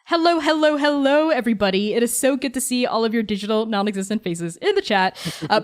Hello, hello, hello, everybody. It is so good to see all of your digital, non-existent faces in the chat.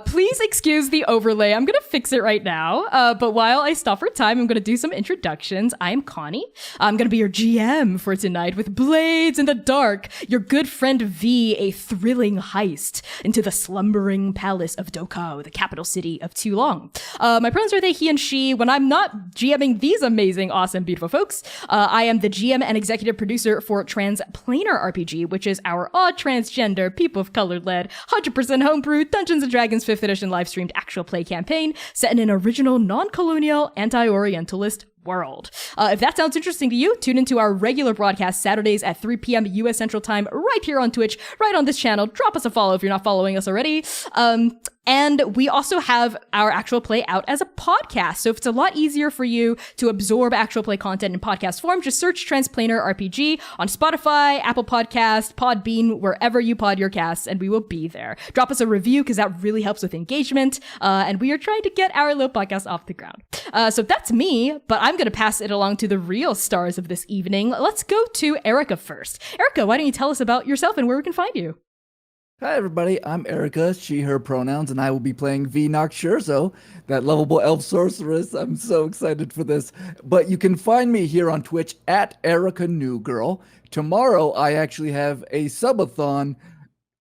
Please excuse the overlay. I'm going to fix it right now. But while I stop for time, I'm going to do some introductions. I am Connie. I'm going to be your GM for tonight with Blades in the Dark, your good friend Vee, a thrilling heist into the Slumbering Palace of Doukao, the capital city of Toulon. My pronouns are they, he, and she. When I'm not GMing these amazing, awesome, beautiful folks, I am the GM and executive producer for Transplanar RPG, which is our odd transgender, people of color led, 100% homebrew Dungeons & Dragons 5th edition live streamed actual play campaign set in an original non-colonial anti-orientalist world. If that sounds interesting to you, tune into our regular broadcast Saturdays at 3 p.m. U.S. Central Time right here on Twitch, right on this channel. Drop us a follow if you're not following us already. And we also have our actual play out as a podcast. So if it's a lot easier for you to absorb actual play content in podcast form, just search Transplanar RPG on Spotify, Apple Podcast, Podbean, wherever you pod your casts, and we will be there. Drop us a review because that really helps with engagement. And we are trying to get our little podcast off the ground. So that's me, but I'm going to pass it along to the real stars of this evening. Let's go to Erica first. Erica, why don't you tell us about yourself and where we can find you? Hi everybody, I'm Erica, she, her pronouns, and I will be playing Vee Nauchtscherzo, that lovable elf sorceress. I'm so excited for this. But you can find me here on Twitch at Erica Newgirl. Tomorrow I actually have a subathon,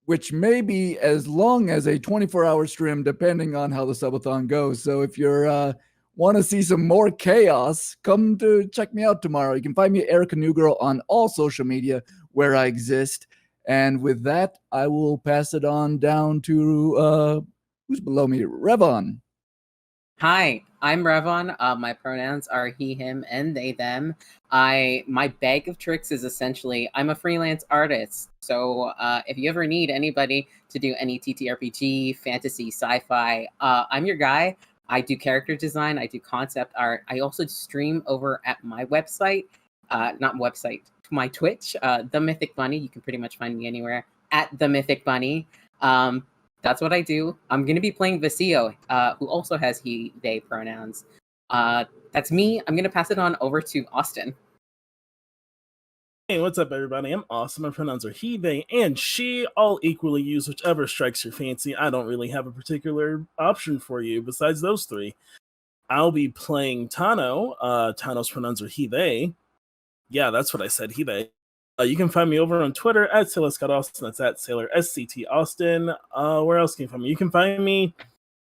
which may be as long as a 24-hour stream, depending on how the subathon goes. So if you're want to see some more chaos, come to check me out tomorrow. You can find me at Erica Newgirl on all social media where I exist. And with that, I will pass it on down to, who's below me? Revon. Hi, I'm Revon. My pronouns are he, him, and they, them. My bag of tricks is essentially, I'm a freelance artist. So if you ever need anybody to do any TTRPG, fantasy, sci-fi, I'm your guy. I do character design. I do concept art. I also stream over at my website, my Twitch, The Mythic Bunny. You can pretty much find me anywhere at The Mythic Bunny. That's what I do. I'm going to be playing Vasio, who also has he, they pronouns. That's me. I'm going to pass it on over to Austin. Hey, what's up, everybody? I'm Austin. My pronouns are he, they, and she. All equally use whichever strikes your fancy. I don't really have a particular option for you besides those three. I'll be playing Tano. Tano's pronouns are he, they. Yeah, that's what I said, he, they. You can find me over on Twitter at SailorScottAustin. That's at Sailor SCT Austin. Where else can you find me? You can find me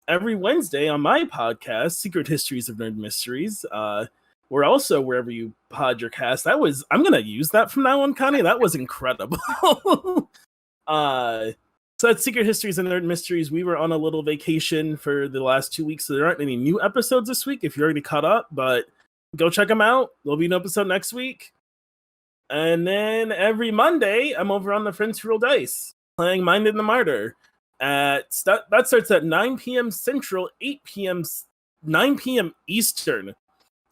every Wednesday on my podcast, Secret Histories of Nerd Mysteries. We're also wherever you pod your cast. I'm going to use that from now on, Connie. That was incredible. So that's Secret Histories of Nerd Mysteries. We were on a little vacation for the last 2 weeks, so there aren't any new episodes this week if you're already caught up, but go check them out. There'll be an episode next week. And then every Monday, I'm over on the Friends Who Roll Dice, playing Minded the Martyr. That starts at 9 p.m. Central, 9 p.m. Eastern,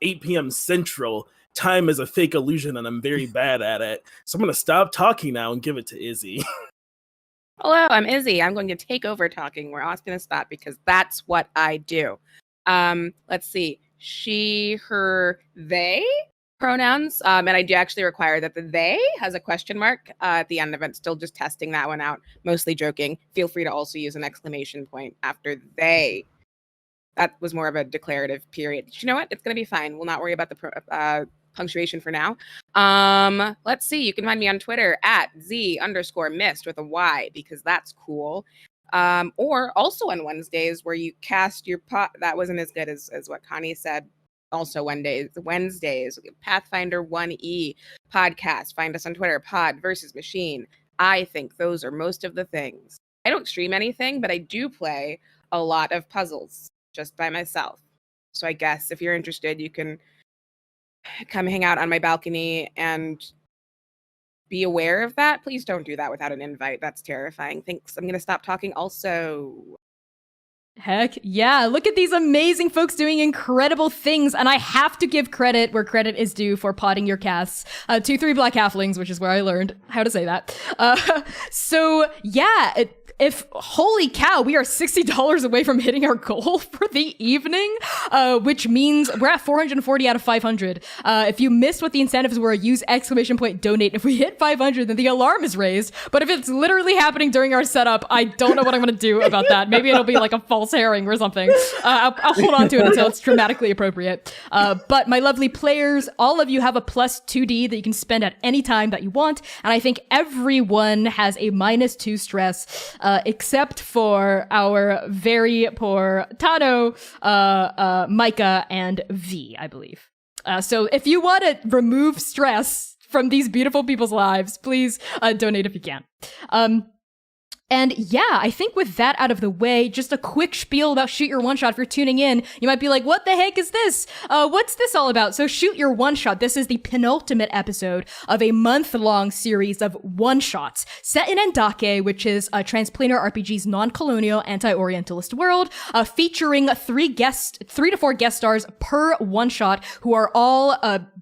8 p.m. Central. Time is a fake illusion, and I'm very bad at it. So I'm going to stop talking now and give it to Izzy. Hello, I'm Izzy. I'm going to take over talking where Austin is stopped because that's what I do. Let's see. She, her, they pronouns. And I do actually require that the they has a question mark at the end of it. Still just testing that one out. Mostly joking. Feel free to also use an exclamation point after they. That was more of a declarative period. You know what? It's going to be fine. We'll not worry about the punctuation for now. Let's see. You can find me on Twitter at Z_mist with a Y because that's cool. Or also on Wednesdays where you cast your pot. That wasn't as good as what Connie said. Also Wednesdays, Pathfinder 1E podcast. Find us on Twitter, Pod versus Machine. I think those are most of the things. I don't stream anything, but I do play a lot of puzzles just by myself. So I guess if you're interested, you can come hang out on my balcony and be aware of that. Please don't do that without an invite. That's terrifying. Thanks. I'm going to stop talking also. Heck yeah, look at these amazing folks doing incredible things, and I have to give credit where credit is due for potting your casts. 2-3 black halflings, which is where I learned how to say that. So yeah, holy cow, we are $60 away from hitting our goal for the evening, which means we're at 440 out of 500. If you missed what the incentives were, use !donate. If we hit 500, then the alarm is raised. But if it's literally happening during our setup, I don't know what I'm going to do about that. Maybe it'll be like a false herring or something. I'll hold on to it until it's dramatically appropriate. But my lovely players, all of you have a plus 2D that you can spend at any time that you want. And I think everyone has a -2 stress, except for our very poor Tano, Micah, and V, I believe. So if you want to remove stress from these beautiful people's lives, please donate if you can. And yeah, I think with that out of the way, just a quick spiel about Shoot Your One Shot. If you're tuning in, you might be like, what the heck is this? What's this all about? So Shoot Your One Shot. This is the penultimate episode of a month-long series of one-shots set in Andake, which is Transplanar RPG's noncolonial anti-orientalist world, featuring 3 to 4 guest stars per one-shot who are all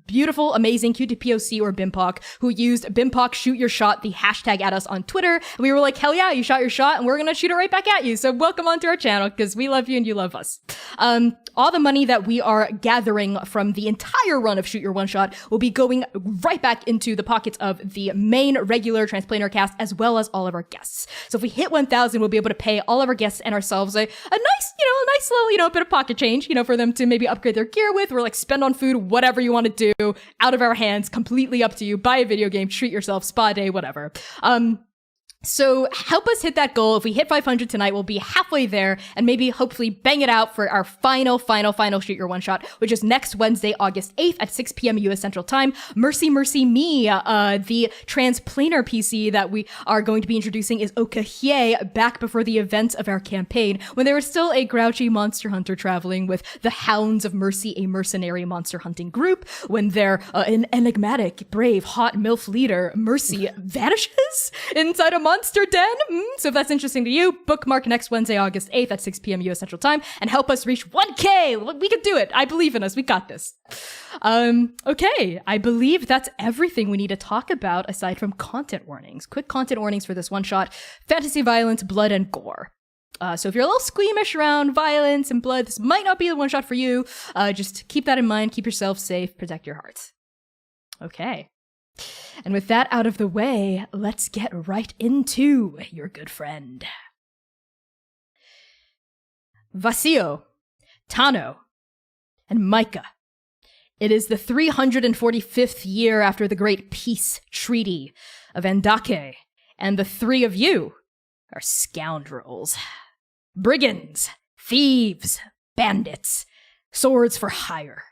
beautiful, amazing QTPOC or BIMPOC who used BIMPOC Shoot Your Shot, the hashtag at us on Twitter. And we were like, hell yeah, you shot your shot and we're going to shoot it right back at you. So welcome onto our channel because we love you and you love us. All the money that we are gathering from the entire run of Shoot Your One Shot will be going right back into the pockets of the main regular Transplanar cast as well as all of our guests. So if we hit 1,000, we'll be able to pay all of our guests and ourselves a nice little, bit of pocket change, for them to maybe upgrade their gear with or like spend on food, whatever you want to do, out of our hands, completely up to you. Buy a video game, treat yourself, spa day, whatever. So help us hit that goal. If we hit 500 tonight, we'll be halfway there and maybe hopefully bang it out for our final Shoot Your One Shot, which is next Wednesday, August 8th at 6 p.m. US Central Time. Mercy me, the Transplanar PC that we are going to be introducing is Okahie back before the events of our campaign when there was still a grouchy monster hunter traveling with the Hounds of Mercy, a mercenary monster hunting group, when their an enigmatic, brave, hot MILF leader, Mercy, vanishes inside a monster den. So if that's interesting to you, bookmark next Wednesday, August 8th at 6 p.m. US Central Time and help us reach 1K. We can do it. I believe in us. We got this. Okay. I believe that's everything we need to talk about aside from content warnings. Quick content warnings for this one shot. Fantasy violence, blood, and gore. So if you're a little squeamish around violence and blood, this might not be the one shot for you. Just keep that in mind. Keep yourself safe. Protect your hearts. Okay. And with that out of the way, let's get right into your good friend. Vasio, Tano, and Micah. It is the 345th year after the Great Peace Treaty of Andake, and the 3 of you are scoundrels. Brigands, thieves, bandits, swords for hire.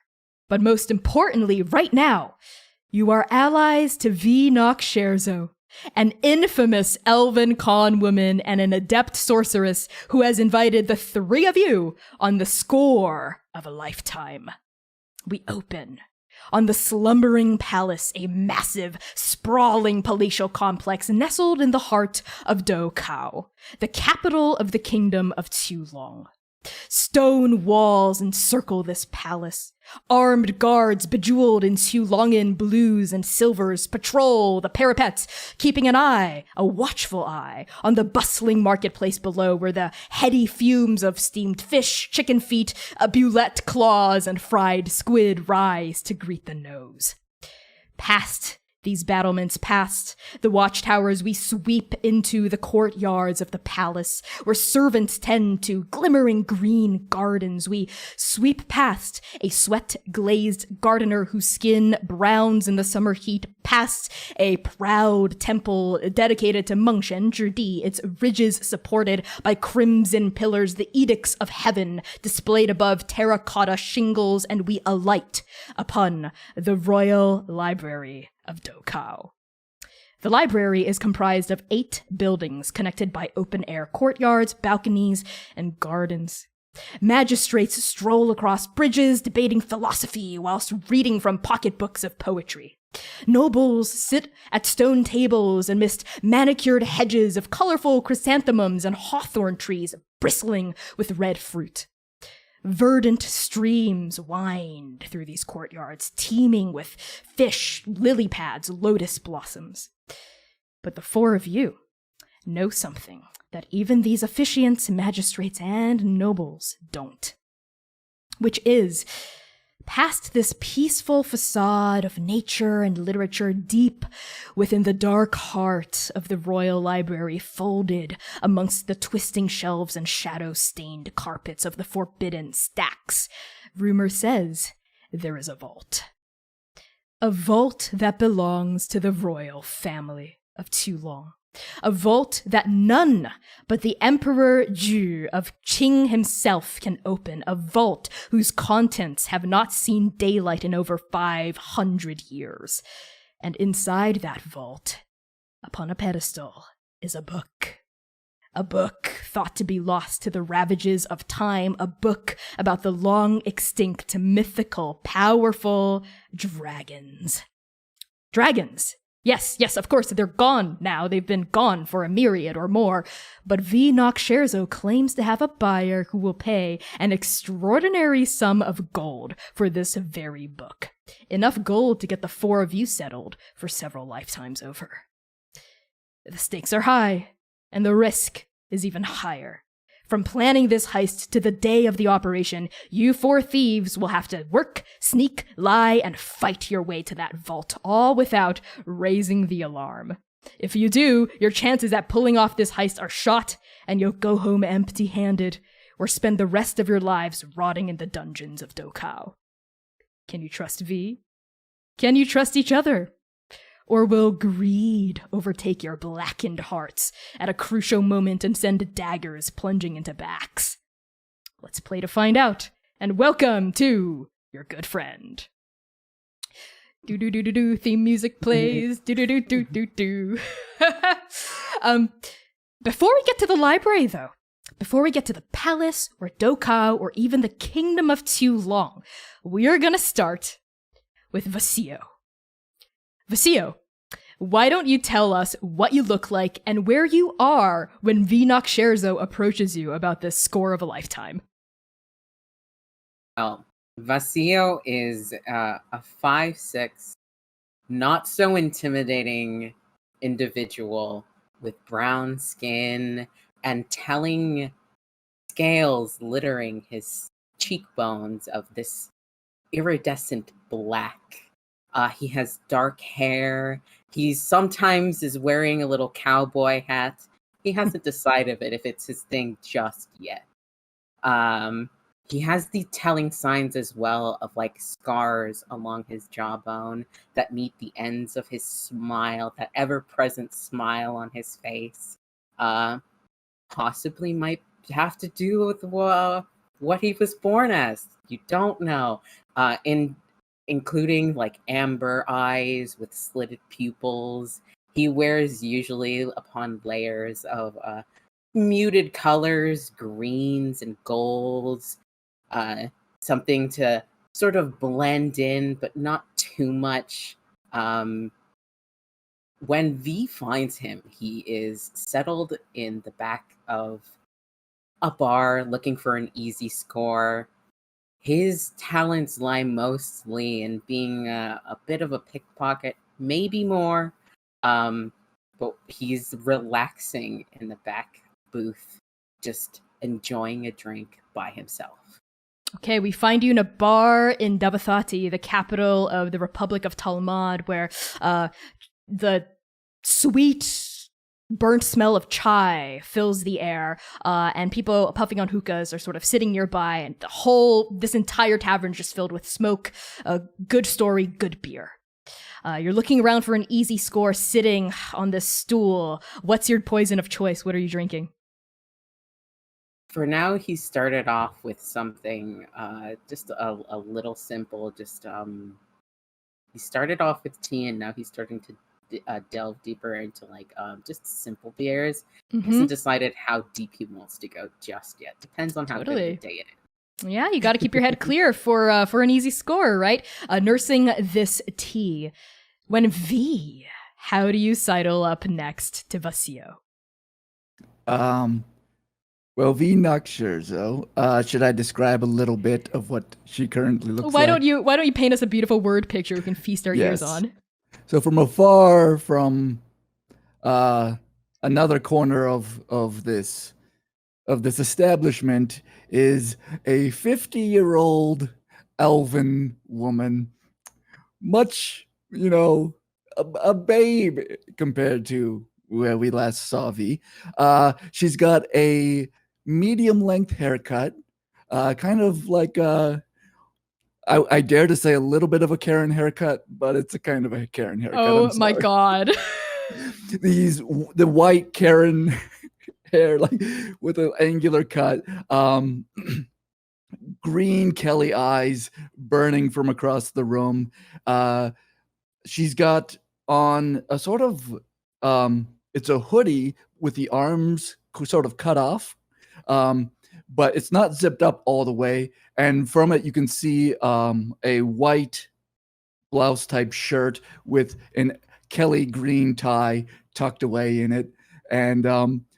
But most importantly, right now, you are allies to Vee Nauchtscherzo, an infamous elven con woman and an adept sorceress who has invited the 3 of you on the score of a lifetime. We open on the Slumbering Palace, a massive, sprawling palatial complex nestled in the heart of Doukao, the capital of the kingdom of Tulong. Stone walls encircle this palace. Armed guards bejeweled in Tulongan blues and silvers patrol the parapets, keeping an eye, a watchful eye, on the bustling marketplace below where the heady fumes of steamed fish, chicken feet, bulette claws, and fried squid rise to greet the nose. Past these battlements, past the watchtowers, we sweep into the courtyards of the palace, where servants tend to glimmering green gardens. We sweep past a sweat-glazed gardener whose skin browns in the summer heat, past a proud temple dedicated to Mengshen Zhidi, its ridges supported by crimson pillars, the edicts of heaven displayed above terracotta shingles, and we alight upon the Royal Library of Doukao. The library is comprised of 8 buildings connected by open-air courtyards, balconies, and gardens. Magistrates stroll across bridges, debating philosophy whilst reading from pocketbooks of poetry. Nobles sit at stone tables amidst manicured hedges of colorful chrysanthemums and hawthorn trees bristling with red fruit. Verdant streams wind through these courtyards, teeming with fish, lily pads, lotus blossoms. But the 4 of you, know something that even these officiants, magistrates, and nobles don't. Which is, past this peaceful facade of nature and literature, deep within the dark heart of the Royal Library, folded amongst the twisting shelves and shadow-stained carpets of the forbidden stacks, rumor says there is a vault. A vault that belongs to the royal family of Toulon. A vault that none but the Emperor Ju of Qing himself can open. A vault whose contents have not seen daylight in over 500 years. And inside that vault, upon a pedestal, is a book. A book thought to be lost to the ravages of time. A book about the long extinct, mythical, powerful dragons. Dragons! Yes, of course, they're gone now. They've been gone for a myriad or more. But Vee Nauchtscherzo claims to have a buyer who will pay an extraordinary sum of gold for this very book. Enough gold to get the four of you settled for several lifetimes over. The stakes are high, and the risk is even higher. From planning this heist to the day of the operation, you four thieves will have to work, sneak, lie, and fight your way to that vault, all without raising the alarm. If you do, your chances at pulling off this heist are shot, and you'll go home empty-handed, or spend the rest of your lives rotting in the dungeons of Doukao. Can you trust V? Can you trust each other? Or will greed overtake your blackened hearts at a crucial moment and send daggers plunging into backs? Let's play to find out, and welcome to your good friend. Do-do-do-do-do, theme music plays, do-do-do-do-do-do. Before we get to the library, though, before we get to the palace, or Doukao, or even the kingdom of Toulon, we are gonna start with Vasio. Vasio, why don't you tell us what you look like and where you are when Vee Nauchtscherzo approaches you about this score of a lifetime? Well, Vasio is a 5'6", not so intimidating individual with brown skin and telling scales littering his cheekbones of this iridescent black. He has dark hair. He sometimes is wearing a little cowboy hat. He hasn't decided if it's his thing just yet. He has the telling signs as well of like scars along his jawbone that meet the ends of his smile, that ever-present smile on his face. Possibly might have to do with what he was born as. You don't know. Including like amber eyes with slitted pupils. He wears usually upon layers of muted colors, greens and golds, something to sort of blend in, but not too much. When V finds him, he is settled in the back of a bar looking for an easy score. His talents lie mostly in being a bit of a pickpocket, maybe more, but he's relaxing in the back booth, just enjoying a drink by himself. Okay, we find you in a bar in Dabathati, the capital of the Republic of Talmud, where the sweet burnt smell of chai fills the air, and people puffing on hookahs are sort of sitting nearby, and this entire tavern just filled with smoke, a good story, good beer. You're looking around for an easy score, sitting on this stool. What's your poison of choice? What are you drinking? For now, he started off with something just a little simple. He started off with tea, and now he's starting to delve deeper into like just simple beers. He hasn't decided how deep he wants to go just yet. Depends on how good of a day it is. Yeah, you got to keep your head clear for an easy score, right? Nursing this tea. When V, how do you sidle up next to Vasio? Well, Vee Nauchtscherzo, should I describe a little bit of what she currently looks Why like? don't you paint us a beautiful word picture we can feast our ears Yes. on? So from afar, from another corner of this establishment is a 50-year-old elven woman, much, a babe compared to where we last saw V. She's got a medium-length haircut, kind of like I dare to say a little bit of a Karen haircut, but it's a kind of a Karen haircut. Oh my god. The white Karen hair, like with an angular cut, green Kelly eyes burning from across the room. She's got on a sort of it's a hoodie with the arms sort of cut off, but it's not zipped up all the way, and from it you can see a white blouse type shirt with an Kelly green tie tucked away in it, and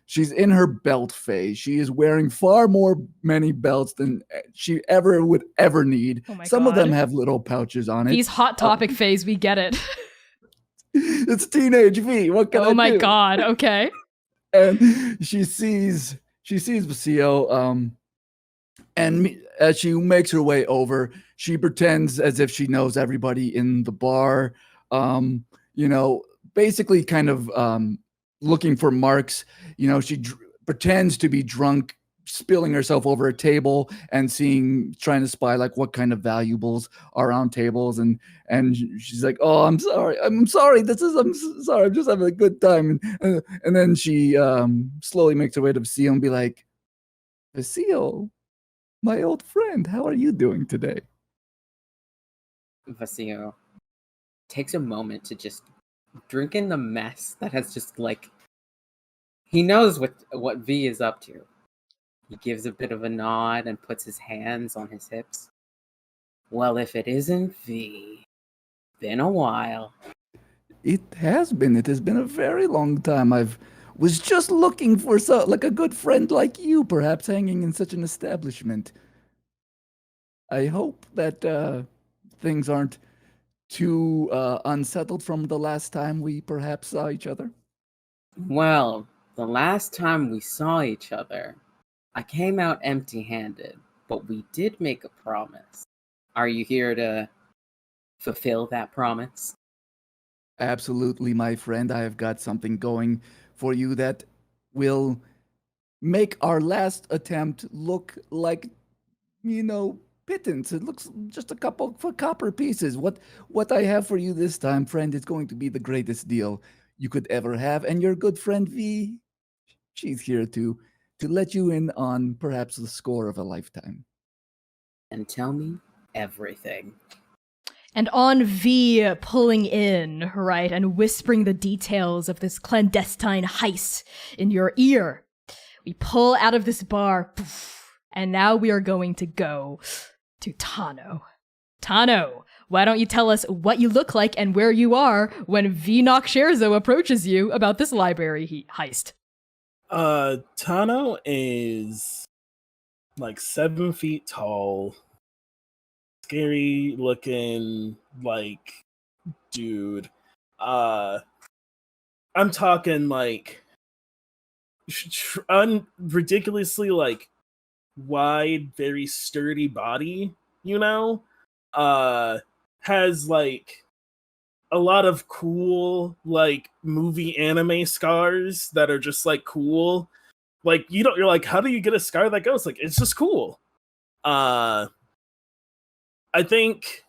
she's in her belt phase. She is wearing far many belts than she would ever need. Oh my Some of them God. have little pouches on it. These hot topic phase, we get it. It's teenage V. What can I do? Oh my god, okay. And she sees Vasio, and as she makes her way over, she pretends as if she knows everybody in the bar, basically kind of looking for marks. She pretends to be drunk, spilling herself over a table and trying to spy like what kind of valuables are on tables, and she's like, "Oh, I'm sorry, I'm sorry, I'm sorry, I'm just having a good time," and then she slowly makes her way to Vasio and be like, "Vasio, my old friend, how are you doing today?" Vasio takes a moment to just drink in the mess that has just he knows what V is up to. He gives a bit of a nod and puts his hands on his hips. Well, if it isn't V, been a while. It has been a very long time. Was just looking for a good friend like you, perhaps hanging in such an establishment. I hope that things aren't too unsettled from the last time we perhaps saw each other. Well, the last time we saw each other, I came out empty-handed, but we did make a promise. Are you here to fulfill that promise? Absolutely, my friend. I have got something going for you that will make our last attempt look like, pittance. It looks just a couple for copper pieces. What I have for you this time, friend, is going to be the greatest deal you could ever have. And your good friend V, she's here to let you in on perhaps the score of a lifetime. And tell me everything. And on V pulling in, right, and whispering the details of this clandestine heist in your ear, we pull out of this bar, poof, and now we are going to go to Tano. Tano, why don't you tell us what you look like and where you are when Vee Nauchtscherzo approaches you about this library heist? Tano is 7 feet tall, scary looking, dude. I'm talking ridiculously wide, very sturdy body, has a lot of cool movie anime scars that are just cool. You're like, how do you get a scar that goes? It's just cool. I think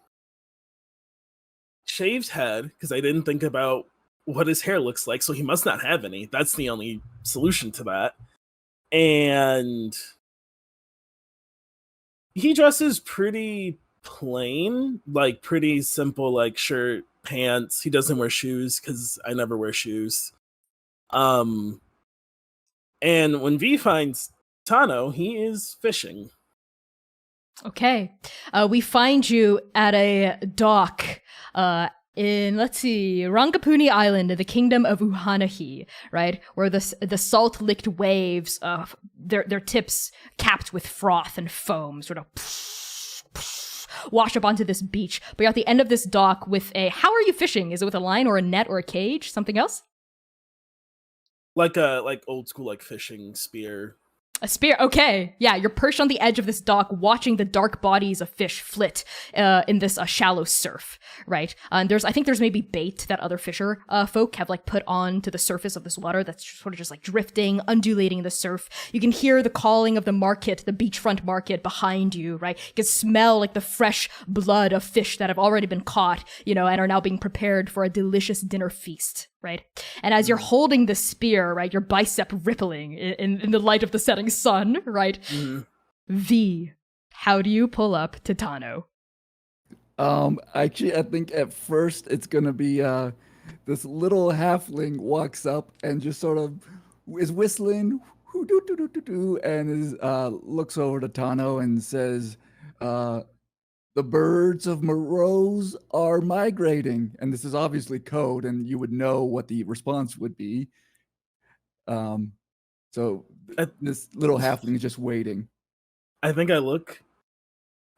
shaved head, because I didn't think about what his hair looks like, so he must not have any. That's the only solution to that. And he dresses pretty plain, pretty simple, shirt, pants. He doesn't wear shoes because I never wear shoes. And when V finds Tano, he is fishing. Okay. We find you at a dock in, let's see, Rangapuni Island in the kingdom of Uhanahi, right? Where the salt-licked waves, their tips capped with froth and foam, sort of wash up onto this beach. But you're at the end of this dock with how are you fishing? Is it with a line or a net or a cage? Something else? like old school like fishing spear. A spear. Okay, yeah, you're perched on the edge of this dock, watching the dark bodies of fish flit in this shallow surf, right? And I think there's maybe bait that other fisher folk have like put on to the surface of this water that's sort of just like drifting, undulating in the surf. You can hear the calling of the market, the beachfront market behind you, right? You can smell like the fresh blood of fish that have already been caught, and are now being prepared for a delicious dinner feast. Right. And as you're holding the spear, right, your bicep rippling in the light of the setting sun, right? V, how do you pull up to Tano? Actually, I think at first it's gonna be this little halfling walks up and just sort of is whistling, and is looks over to Tano and says, "The birds of Morose are migrating," and this is obviously code, and you would know what the response would be. So this little halfling is just waiting. I think I look.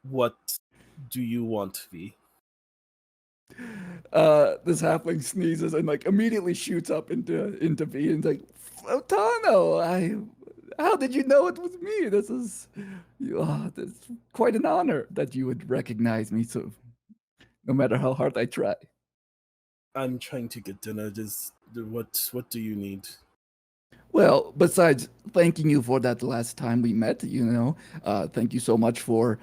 What do you want, V? This halfling sneezes and like immediately shoots up into V and like, Tano, how did you know it was me? This is quite an honor that you would recognize me. So, no matter how hard I try. I'm trying to get dinner. What do you need? Well, besides thanking you for that last time we met, thank you so much for,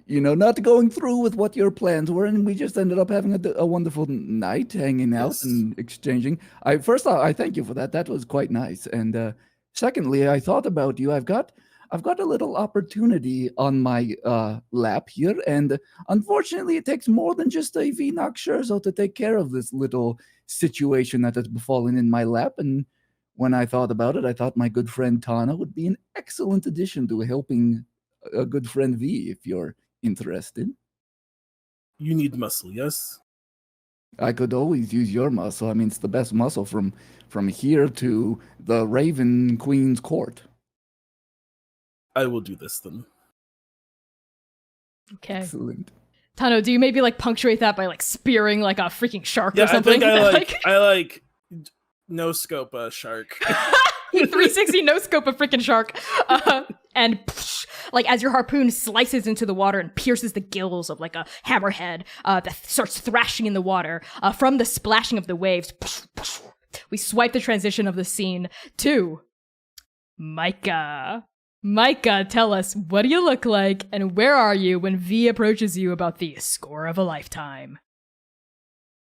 not going through with what your plans were, and we just ended up having a wonderful night hanging out Yes. and exchanging. I thank you for that. That was quite nice. And secondly, I thought about you. I've got a little opportunity on my lap here, and unfortunately, it takes more than just a Vee Nauchtscherzo to take care of this little situation that has befallen in my lap. And when I thought about it, I thought my good friend Tana would be an excellent addition to helping a good friend V, if you're interested. You need muscle, yes? I could always use your muscle. I mean, it's the best muscle from here to the Raven Queen's court. I will do this then. Okay. Excellent. Tano, do you maybe like punctuate that by like spearing like a freaking shark or Yeah, something? I think I like no scope a shark. You 360 no scope a freaking shark. And like as your harpoon slices into the water and pierces the gills of like a hammerhead that starts thrashing in the water from the splashing of the waves, we swipe the transition of the scene to Micah. Micah, tell us, what do you look like, and where are you when V approaches you about the score of a lifetime?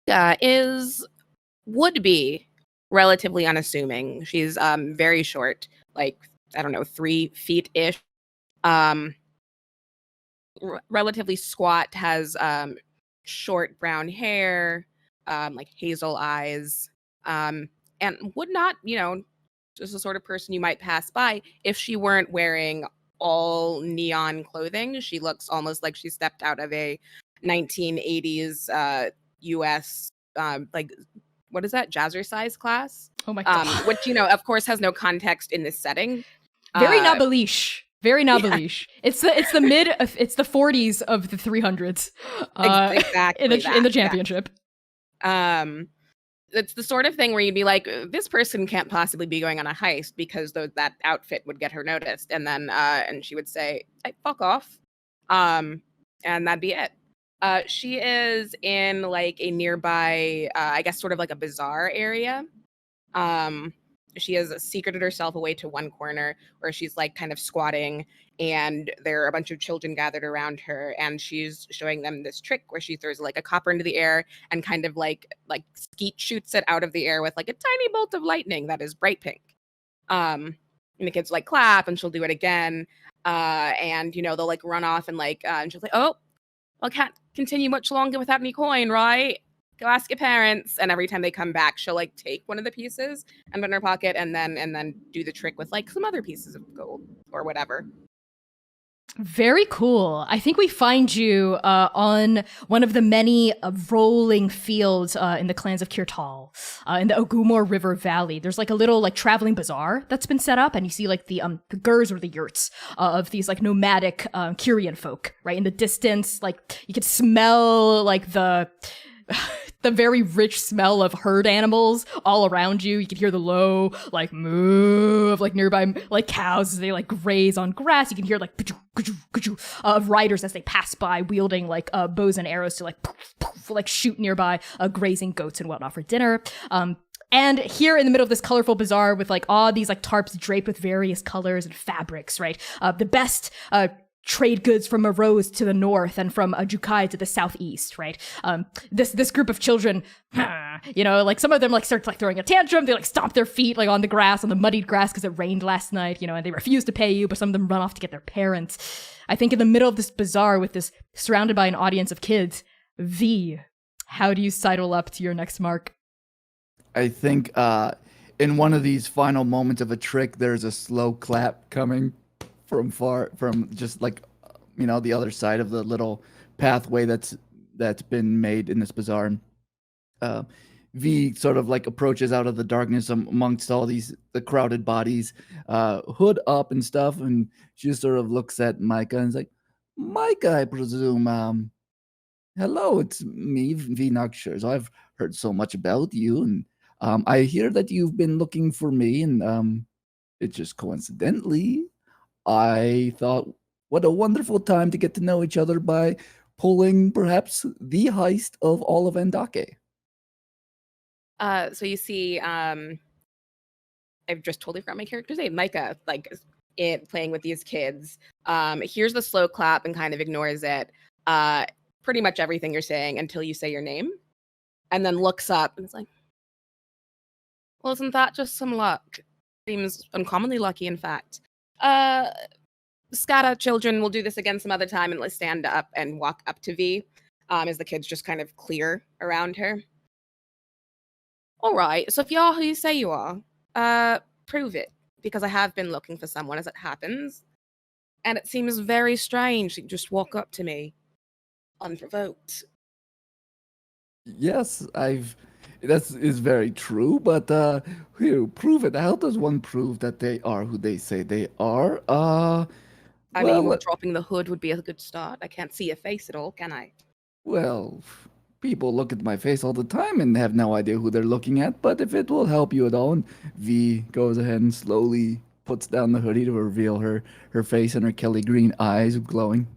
Would be relatively unassuming. She's very short, like, I don't know, 3 feet-ish. Relatively squat, has short brown hair, like hazel eyes, and would not, just the sort of person you might pass by if she weren't wearing all neon clothing. She looks almost like she stepped out of a 1980s US like, what is that, jazzercise class? Oh my god. Which, of course has no context in this setting. Very Nabeliche. Very Nabeliche. Yeah. It's the it's the 40s of the 300s. Exactly. In the championship. Yeah. It's the sort of thing where you'd be like, this person can't possibly be going on a heist because that outfit would get her noticed. And then and she would say, hey, fuck off. And that'd be it. She is in like a nearby, I guess sort of like a bazaar area. She has secreted herself away to one corner where she's like kind of squatting, and there are a bunch of children gathered around her, and she's showing them this trick where she throws like a copper into the air and kind of like skeet shoots it out of the air with like a tiny bolt of lightning that is bright pink. And the kids like clap, and she'll do it again. And they'll like run off and and she'll say, oh, well, can't continue much longer without any coin, right? Go ask your parents. And every time they come back, she'll like take one of the pieces and put it in her pocket, and then do the trick with like some other pieces of gold or whatever. Very cool. I think we find you on one of the many rolling fields in the clans of Kirtal, in the Ogumor River Valley. There's like a little like traveling bazaar that's been set up, and you see like the gurs or the yurts of these like nomadic Kyrian folk, right? In the distance, like you could smell like the the very rich smell of herd animals all around you. You can hear the low, like, moo of, like, nearby, like, cows as they, like, graze on grass. You can hear, like, of riders as they pass by wielding, like, bows and arrows to, like, like, shoot nearby grazing goats and whatnot for dinner. And here in the middle of this colorful bazaar with, like, all these, like, tarps draped with various colors and fabrics, right? The best trade goods from Arose to the north and from Jukai to the southeast, right? This group of children, you know, like, some of them, like, start, like, throwing a tantrum. They, like, stomp their feet, like, on the grass, on the muddied grass because it rained last night, you know, and they refuse to pay you, but some of them run off to get their parents. I think in the middle of this bazaar with this, surrounded by an audience of kids, Vee, how do you sidle up to your next mark? I think in one of these final moments of a trick, there's a slow clap coming from just, like, you know, the other side of the little pathway that's been made in this bazaar. Vee sort of, like, approaches out of the darkness amongst all the crowded bodies, hood up and stuff, and she just sort of looks at Micah and is like, Micah, I presume. Hello, it's me, Vee Nauchtscherzo. I've heard so much about you, and I hear that you've been looking for me, and it just coincidentally, I thought, what a wonderful time to get to know each other by pulling perhaps the heist of all of Andake. So you see, I've just totally forgot my character's name. Micah, like, playing with these kids. Here's the slow clap and kind of ignores it. Pretty much everything you're saying until you say your name, and then looks up and is like, well, isn't that just some luck? Seems uncommonly lucky, in fact. Scatter children will do this again some other time, and let's stand up and walk up to Vee as the kids just kind of clear around her. All right, so if you're who you say you are, prove it, because I have been looking for someone, as it happens, and it seems very strange that you just walk up to me unprovoked. Yes, that is very true, but here, prove it. How does one prove that they are who they say they are? I mean, dropping the hood would be a good start. I can't see your face at all, can I? Well, people look at my face all the time and have no idea who they're looking at, but if it will help you at all, and Vee goes ahead and slowly puts down the hoodie to reveal her face and her Kelly green eyes glowing.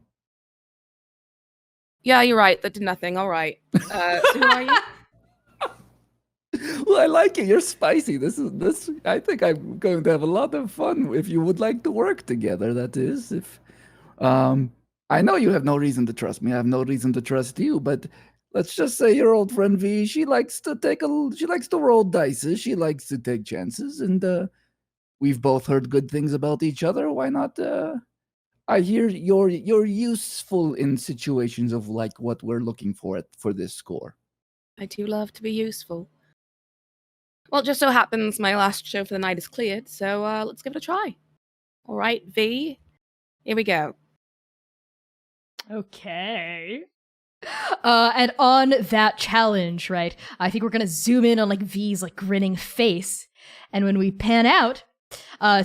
Yeah, you're right. That did nothing. All right. Who are you? Well, I like it. You're spicy. This. I think I'm going to have a lot of fun if you would like to work together. That is, if I know you have no reason to trust me. I have no reason to trust you. But let's just say your old friend Vee, she likes to roll dice. She likes to take chances, and we've both heard good things about each other. Why not? I hear you're useful in situations of like what we're looking for this score. I do love to be useful. Well, it just so happens my last show for the night is cleared, so let's give it a try. All right, Vee, here we go. Okay. And on that challenge, right, I think we're going to zoom in on, like, Vee's, like, grinning face. And when we pan out,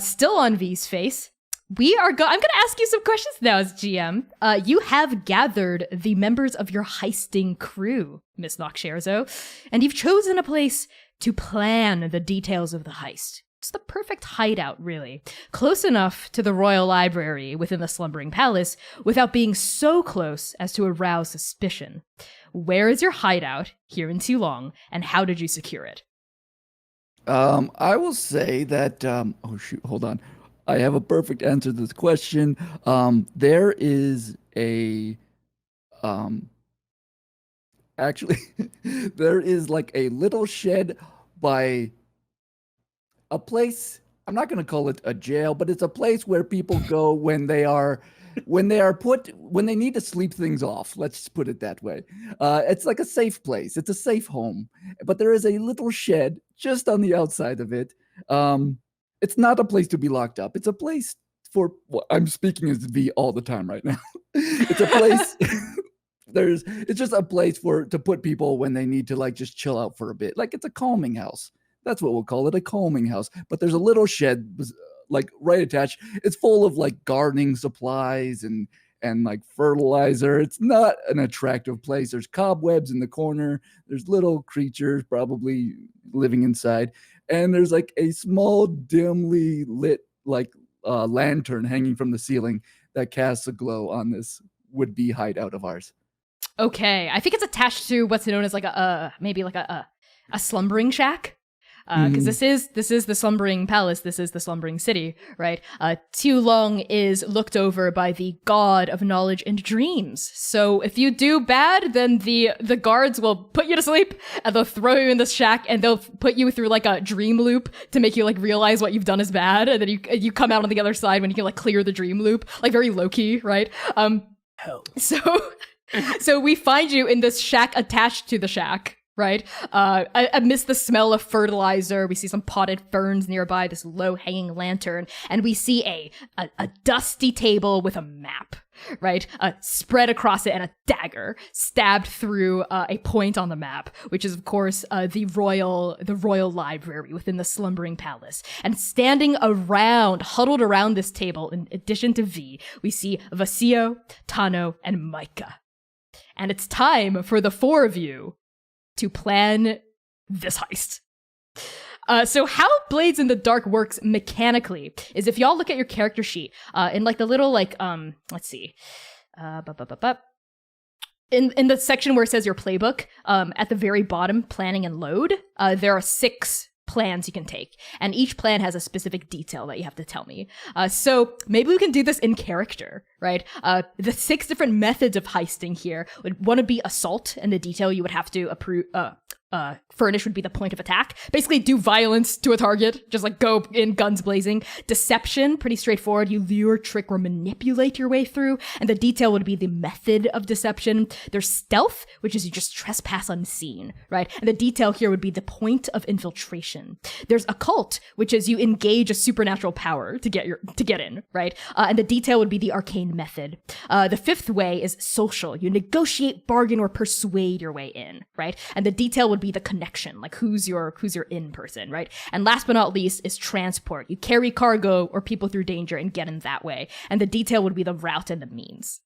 still on Vee's face, I'm going to ask you some questions now as GM. You have gathered the members of your heisting crew, Miss Nauchtscherzo, and you've chosen a place to plan the details of the heist. It's the perfect hideout, really. Close enough to the Royal Library within the Slumbering Palace without being so close as to arouse suspicion. Where is your hideout here in Toulon, and how did you secure it? I will say that, oh shoot, hold on. I have a perfect answer to this question. There is actually, there is like a little shed by a place. I'm not going to call it a jail, but it's a place where people go when they need to sleep things off. Let's put it that way. It's like a safe place. It's a safe home, but there is a little shed just on the outside of it. It's not a place to be locked up. It's a place for, well, I'm speaking as Vee all the time right now. It's a place, it's just a place to put people when they need to like just chill out for a bit. Like it's a calming house. That's what we'll call it, a calming house. But there's a little shed like right attached. It's full of like gardening supplies and and like fertilizer. It's not an attractive place. There's cobwebs in the corner. There's little creatures probably living inside. And there's like a small, dimly lit like lantern hanging from the ceiling that casts a glow on this would-be hideout of ours. Okay, I think it's attached to what's known as like maybe like a slumbering shack. Because this is the Slumbering Palace, this is the Slumbering City, right? Long is looked over by the god of knowledge and dreams. So if you do bad, then the guards will put you to sleep and they'll throw you in this shack and they'll put you through like a dream loop to make you like realize what you've done is bad, and then you come out on the other side when you can like clear the dream loop, like very low key, right? Hell. So we find you in this shack attached to the shack. Right? Amidst the smell of fertilizer, we see some potted ferns nearby, this low-hanging lantern, and we see a dusty table with a map, right? Spread across it and a dagger stabbed through a point on the map, which is, of course, the Royal Library within the Slumbering Palace. And standing around, huddled around this table, in addition to V, we see Vasio, Tano, and Micah. And it's time for the four of you to plan this heist. So how Blades in the Dark works mechanically is if y'all look at your character sheet, in like the little like, let's see, in the section where it says your playbook, at the very bottom, planning and load, there are 6 plans you can take, and each plan has a specific detail that you have to tell me. So maybe we can do this in character, right? The 6 different methods of heisting here would want to be assault, and the detail you would have to furnish would be the point of attack. Basically, do violence to a target, just like go in guns blazing. Deception, pretty straightforward. You lure, trick, or manipulate your way through, and the detail would be the method of deception. There's stealth, which is you just trespass unseen, right? And the detail here would be the point of infiltration. There's occult, which is you engage a supernatural power to get in, right? And the detail would be the arcane method. The 5th way is social. You negotiate, bargain, or persuade your way in, right? And the detail would be the connection, like who's your in person, right? And last but not least is transport. You carry cargo or people through danger and get in that way. And the detail would be the route and the means.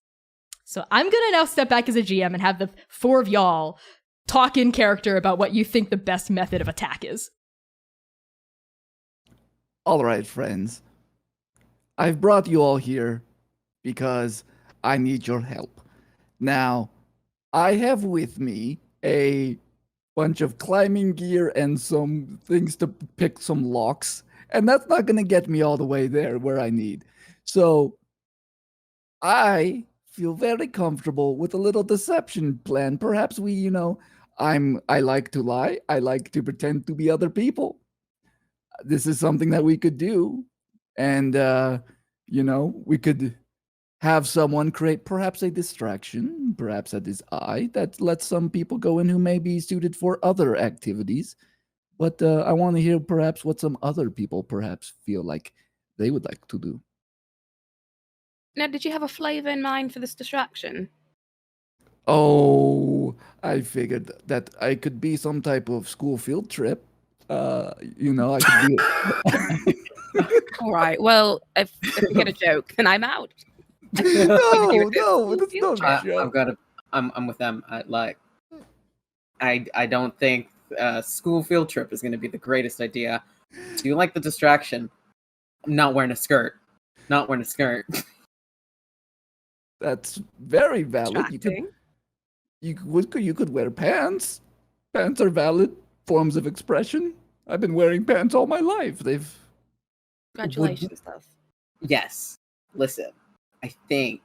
So I'm gonna now step back as a GM and have the 4 of y'all talk in character about what you think the best method of attack is. All right, friends. I've brought you all here because I need your help. Now, I have with me a bunch of climbing gear and some things to pick some locks, and that's not going to get me all the way there where I need. So I feel very comfortable with a little deception plan. Perhaps we, I like to lie. I like to pretend to be other people. This is something that we could do, and we could have someone create perhaps a distraction, perhaps that is that lets some people go in who may be suited for other activities. But I want to hear perhaps what some other people perhaps feel like they would like to do. Now, did you have a flavor in mind for this distraction? Oh, I figured that I could be some type of school field trip. I could be... All right, well, if you get a joke, then I'm out. No, that's not a joke. I'm with them. I don't think school field trip is going to be the greatest idea. Do you like the distraction? I'm not wearing a skirt. That's very valid. You could wear pants. Pants are valid forms of expression. I've been wearing pants all my life. Congratulations, Steph. Yes. Listen. I think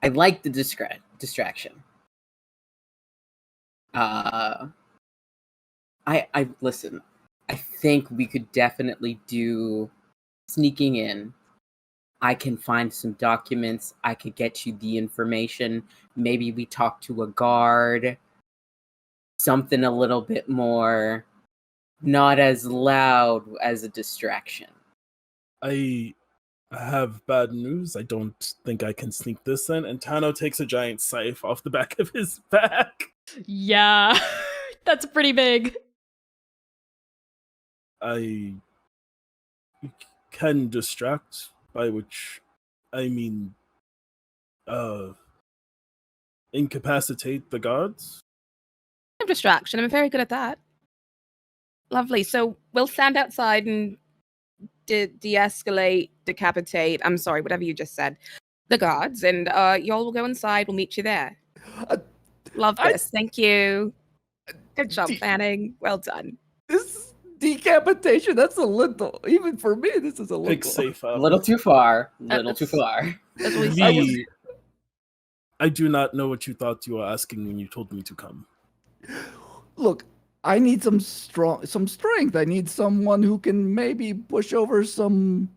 I like the distraction. I listen. I think we could definitely do sneaking in. I can find some documents. I could get you the information. Maybe we talk to a guard. Something a little bit more not as loud as a distraction. I have bad news. I don't think I can sneak this in. And Tano takes a giant scythe off the back of his back. Yeah, that's pretty big. I can distract, by which I mean incapacitate the guards? Distraction. I'm very good at that. Lovely. So we'll stand outside and de-escalate, decapitate. I'm sorry, whatever you just said. The guards, and y'all will go inside. We'll meet you there. Love this. Thank you. Good job planning. Well done. This decapitation, that's a little, even for me, this is a Pick little. safe A up. little too far. Little too far. That's what we said. V, I do not know what you thought you were asking when you told me to come. Look, I need some strength. I need someone who can maybe push over some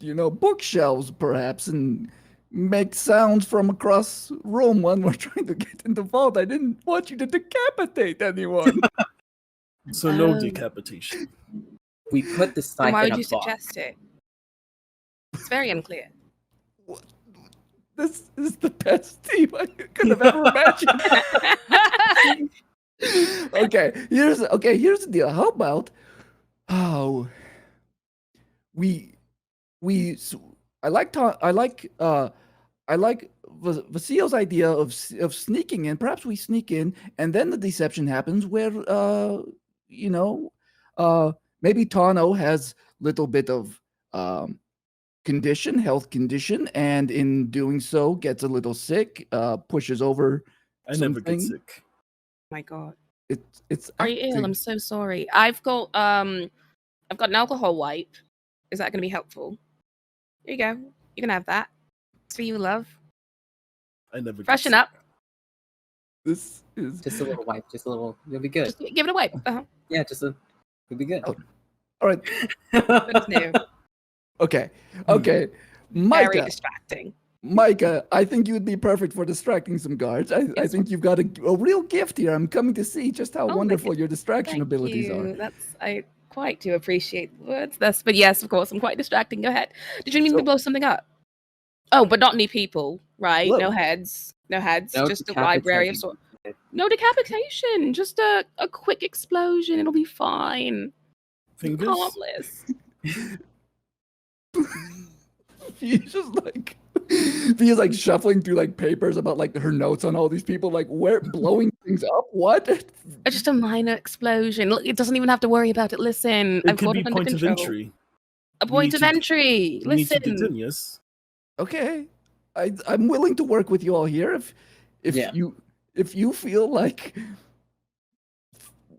bookshelves perhaps and make sounds from across room when we're trying to get in the vault. I didn't want you to decapitate anyone. So no decapitation. We put the Then scythe why in would a you box. suggest it? It's very unclear. This is the best team I could have ever imagined. Okay, here's the deal. How about I like Vasile's idea of sneaking in. Perhaps we sneak in, and then the deception happens where maybe Tano has little bit of health condition, and in doing so gets a little sick, pushes over. I never get something. sick. My God. It's Are you ill? acting. I'm so sorry. I've got an alcohol wipe. Is that going to be helpful? Here you go. You can have that. It's for you, love. I never get Freshen sick. up. This is Just a little wipe. Just a little. You'll be good. Just give it a wipe. Uh-huh. Yeah, you'll be good. Oh. all right. It's new. Okay. Very Micah, distracting. I think you would be perfect for distracting some guards. I think you've got a real gift here. I'm coming to see just how Oh my wonderful goodness. your distraction Thank abilities you. are. I quite do appreciate the words. But yes, of course, I'm quite distracting. Go ahead. Did you mean to blow something up? Oh, but not any people, right? Whoa. No heads. No heads. No Just a library of decapitation. sort. No decapitation. Just a quick explosion. It'll be fine. Fingers? Harmless. He's like shuffling through like papers about like her notes on all these people, like where blowing things up. What? Just a minor explosion. Look, it doesn't even have to worry about it. Listen, It I've could got be it under point of control. entry. A point need of to- entry. You need to Listen. get in, yes. Okay, I'm willing to work with you all here if Yeah. you feel like.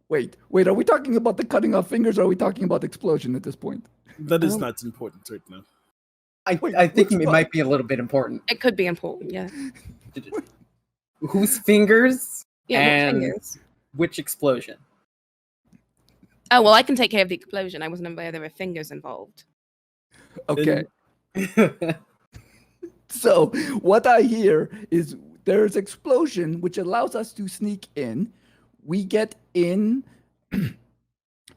Wait, are we talking about the cutting off fingers or are we talking about the explosion at this point? That is Oh. not important right now. I think which it one? might be a little bit important. It could be important, yeah. Whose fingers? Yeah, And- what fingers? Which explosion? Oh, well, I can take care of the explosion. I wasn't aware there were fingers involved. Okay. So what I hear is there's explosion, which allows us to sneak in. We get in,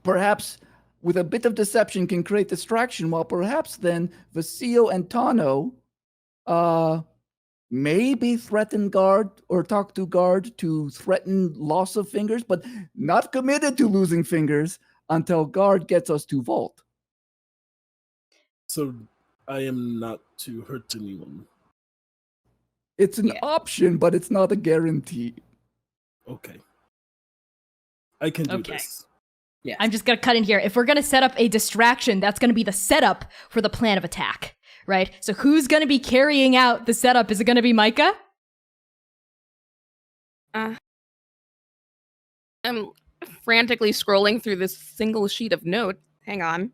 perhaps with a bit of deception can create distraction, while perhaps then Vasile and Tano maybe threaten guard or talk to guard to threaten loss of fingers, but not committed to losing fingers until guard gets us to vault. So I am not to hurt anyone. It's an Yeah. option, but it's not a guarantee. Okay. I can do Okay. this. Yes. I'm just gonna cut in here. If we're gonna set up a distraction, that's gonna be the setup for the plan of attack, right? So who's gonna be carrying out the setup? Is it gonna be Micah? I'm frantically scrolling through this single sheet of notes. Hang on.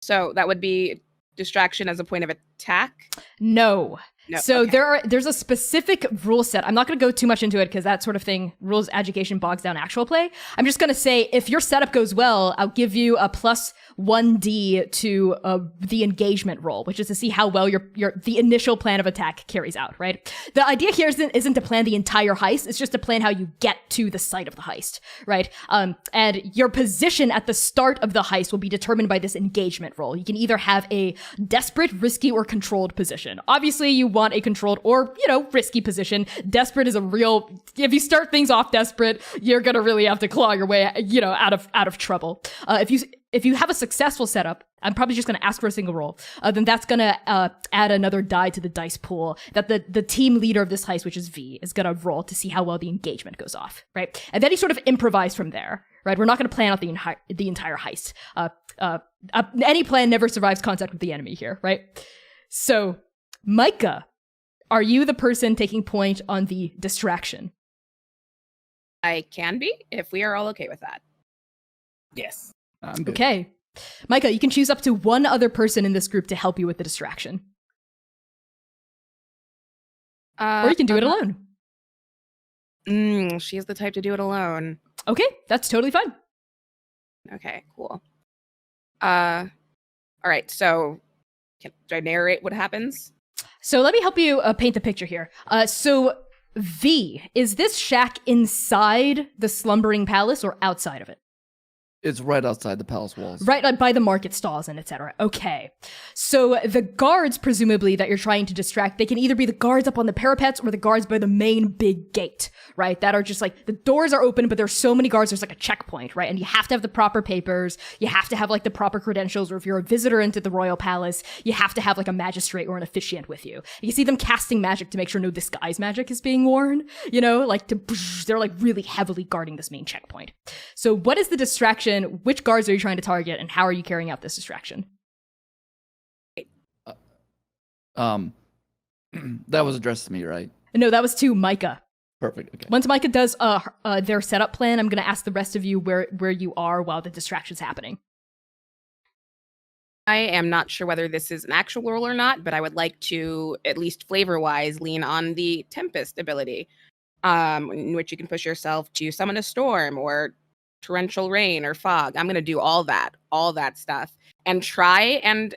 So that would be distraction as a point of attack? No. No. So okay. there's a specific rule set. I'm not going to go too much into it because that sort of thing, rules education bogs down actual play. I'm just going to say if your setup goes well, I'll give you a plus 1d to the engagement roll, which is to see how well the initial plan of attack carries out, right? The idea here isn't to plan the entire heist. It's just to plan how you get to the site of the heist, right? And your position at the start of the heist will be determined by this engagement roll. You can either have a desperate, risky, or controlled position. Obviously, you want a controlled or, risky position. Desperate is if you start things off desperate, you're going to really have to claw your way, out of trouble. If you have a successful setup, I'm probably just going to ask for a single roll. Then that's going to add another die to the dice pool that the team leader of this heist, which is V, is going to roll to see how well the engagement goes off, right? And then he sort of improvised from there, right? We're not going to plan out the entire heist. Any plan never survives contact with the enemy here, right? So, Micah, are you the person taking point on the distraction? I can be, if we are all okay with that. Yes. I'm good. Okay. Micah, you can choose up to one other person in this group to help you with the distraction. Or you can do it alone. She's the type to do it alone. Okay, that's totally fine. Okay, cool. All right, so do I narrate what happens? So let me help you paint the picture here. So V, is this shack inside the Slumbering Palace or outside of it? It's right outside the palace walls. Right by the market stalls and etc. Okay. So the guards, presumably, that you're trying to distract, they can either be the guards up on the parapets or the guards by the main big gate, right? That are just like, the doors are open, but there's so many guards, there's like a checkpoint, right? And you have to have the proper papers, you have to have like the proper credentials, or if you're a visitor into the royal palace, you have to have like a magistrate or an officiant with you. You see them casting magic to make sure no disguise magic is being worn, you know, like they're like really heavily guarding this main checkpoint. So what is the distraction? Which guards are you trying to target, and how are you carrying out this distraction? That was addressed to me, right? No, that was to Micah. Perfect. Okay. Once Micah does their setup plan, I'm going to ask the rest of you where you are while the distraction's happening. I am not sure whether this is an actual roll or not, but I would like to, at least flavor-wise, lean on the Tempest ability, in which you can push yourself to summon a storm or torrential rain or fog. I'm going to do all that stuff, and try and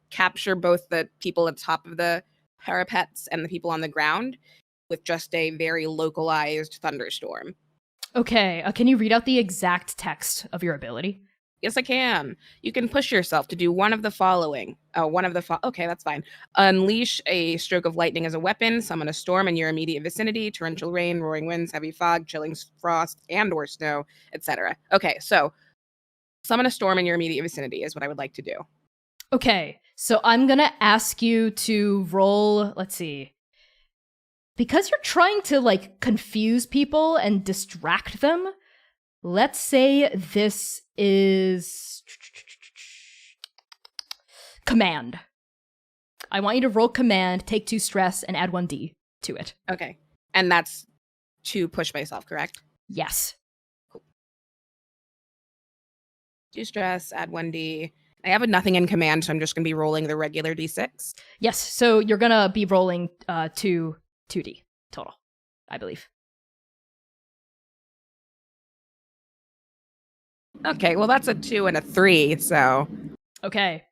capture both the people at the top of the parapets and the people on the ground with just a very localized thunderstorm. Okay, can you read out the exact text of your ability? Yes, I can. You can push yourself to do one of the following. Okay, that's fine. Unleash a stroke of lightning as a weapon, summon a storm in your immediate vicinity, torrential rain, roaring winds, heavy fog, chilling frost, and or snow, etc. Okay, so summon a storm in your immediate vicinity is what I would like to do. Okay, so I'm going to ask you to roll, let's see. Because you're trying to, like, confuse people and distract them, let's say this is command. I want you to roll command, take 2 stress, and add 1d to it. Okay. And that's to push myself, correct? Yes. Cool. 2 stress, add 1d. I have a nothing in command, so I'm just going to be rolling the regular d6. Yes, so you're going to be rolling 2d total, I believe. Okay, well, that's a 2 and a 3, so... Okay.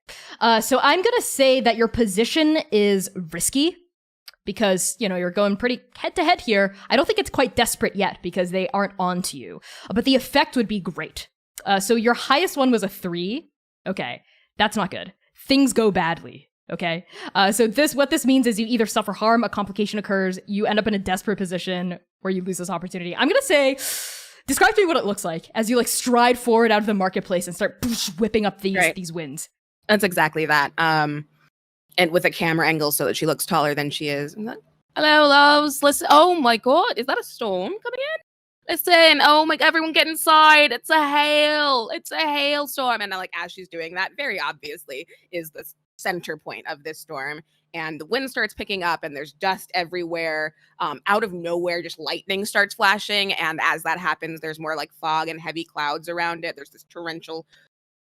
So I'm going to say that your position is risky because, you know, you're going pretty head-to-head here. I don't think it's quite desperate yet because they aren't on to you. But the effect would be great. So your highest one was a 3. Okay, that's not good. Things go badly. Okay? So what this means is you either suffer harm, a complication occurs, you end up in a desperate position where you lose this opportunity. I'm going to say... Describe to me what it looks like as you like stride forward out of the marketplace and start whipping up these winds. That's exactly that. And with a camera angle so that she looks taller than she is. I'm like, hello, loves. Listen. Oh my god, is that a storm coming in? Listen. Oh my, everyone get inside. It's a hailstorm. And like as she's doing that, very obviously is the center point of this storm. And the wind starts picking up and there's dust everywhere. Out of nowhere, just lightning starts flashing. And as that happens, there's more like fog and heavy clouds around it. There's this torrential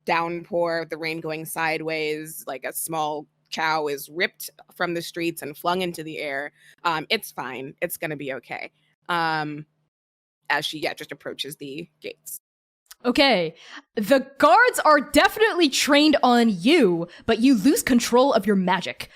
downpour, the rain going sideways, like a small cow is ripped from the streets and flung into the air. It's fine. It's going to be okay. As she just approaches the gates. Okay, the guards are definitely trained on you, but you lose control of your magic.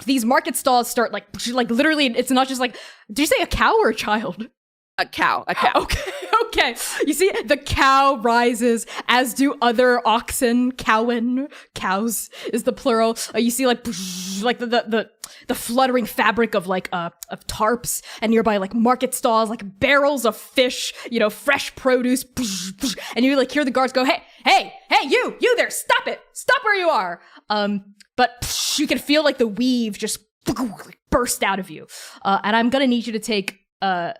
These market stalls start like literally, it's not just like, did you say a cow or a child? A cow. Okay. You see, the cow rises, as do other oxen. Cows is the plural. You see, like the fluttering fabric of of tarps, and nearby like market stalls, like barrels of fish, fresh produce, and you like hear the guards go, hey, you there, stop where you are. But you can feel like the weave just burst out of you, and I'm gonna need you to take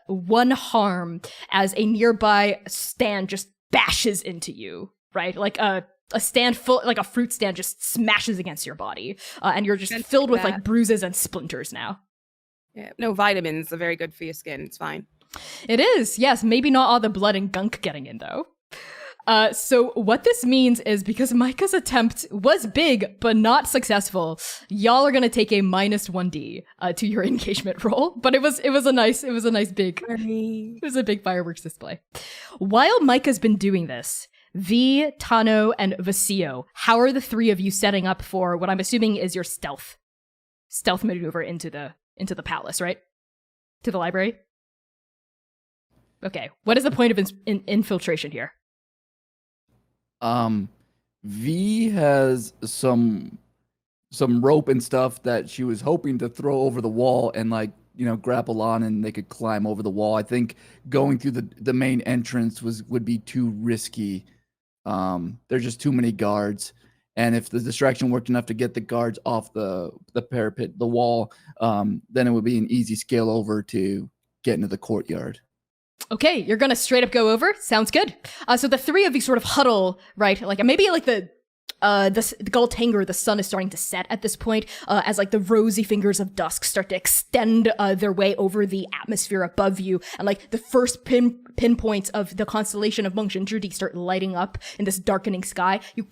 1 harm as a nearby stand just bashes into you, right? Like a stand full, like a fruit stand just smashes against your body, and you're just filled with like bruises and splinters now. Yeah, no vitamins are very good for your skin. It's fine. It is, yes. Maybe not all the blood and gunk getting in though. So what this means is because Micah's attempt was big but not successful, y'all are gonna take a -1d to your engagement roll. But it was a nice big fireworks display. While Micah's been doing this, Vee, Tano, and Vasio, how are the 3 of you setting up for what I'm assuming is your stealth maneuver into the palace, right? To the library. Okay, what is the point of infiltration here? V has some rope and stuff that she was hoping to throw over the wall and grapple on, and they could climb over the wall. I think going through the main entrance would be too risky. There's just too many guards, and if the distraction worked enough to get the guards off the parapet, the wall, then it would be an easy scale over to get into the courtyard. Okay, you're gonna straight up go over. Sounds good. So the 3 of you sort of huddle, right? Like maybe like the Gultanger, the sun is starting to set at this point, as like the rosy fingers of dusk start to extend their way over the atmosphere above you, and like the first pinpoints of the constellation of Mengzhenzhidi start lighting up in this darkening sky. You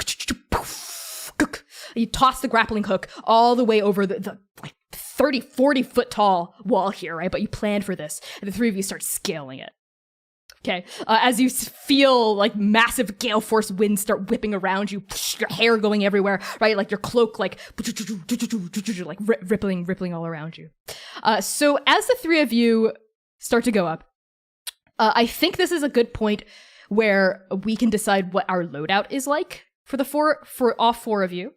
toss the grappling hook all the way over the like 30, 40 foot tall wall here, right? But you planned for this, and the 3 of you start scaling it. Okay, as you feel like massive gale force winds start whipping around you, your hair going everywhere, right? Like your cloak, like rippling all around you. So as the 3 of you start to go up, I think this is a good point where we can decide what our loadout is like for all 4 of you.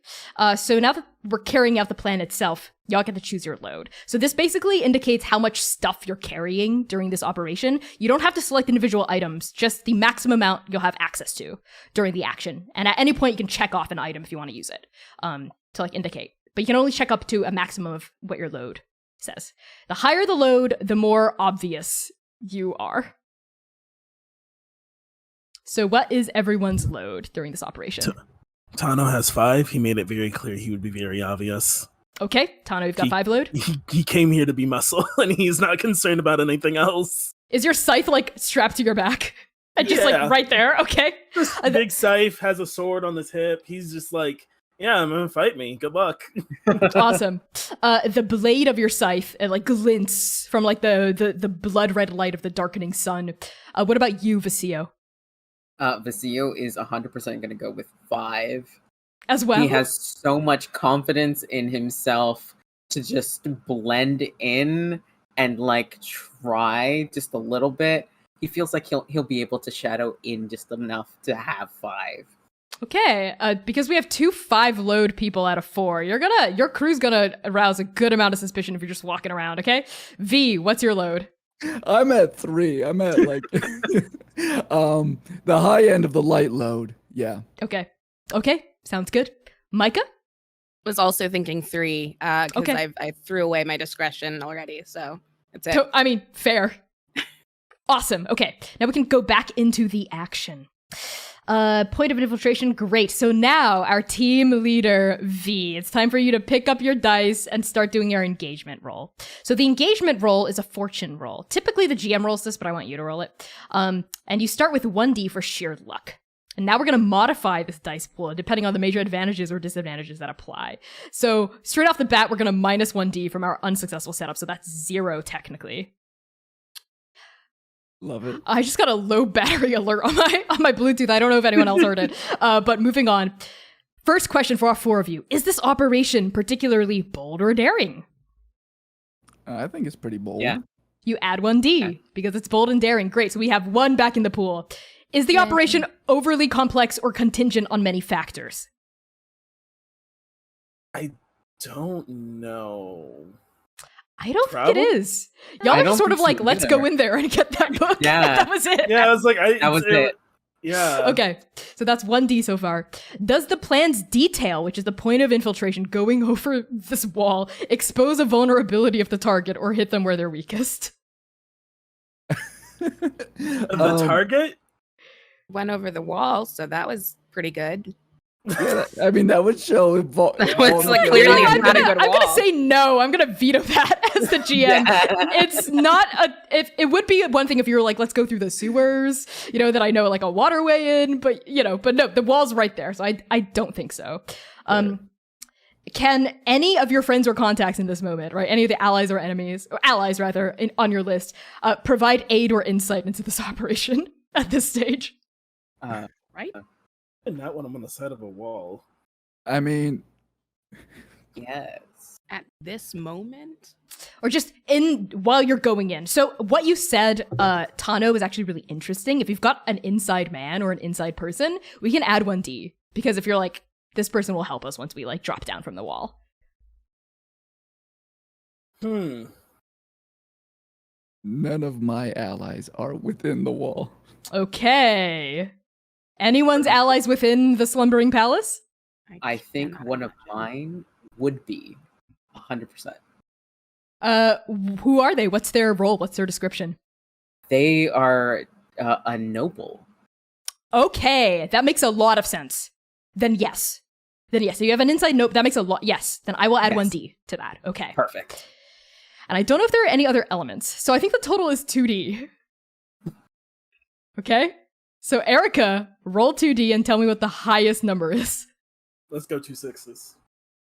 So now that we're carrying out the plan itself, y'all get to choose your load. So this basically indicates how much stuff you're carrying during this operation. You don't have to select individual items, just the maximum amount you'll have access to during the action. And at any point, you can check off an item if you want to use it, to like indicate. But you can only check up to a maximum of what your load says. The higher the load, the more obvious you are. So what is everyone's load during this operation? Tano has 5. He made it very clear he would be very obvious. Okay, Tano, you've got 5 load. He came here to be muscle, and he's not concerned about anything else. Is your scythe like strapped to your back? And just like right there? Okay. Just big scythe, has a sword on his hip. He's just like, yeah, I'm gonna fight me. Good luck. Awesome. The blade of your scythe like glints from like the blood red light of the darkening sun. What about you, Vasio? Vasio is 100% going to go with 5. As well? He has so much confidence in himself to just blend in and like try just a little bit. He feels like he'll be able to shadow in just enough to have 5. Okay, because we have 2 5 load people out of 4. Your crew's gonna arouse a good amount of suspicion if you're just walking around, okay? V, what's your load? I'm at 3. I'm at like the high end of the light load. Yeah. Okay, sounds good. Micah? Was also thinking 3, because Okay. I threw away my discretion already, so that's it. I mean, fair. Awesome. Okay, now we can go back into the action. Point of infiltration, great. So now our team leader, V, it's time for you to pick up your dice and start doing your engagement roll. So the engagement roll is a fortune roll. Typically the GM rolls this, but I want you to roll it. And you start with 1d for sheer luck. And now we're going to modify this dice pool depending on the major advantages or disadvantages that apply. So straight off the bat, we're going to minus 1d from our unsuccessful setup. So that's 0 technically. Love it. I just got a low battery alert on my Bluetooth. I don't know if anyone else heard it. But moving on. First question for all 4 of you. Is this operation particularly bold or daring? I think it's pretty bold. Yeah. You add 1d because it's bold and daring. Great. So we have 1 back in the pool. Is the operation overly complex or contingent on many factors? I don't know. I don't think it is. Y'all I are don't sort of think like, so let's either. go in there and get that book. Yeah. That was it. Yeah, I was like, That was it. Yeah. Okay, so that's 1d so far. Does the plan's detail, which is the point of infiltration, going over this wall, expose a vulnerability of the target or hit them where they're weakest? The target? Went over the wall, so that was pretty good. Yeah, I mean, that would show. That was, like, You clearly know, it's not a good I'm gonna wall. say no. I'm gonna veto that as the GM. It's not it would be one thing if you were like, let's go through the sewers, that I know like a waterway in, but no, the wall's right there, so I don't think so. Can any of your friends or contacts in this moment, right? Any of the allies or enemies, or allies rather, on your list, provide aid or insight into this operation at this stage? Right? And not when I'm on the side of a wall. I mean, Yes. At this moment? Or just while you're going in. So what you said, Tano, is actually really interesting. If you've got an inside man or an inside person, we can add 1d. Because if you're like, this person will help us once we like drop down from the wall. none of my allies are within the wall. Okay. Anyone's allies within the Slumbering Palace? I think cannot one of imagine. mine would be 100%. Who are they? What's their role? What's their description? They are a noble. Okay, that makes a lot of sense. Then yes. So you have an inside note. That makes a lot. Yes. Then I will add Yes. 1d to that. Okay. Perfect. And I don't know if there are any other elements. So I think the total is 2d. Okay? So Erica, roll 2d and tell me what the highest number is. Let's go 2 6s.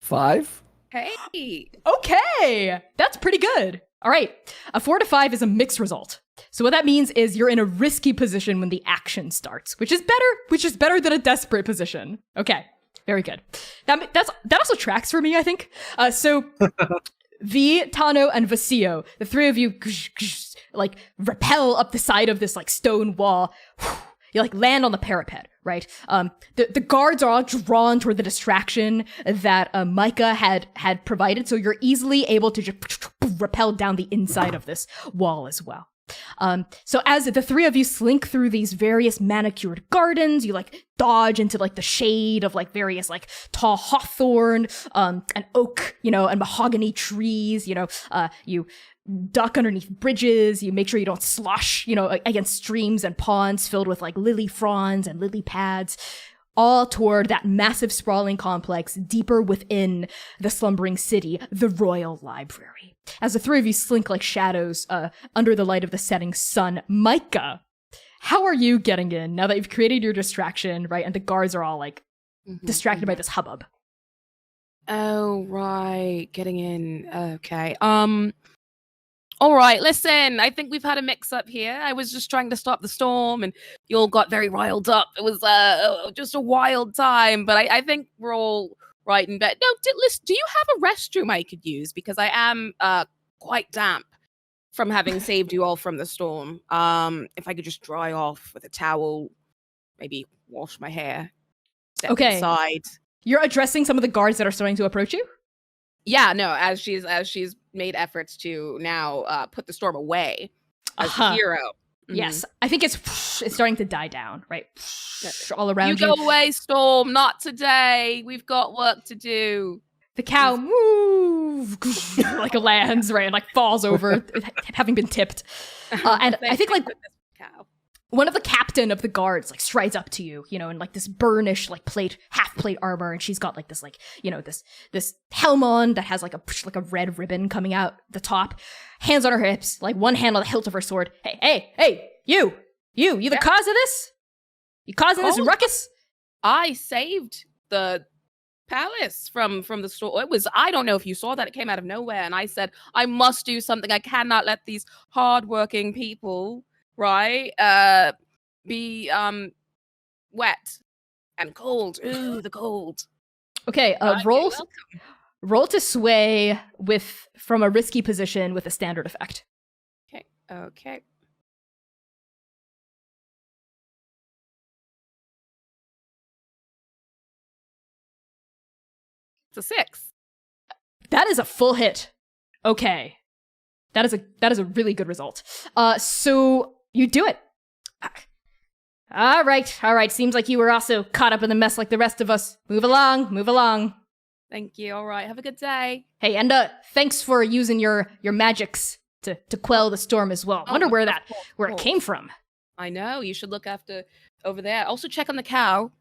5? Hey! Okay! That's pretty good. All right. A 4 to 5 is a mixed result. So what that means is you're in a risky position when the action starts, which is better than a desperate position. Okay. Very good. That also tracks for me, I think. So Vee, Tano, and Vasio, the three of you like rappel up the side of this like stone wall. You like land on the parapet, right? The guards are all drawn toward the distraction that Micah had provided, so you're easily able to just rappel down the inside of this wall as well. So as the three of you slink through these various manicured gardens, you like dodge into like the shade of like various like tall hawthorn, and oak, and mahogany trees, you duck underneath bridges, you make sure you don't slosh, against streams and ponds filled with like lily fronds and lily pads, all toward that massive sprawling complex deeper within the slumbering city, the Royal Library. As the three of you slink like shadows under the light of the setting sun, Micah, how are you getting in now that you've created your distraction, right? And the guards are all like distracted by this hubbub. Oh, right. Getting in. Okay. All right, listen, I think we've had a mix-up here. I was just trying to stop the storm, and you all got very riled up. It was just a wild time, but I think we're all right in bed. No, listen, do you have a restroom I could use? Because I am quite damp from having saved you all from the storm. If I could just dry off with a towel, maybe wash my hair, step Okay. inside. You're addressing some of the guards that are starting to approach you? Yeah, no, as she's made efforts to now put the storm away as a hero. Mhm. Yes, I think it's starting to die down, right? All around You you. go away, Storm. Not today. We've got work to do. The cow move like lands, right, and like falls over, having been tipped. And I think like Cow. one of the captain of the guards like strides up to you, in like this burnished like half plate armor, and she's got like this like this helm on that has like a red ribbon coming out the top, hands on her hips, like one hand on the hilt of her sword. Hey, you the cause of this? You causing this ruckus? I saved the palace from the storm. I don't know if you saw that, it came out of nowhere, and I said I must do something. I cannot let these hardworking people, right, be wet and cold. Ooh, the cold. Okay, You're welcome. roll to sway from a risky position with a standard effect. Okay. Okay. It's a 6. That is a full hit. Okay. That is a really good result. So you do it. All right. Seems like you were also caught up in the mess like the rest of us. Move along. Thank you. All right. Have a good day. Hey, and thanks for using your magics to quell the storm as well. Wonder where it came from. I know. You should look after over there. Also check on the cow.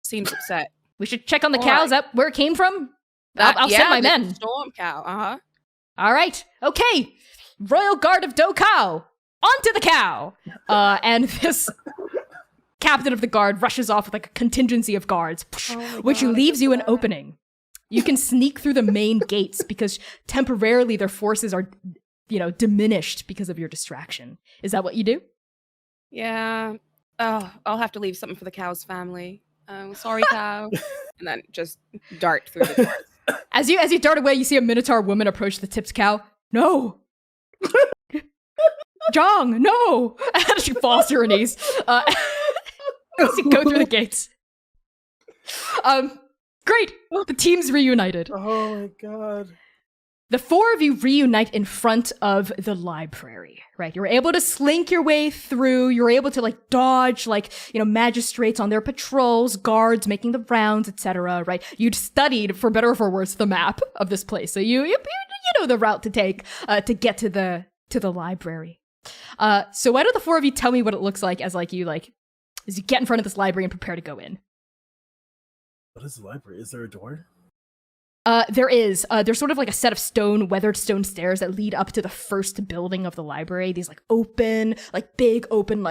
Seems upset. We should check on the cow. Is that where it came from? I'll send my men. Storm cow. Uh-huh. All right. Okay. Royal Guard of Doukao. Onto the cow. And this captain of the guard rushes off with like a contingency of guards, which leaves you an opening. You can sneak through the main gates because temporarily their forces are, diminished because of your distraction. Is that what you do? Yeah. Oh, I'll have to leave something for the cow's family. Sorry, cow. And then just dart through the doors. As you dart away, you see a Minotaur woman approach the tipped cow. No! Jong, no! And she falls to her knees. As you go through the gates. Great! The team's reunited. Oh my god. The four of you reunite in front of the library, right? You're able to slink your way through. You're able to dodge magistrates on their patrols, guards making the rounds, etc. Right? You'd studied, for better or for worse, the map of this place, so you know the route to take to get to the library. So why don't the four of you tell me what it looks like as you get in front of this library and prepare to go in? What is the library? Is there a door? There is. There's sort of like a set of weathered stone stairs that lead up to the first building of the library. These big open,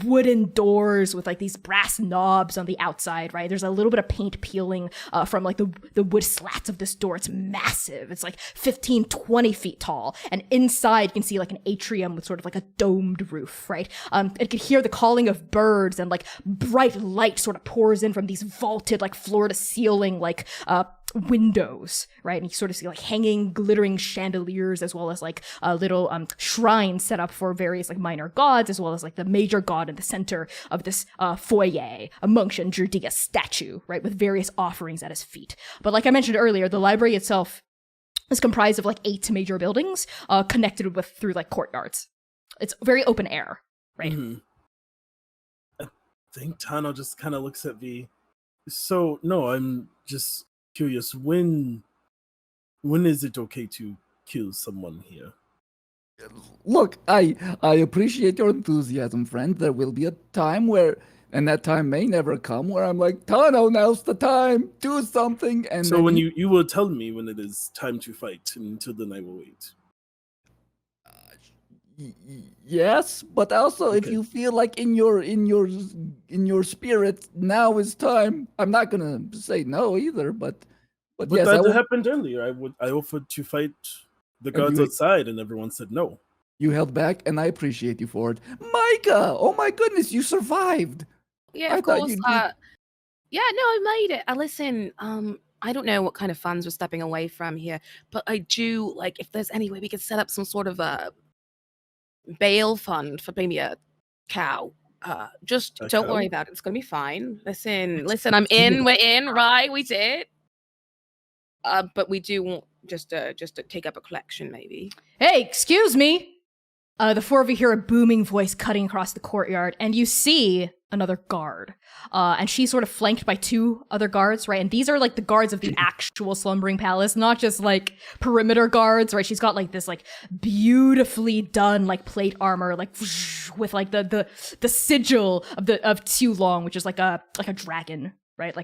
wooden doors with these brass knobs on the outside, right? There's a little bit of paint peeling from the wood slats of this door. It's massive. It's 15, 20 feet tall. And inside you can see an atrium with sort of a domed roof, right? And you can hear the calling of birds and bright light sort of pours in from these vaulted floor to ceiling windows, right? And you sort of see hanging glittering chandeliers as well as little shrines set up for various minor gods as well as the major god in the center of this foyer, a monk and Judea statue, right, with various offerings at his feet. But like I mentioned earlier, the library itself is comprised of 8 major buildings connected with through courtyards. It's very open air, right? Mm-hmm. I think Tano just kind of looks at Vee. So no, I'm just curious, when is it okay to kill someone here? Look, I appreciate your enthusiasm, friend. There will be a time where, and that time may never come, where I'm like, Tano, now's the time, do something. And so when you will tell me when it is time to fight, and until then I will wait. Yes, but also Okay. if you feel in your spirit, now is time. I'm not gonna say no either, but yes, that happened earlier. I offered to fight the gods you- outside, and everyone said no. You held back, and I appreciate you for it. Micah, oh my goodness, you survived. Yeah, I of thought course. you'd be- I made it. Listen, I don't know what kind of funds we're stepping away from here, but I do if there's any way we could set up some sort of a bail fund for maybe a cow. Just A don't cow? worry about it. It's gonna be fine. Listen, I'm in. We're in, right? We did. But we do want just to take up a collection, maybe. Hey, excuse me! The four of you hear a booming voice cutting across the courtyard, and you see another guard. And she's sort of flanked by 2 other guards, right? And these are the guards of the actual Slumbering Palace, not just perimeter guards, right? She's got this beautifully done plate armor, with the sigil of Tulong, which is a dragon, right?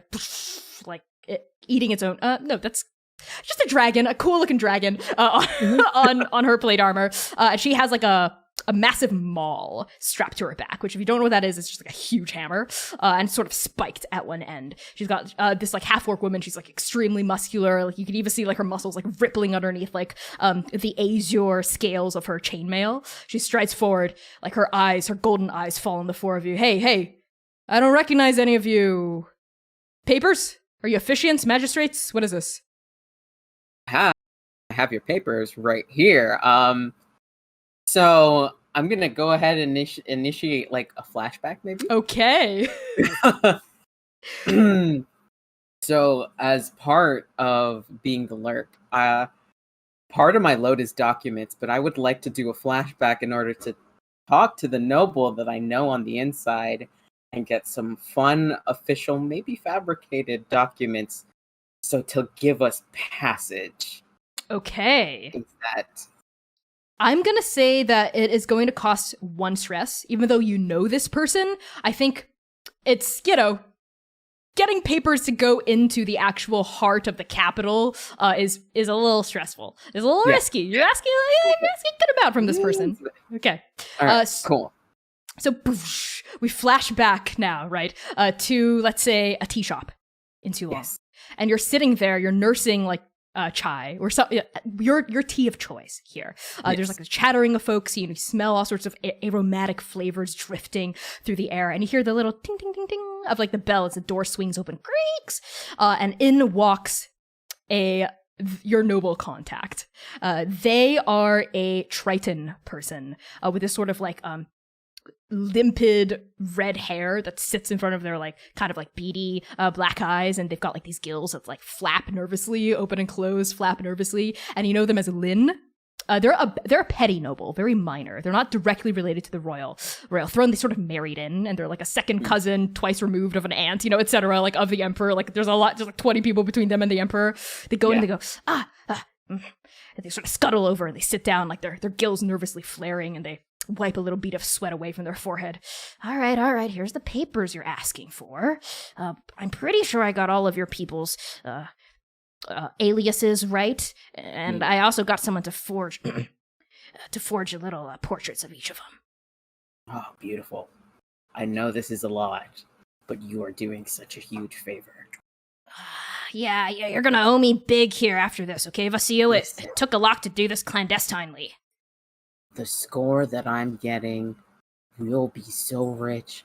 Eating its own. No, that's just a dragon, a cool looking dragon on her plate armor. And she has a massive maul strapped to her back, which if you don't know what that is, it's just a huge hammer and sort of spiked at one end. She's got this half-orc woman. She's extremely muscular. You can even see her muscles rippling underneath the azure scales of her chainmail. She strides forward, her golden eyes fall on the 4 of you. Hey, I don't recognize any of you. Papers? Are you officiants, magistrates? What is this? I have your papers right here. So I'm gonna go ahead and initiate like a flashback, maybe. Okay. So, as part of being the lurk, part of my load is documents, but I would like to do a flashback in order to talk to the noble that I know on the inside and get some fun, official, maybe fabricated documents. So to give us passage. Okay. Is that I'm going to say that it is going to cost 1 stress, even though you know this person. I think it's, getting papers to go into the actual heart of the capital is a little stressful. It's a little risky. You're asking a good amount from this person. Okay. all right, cool? So we flash back now, right, to, let's say, a tea shop in Toulon. Yes. And you're sitting there, you're nursing, like, chai or something, your tea of choice here. There's like a chattering of folks. You smell all sorts of aromatic flavors drifting through the air, and you hear the little ting ting ting ting of like the bell as the door swings open, creaks, and in walks your noble contact. They are a Triton person with this sort of like limpid red hair that sits in front of their like kind of like beady black eyes, and they've got like these gills that like flap nervously, open and close, flap nervously, and you know them as Lin. They're a petty noble, very minor. They're not directly related to the royal throne. They sort of married in, and they're like a second cousin, twice removed of an aunt, etc. Like of the emperor. Like there's like 20 people between them and the emperor. They go in and they go and they sort of scuttle over and they sit down, like their gills nervously flaring, and they wipe a little bead of sweat away from their forehead. All right, here's the papers you're asking for. I'm pretty sure I got all of your people's aliases right, and I also got someone to forge little portraits of each of them. Oh, beautiful. I know this is a lot, but you are doing such a huge favor. Yeah, you're gonna owe me big here after this, okay, Vasio? It took a lot to do this clandestinely. The score that I'm getting will be so rich.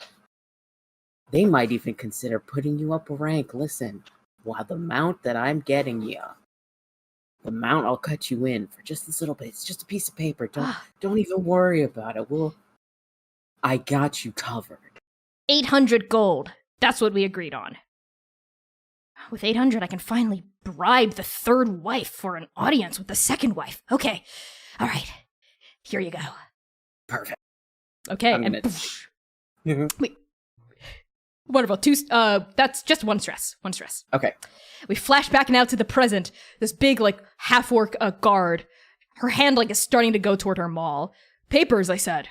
They might even consider putting you up a rank. Listen, while the amount that I'm getting you, the amount I'll cut you in for just this little bit. It's just a piece of paper. Don't even worry about it. I got you covered. 800 gold. That's what we agreed on. With 800, I can finally bribe the third wife for an audience with the second wife. Okay, all right. Here you go. Perfect. Okay, and wait. Wonderful. That's just 1 stress. 1 stress. Okay. We flash back now to the present. This big, like, half-orc guard. Her hand, like, is starting to go toward her maul. Papers, I said.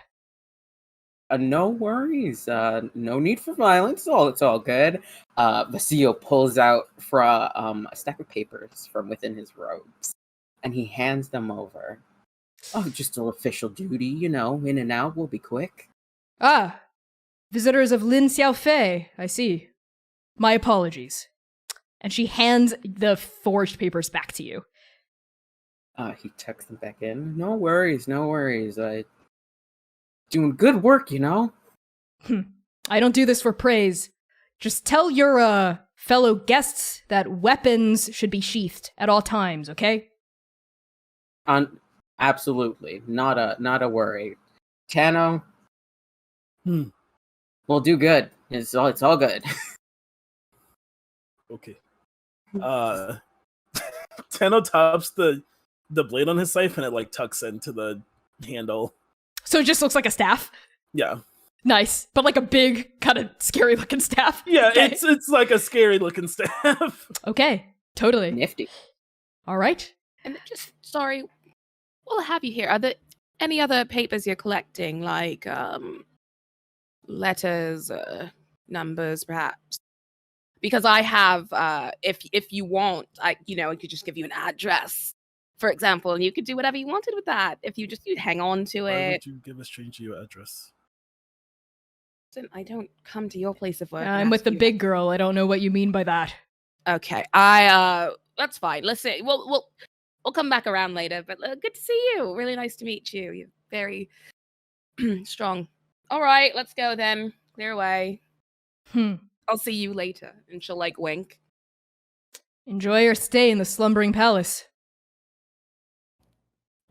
No worries. No need for violence. It's all good. Vasio pulls out from a stack of papers from within his robes, and he hands them over. Oh, just an official duty, in and out. We'll be quick. Ah, visitors of Lin Xiaofei, I see. My apologies. And she hands the forged papers back to you. He tucks them back in. No worries. Doing good work, I don't do this for praise. Just tell your, fellow guests that weapons should be sheathed at all times, okay? Absolutely. Not a worry. Tano, we'll do good. It's all good. Okay. Tano tops the blade on his scythe, and it like tucks into the handle. So it just looks like a staff? Yeah. Nice. But like a big, kind of scary looking staff? Yeah, Okay. it's like a scary looking staff. Okay, totally. Nifty. All right. And just, sorry, we'll have you here. Are there any other papers you're collecting, like letters, numbers, perhaps? Because I have, if you want, I could just give you an address, for example, and you could do whatever you wanted with that. If you'd hang on to Why it. would you give a stranger your address? Listen, I don't come to your place of work. and I'm ask with the you- big girl. I don't know what you mean by that. Okay, that's fine. Listen, we'll come back around later. But good to see you. Really nice to meet you. You're very strong. All right, let's go then. Clear away. I'll see you later. And she'll like wink. Enjoy your stay in the Slumbering Palace.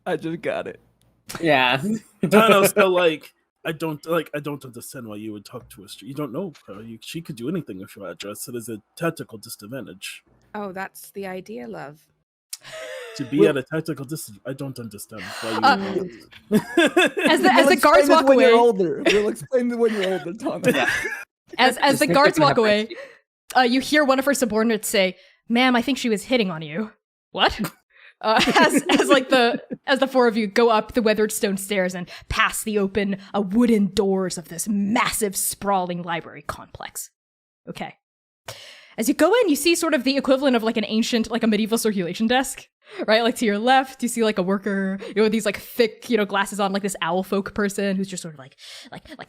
I just got it. Yeah. Tano's still like, I don't understand why you would talk to us. You don't know her. She could do anything with your address. It is a tactical disadvantage. Oh, that's the idea, love. To be at a tactical distance, I don't understand why you would do As this. the guards walk when away, you're older. We'll explain it when you're older, Tom. as the Just guards think walk of away, you hear one of her subordinates say, "Ma'am, I think she was hitting on you." What? As the four of you go up the weathered stone stairs and past the open wooden doors of this massive, sprawling library complex. Okay. As you go in, you see sort of the equivalent of like an ancient, like a medieval circulation desk, right? Like to your left, you see like a worker, with these like thick, glasses on, like this owl folk person who's just sort of like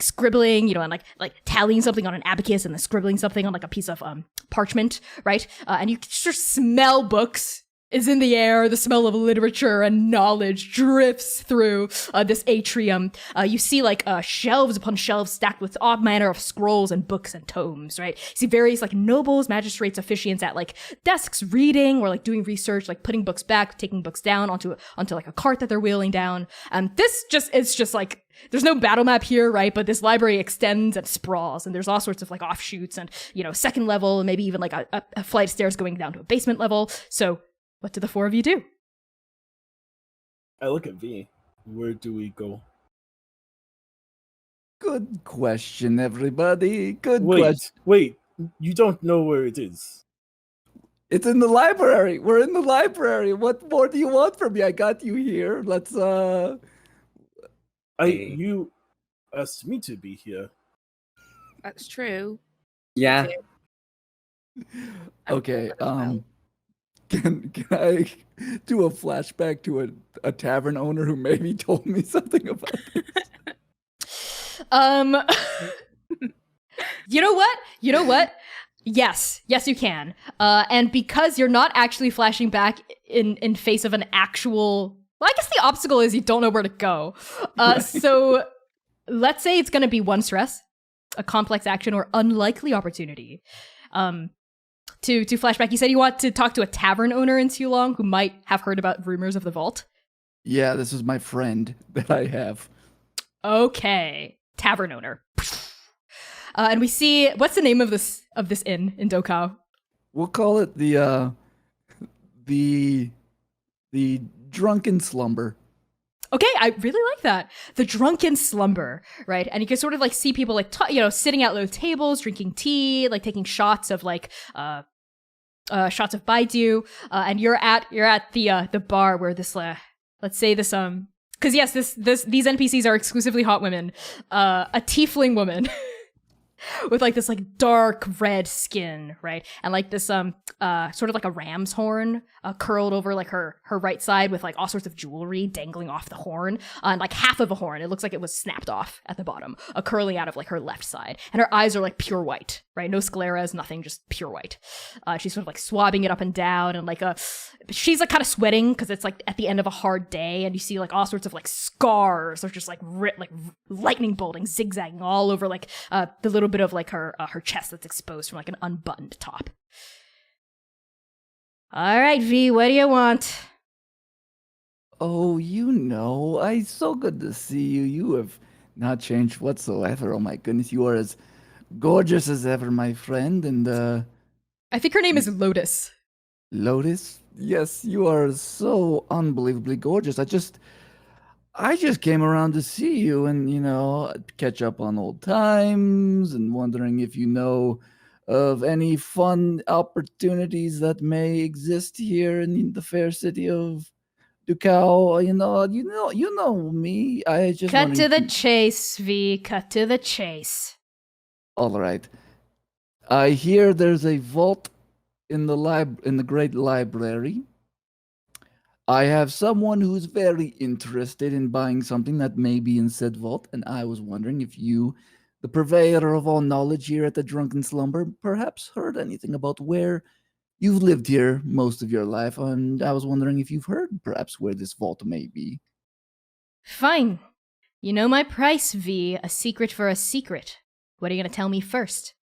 scribbling, and like tallying something on an abacus and then scribbling something on like a piece of parchment, right? And you just smell books is in the air. The smell of literature and knowledge drifts through this atrium. You see like shelves upon shelves stacked with all manner of scrolls and books and tomes, right? You see various like nobles, magistrates, officiants at like desks reading or like doing research, like putting books back, taking books down onto like a cart that they're wheeling down. It's just like, there's no battle map here, right? But this library extends and sprawls, and there's all sorts of like offshoots and, second level, and maybe even like a flight of stairs going down to a basement level. So what do the four of you do? I look at V. Where do we go? Good question, everybody. Good question. Wait. You don't know where it is. It's in the library. We're in the library. What more do you want from me? I got you here. Let's You asked me to be here. That's true. Yeah. Okay. Can I do a flashback to a tavern owner who maybe told me something about this? You know what? Yes, you can. And because you're not actually flashing back in face of an actual, well, I guess the obstacle is you don't know where to go. So let's say it's going to be one stress, a complex action, or unlikely opportunity. To flashback, you said you want to talk to a tavern owner in Tulong who might have heard about rumors of the vault. Yeah, this is my friend that I have. Okay, tavern owner. And we see, what's the name of this inn in Doukao? We'll call it the Drunken Slumber. Okay, I really like that. The Drunken Slumber, right? And you can sort of like see people like sitting at low tables, drinking tea, like taking shots of like shots of baijiu, and you're at the bar where this let's say this because yes, these NPCs are exclusively hot women. A tiefling woman with like this like dark red skin, right? And like this sort of like a ram's horn curled over like her right side with like all sorts of jewelry dangling off the horn, and like half of a horn, it looks like it was snapped off at the bottom, curling out of like her left side, and her eyes are like pure white, right? No scleras, nothing, just pure white. She's sort of like swabbing it up and down, and like she's like kind of sweating because it's like at the end of a hard day, and you see like all sorts of like scars or just like lightning bolting, zigzagging all over like the little bit of like her chest that's exposed from like an unbuttoned top. All right, V, what do you want? Oh, it's so good to see you. You have not changed whatsoever. Oh my goodness, you are as gorgeous as ever, my friend. And I think her name is Lotus. Lotus? Yes, you are so unbelievably gorgeous. I just came around to see you and, catch up on old times and wondering if you know of any fun opportunities that may exist here in the fair city of Doukao. You know me. I just cut to the chase, V. Cut to the chase. All right. I hear there's a vault in the great library. I have someone who's very interested in buying something that may be in said vault, and I was wondering if you, the purveyor of all knowledge here at the Drunken Slumber, perhaps heard anything about where you've lived here most of your life, and I was wondering if you've heard perhaps where this vault may be. Fine. You know my price, V. A secret for a secret. What are you going to tell me first?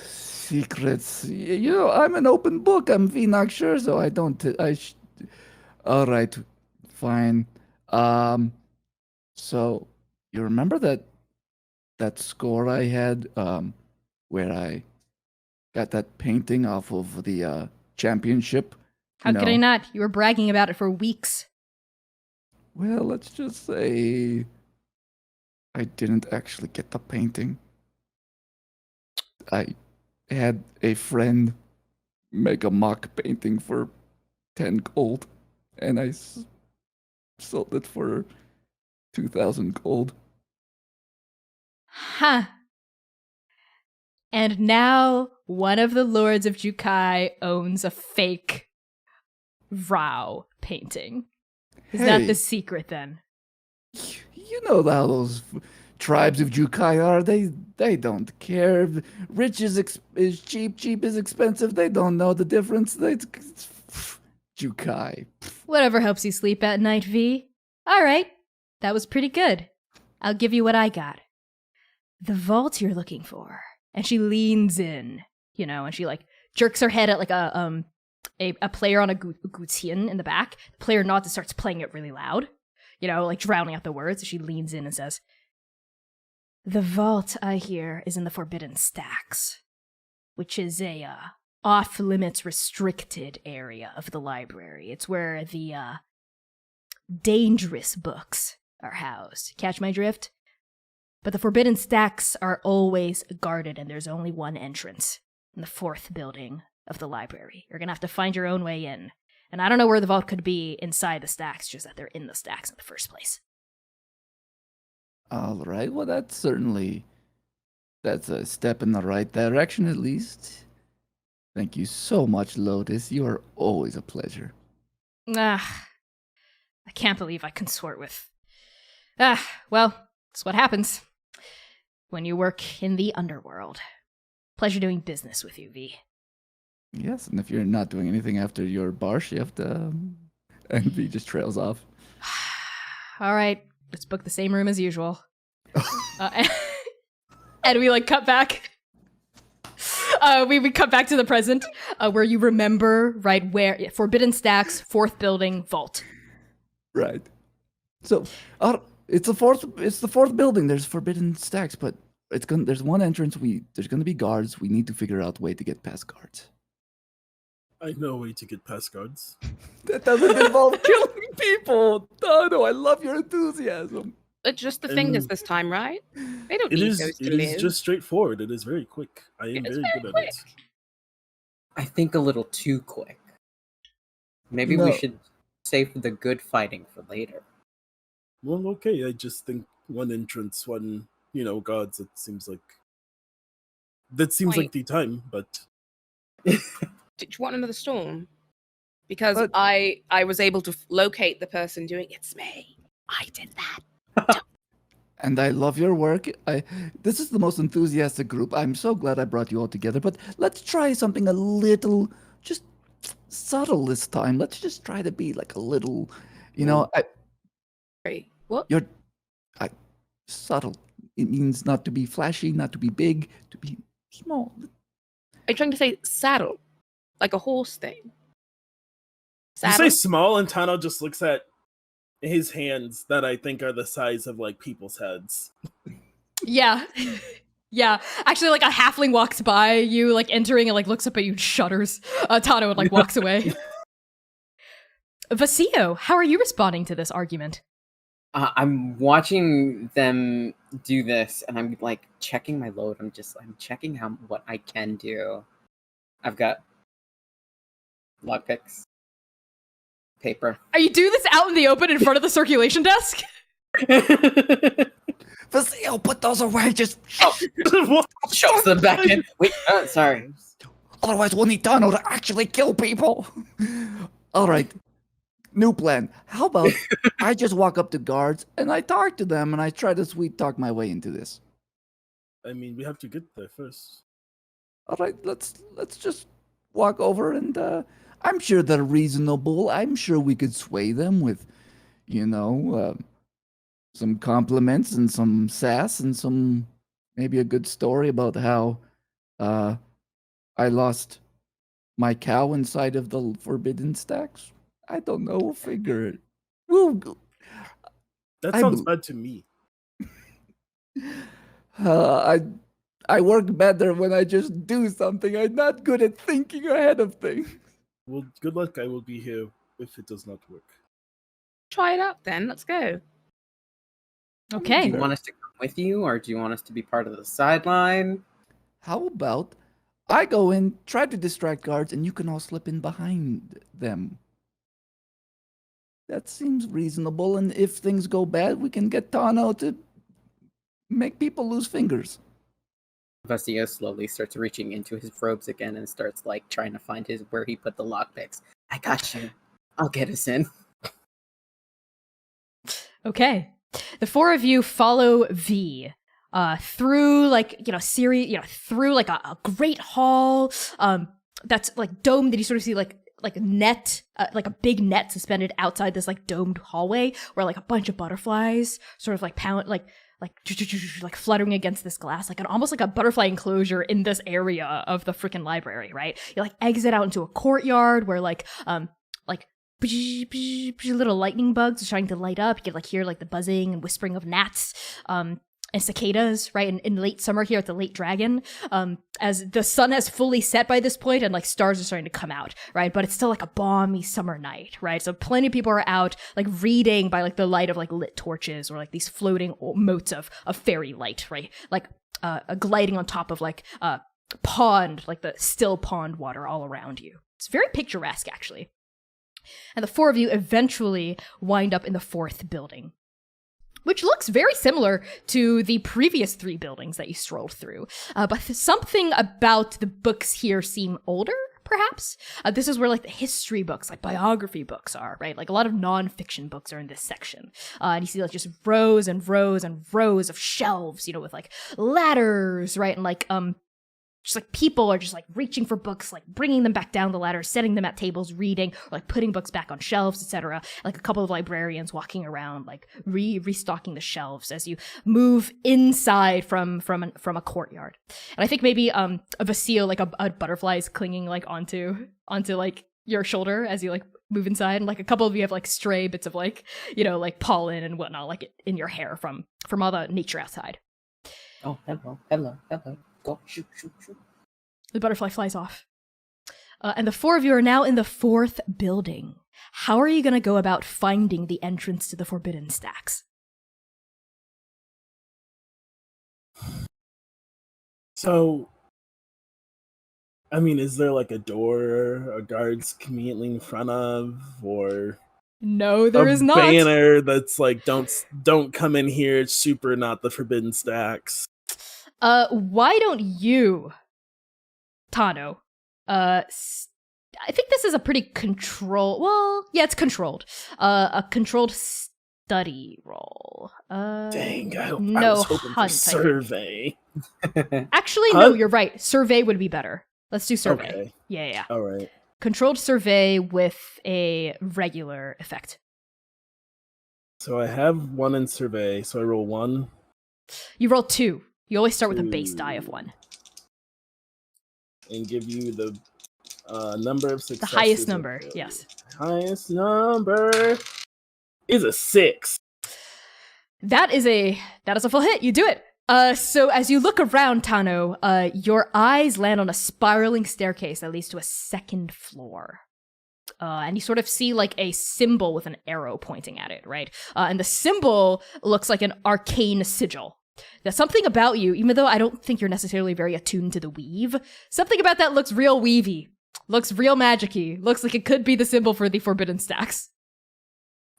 Secrets. I'm an open book. I'm Vee Nauchtscherzo. I don't... All right. Fine. So, you remember that score I had where I got that painting off of the championship? How could I not? You were bragging about it for weeks. Well, let's just say I didn't actually get the painting. I had a friend make a mock painting for 10 gold, and I sold it for 2,000 gold. Huh. And now one of the lords of Jukai owns a fake Rao painting. Is that Hey. the secret then? You know how those tribes of Jukai are. They don't care. Rich is cheap, cheap is expensive. They don't know the difference. Jukai. Whatever helps you sleep at night, V. All right. That was pretty good. I'll give you what I got. The vault you're looking for. And she leans in, and she like jerks her head at like a player on a gutian in the back. The player nods and starts playing it really loud, like drowning out the words. She leans in and says, "The vault, I hear, is in the Forbidden Stacks, which is a off-limits restricted area of the library. It's where the dangerous books are housed. Catch my drift? But the Forbidden Stacks are always guarded, and there's only one entrance, in the 4th building of the library. You're gonna have to find your own way in. And I don't know where the vault could be inside the stacks, just that they're in the stacks in the first place." All right. Well, that's a step in the right direction, at least. Thank you so much, Lotus. You are always a pleasure. I can't believe I consort with... well, it's what happens when you work in the underworld. Pleasure doing business with you, V. Yes, and if you're not doing anything after your bar shift, and V just trails off. All right, let's book the same room as usual. And we cut back. We cut back to the present, where you remember right where Forbidden Stacks, 4th building, vault. Right. So, it's the fourth building. There's Forbidden Stacks, but there's one entrance. There's gonna be guards. We need to figure out a way to get past guards. I know a way to get past guards. That doesn't involve killing people. Oh, no, I love your enthusiasm. It's just the fingers this time, right? They don't It need is. those to It live. is just straightforward. It is very quick. I am It's very very good quick. at it. I think a little too quick. Maybe No. we should save the good fighting for later. Well, okay. I just think one entrance, one gods. It seems like Wait. the time, but Did you want another storm? Because But- I was able to locate the person doing it's me. I did that. And I love your work. This is the most enthusiastic group. I'm so glad I brought you all together. But let's try something a little just subtle this time. Let's just try to be like a little, Sorry. What? subtle. It means not to be flashy, not to be big, to be small. Are you trying to say saddle? Like a horse thing? you Saddle? say small, and Tano just looks at his hands that I think are the size of people's heads. Yeah. Yeah. Actually, a halfling walks by you, entering and looks up at you and shudders. Tano walks away. Vasio, how are you responding to this argument? I'm watching them do this, and I'm checking my load. I'm checking what I can do. I've got lockpicks, paper. Are you doing this out in the open in front of the circulation desk? Vasile, put those away. Just Shoves them back in. Wait, sorry. otherwise we'll need Tano to actually kill people. All right. New plan. How about I just walk up to guards and I talk to them and I try to sweet talk my way into this. I mean, we have to get there first. All right, let's just walk over and I'm sure they're reasonable. I'm sure we could sway them with, some compliments and some sass and maybe a good story about how I lost my cow inside of the Forbidden Stacks. I don't know. We'll figure it. That I sounds bel- bad to me. I work better when I just do something. I'm not good at thinking ahead of things. Well, good luck. I will be here if it does not work. Try it out then. Let's go. Do Okay. you want us to come with you, or do you want us to be part of the sideline? How about I go in, try to distract guards, and you can all slip in behind them? That seems reasonable, and if things go bad, we can get Tano to make people lose fingers. Vasio slowly starts reaching into his robes again and starts like trying to find where he put the lockpicks. I got you. I'll get us in. Okay. The four of you follow V through through like a great hall that's like domed, that you sort of see like a net, like a big net suspended outside this like domed hallway where like a bunch of butterflies sort of like pound like fluttering against this glass, like almost like a butterfly enclosure in this area of the freaking library, right? You like exit out into a courtyard where like little lightning bugs are starting to light up. You can like hear like the buzzing and whispering of gnats and cicadas, right? In late summer here at the Late Dragon, as the sun has fully set by this point and like stars are starting to come out, right? But it's still like a balmy summer night, right? So plenty of people are out like reading by like the light of like lit torches or like these floating motes of fairy light, right? Like gliding on top of like pond, like the still pond water all around you. It's very picturesque, actually. And the four of you eventually wind up in the fourth building, which looks very similar to the previous three buildings that you strolled through. But something about the books here seem older, perhaps. This is where like the history books, like biography books are, right? Like a lot of nonfiction books are in this section. And you see like just rows and rows and rows of shelves, you know, with like ladders, right? And like, just like people are just like reaching for books, like bringing them back down the ladder, setting them at tables, reading, or like putting books back on shelves, etc. Like a couple of librarians walking around, like restocking the shelves as you move inside from a courtyard. And I think maybe a Vasio, like a butterfly is clinging like onto like your shoulder as you like move inside, and like a couple of you have like stray bits of like, you know, like pollen and whatnot like in your hair from all the nature outside. Oh, hello. Go, shoot. The butterfly flies off. And the four of you are now in the fourth building. How are you going to go about finding the entrance to the Forbidden Stacks? So, I mean, is there like a door a guard's conveniently in front of, or No, there is not. Banner that's like, don't come in here, it's super not the Forbidden Stacks. Why don't you, Tano, I think this is a pretty it's controlled. A controlled study roll. Dang, I no, was hoping hunt, for survey. Actually, no, you're right. Survey would be better. Let's do survey. Okay. Yeah. All right. Controlled survey with a regular effect. So I have one in survey, so I roll 1. You roll 2. You always start with a base die of 1. And give you the number of successes. The highest number, yes. Highest number is a 6. That is a full hit. You do it. So as you look around, Tano, your eyes land on a spiraling staircase that leads to a second floor. And you sort of see like a symbol with an arrow pointing at it, right? And the symbol looks like an arcane sigil. There's something about you, even though I don't think you're necessarily very attuned to the weave, something about that looks real weavy, looks real magic-y, looks like it could be the symbol for the Forbidden Stacks.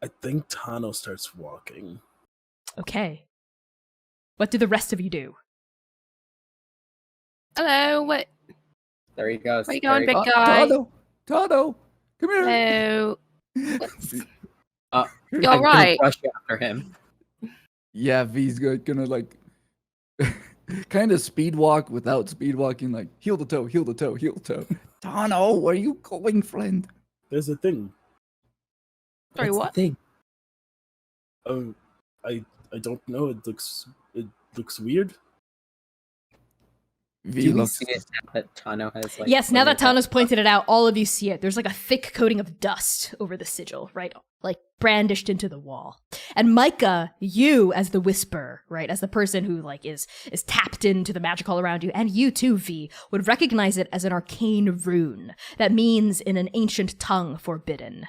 I think Tano starts walking. Okay. What do the rest of you do? Hello, what? There he goes. Where you going, There he big guy? Tano, come here. Hello. I'm You're right. gonna rush after him. Yeah, V's gonna like kind of speed walk without speed walking, like heel to toe. Tano, where are you going, friend? There's a thing. Sorry, What's what? the thing? I don't know. It looks weird. V Do we looks. see it now that Tano has like? Yes, now that pointed Tano's pointed it out, all of you see it. There's like a thick coating of dust over the sigil, right? Like brandished into the wall. And Micah, you as the whisperer, right? As the person who like is tapped into the magic all around you, and you too, V, would recognize it as an arcane rune that means in an ancient tongue forbidden.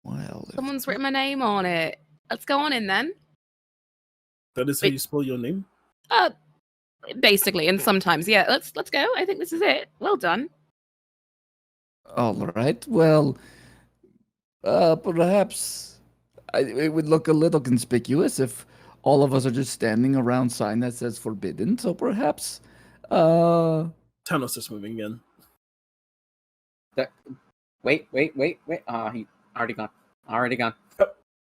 Well, Someone's written my name on it. Let's go on in then. That is how you spell your name? Basically, and sometimes, yeah. Let's go. I think this is it. Well done. all right. Well, perhaps it would look a little conspicuous if all of us are just standing around sign that says forbidden. So perhaps, Thanos is moving in. Wait. He already gone.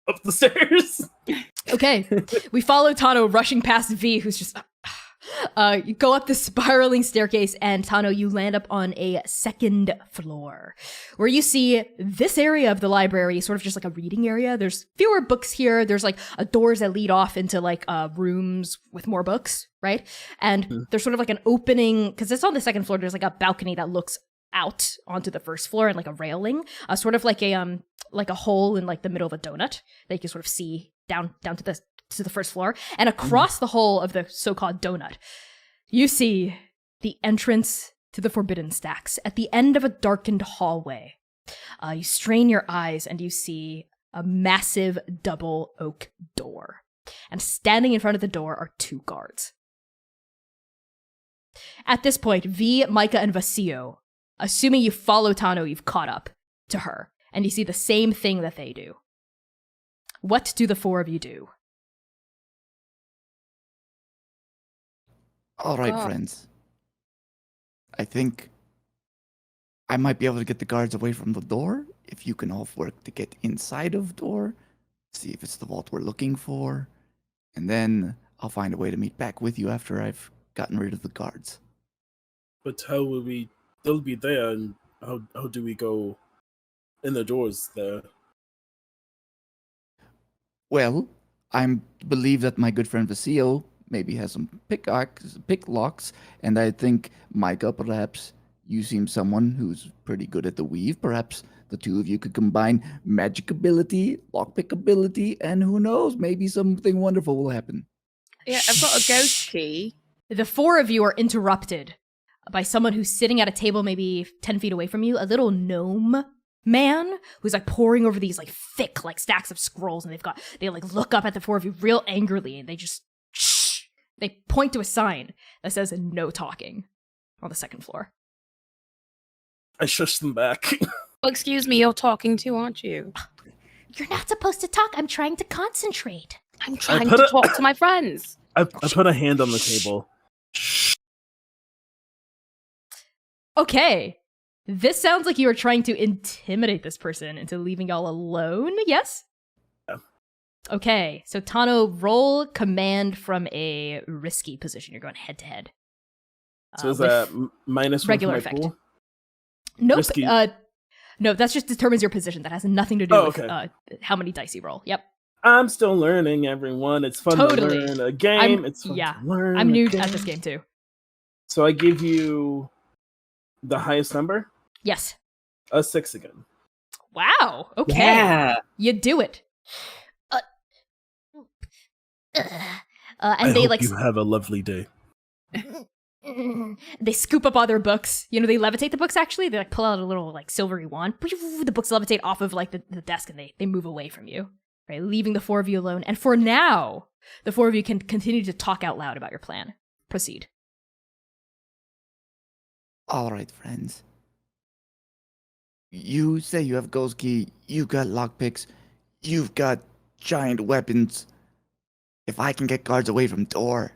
Up the stairs. Okay, we follow Tano rushing past V, who's just. You go up the spiraling staircase, and Tano, you land up on a second floor, where you see this area of the library, sort of just like a reading area. There's fewer books here. There's like doors that lead off into like rooms with more books, right? And there's sort of like an opening, because it's on the second floor. There's like a balcony that looks out onto the first floor and like a railing, sort of like a hole in like the middle of a donut that you can sort of see down to the first floor. And across the whole of the so-called donut, you see the entrance to the Forbidden Stacks at the end of a darkened hallway. You strain your eyes and you see a massive double oak door. And standing in front of the door are two guards. At this point, V, Micah, and Vasio, assuming you follow Tano, you've caught up to her, and you see the same thing that they do. What do the four of you do? all right, friends. I think I might be able to get the guards away from the door if you can all work to get inside of door, see if it's the vault we're looking for, and then I'll find a way to meet back with you after I've gotten rid of the guards. But how will we? They'll be there, and how do we go in the doors there? Well, I believe that my good friend Vasio maybe has some pick locks, and I think Micah, perhaps you seem someone who's pretty good at the weave. Perhaps the two of you could combine magic ability, lockpick ability, and who knows, maybe something wonderful will happen. Yeah, I've got a ghost key. The four of you are interrupted by someone who's sitting at a table maybe 10 feet away from you, a little gnome man who's like poring over these like thick like stacks of scrolls, and they like look up at the four of you real angrily, and they just they point to a sign that says no talking on the second floor. I shush them back. Well, excuse me, you're talking too, aren't you? You're not supposed to talk. I'm trying to concentrate. I'm trying to talk to my friends. I put a hand on the table. Okay. This sounds like you are trying to intimidate this person into leaving y'all alone, yes? Yeah. Okay, so Tano, roll command from a risky position. You're going head to head. So is that minus regular one for my effect? pool? Nope. Risky. No, that just determines your position. That has nothing to do with how many dice you roll. Yep. I'm still learning, everyone. It's fun Totally. to learn a game. It's fun to learn. I'm new a game. at this game too. So I give you the highest number? Yes. A 6 again. Wow. Okay. Yeah. You do it. And I they hope like you have a lovely day. they scoop up all their books. You know, they levitate the books actually. They like pull out a little like silvery wand. The books levitate off of like the desk, and they move away from you. Right, leaving the four of you alone. And for now, the four of you can continue to talk out loud about your plan. Proceed. All right, friends. You say you have ghost key, you've got lockpicks, you've got giant weapons. If I can get guards away from door,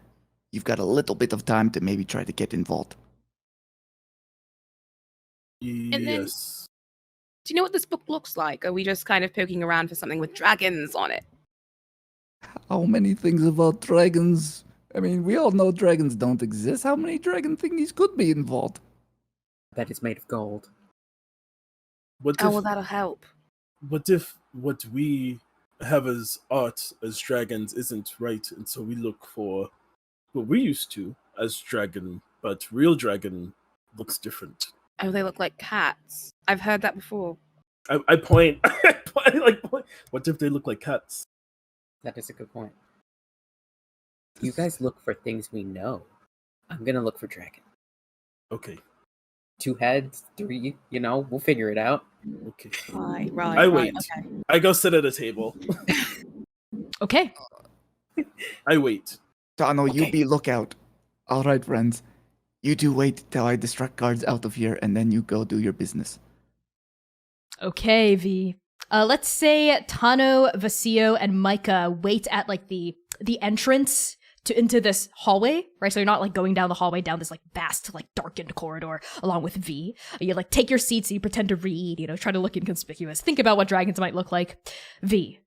you've got a little bit of time to maybe try to get involved. then- Yes. Do you know what this book looks like? Are we just kind of poking around for something with dragons on it? How many things about dragons? I mean, we all know dragons don't exist. How many dragon thingies could be involved? Bet it's made of gold. What Oh, if, well, that'll help. what if what we have as art as dragons isn't right, and so we look for what we used to, as dragon, but real dragon looks different. Oh, they look like cats. I've heard that before. I point, what if they look like cats? That is a good point. You guys look for things we know. I'm gonna look for dragon. Okay. 2 heads, 3, we'll figure it out. Okay. Right. I wait. Okay. I go sit at a table. Okay. I wait. Tano, you Okay. be lookout. All right, friends. You two wait till I distract guards out of here, and then you go do your business. Okay, V. Let's say Tano, Vasio, and Micah wait at like the entrance into this hallway, right? So you're not like going down the hallway down this like vast, like darkened corridor along with V. You like take your seats, you pretend to read, try to look inconspicuous. Think about what dragons might look like. V.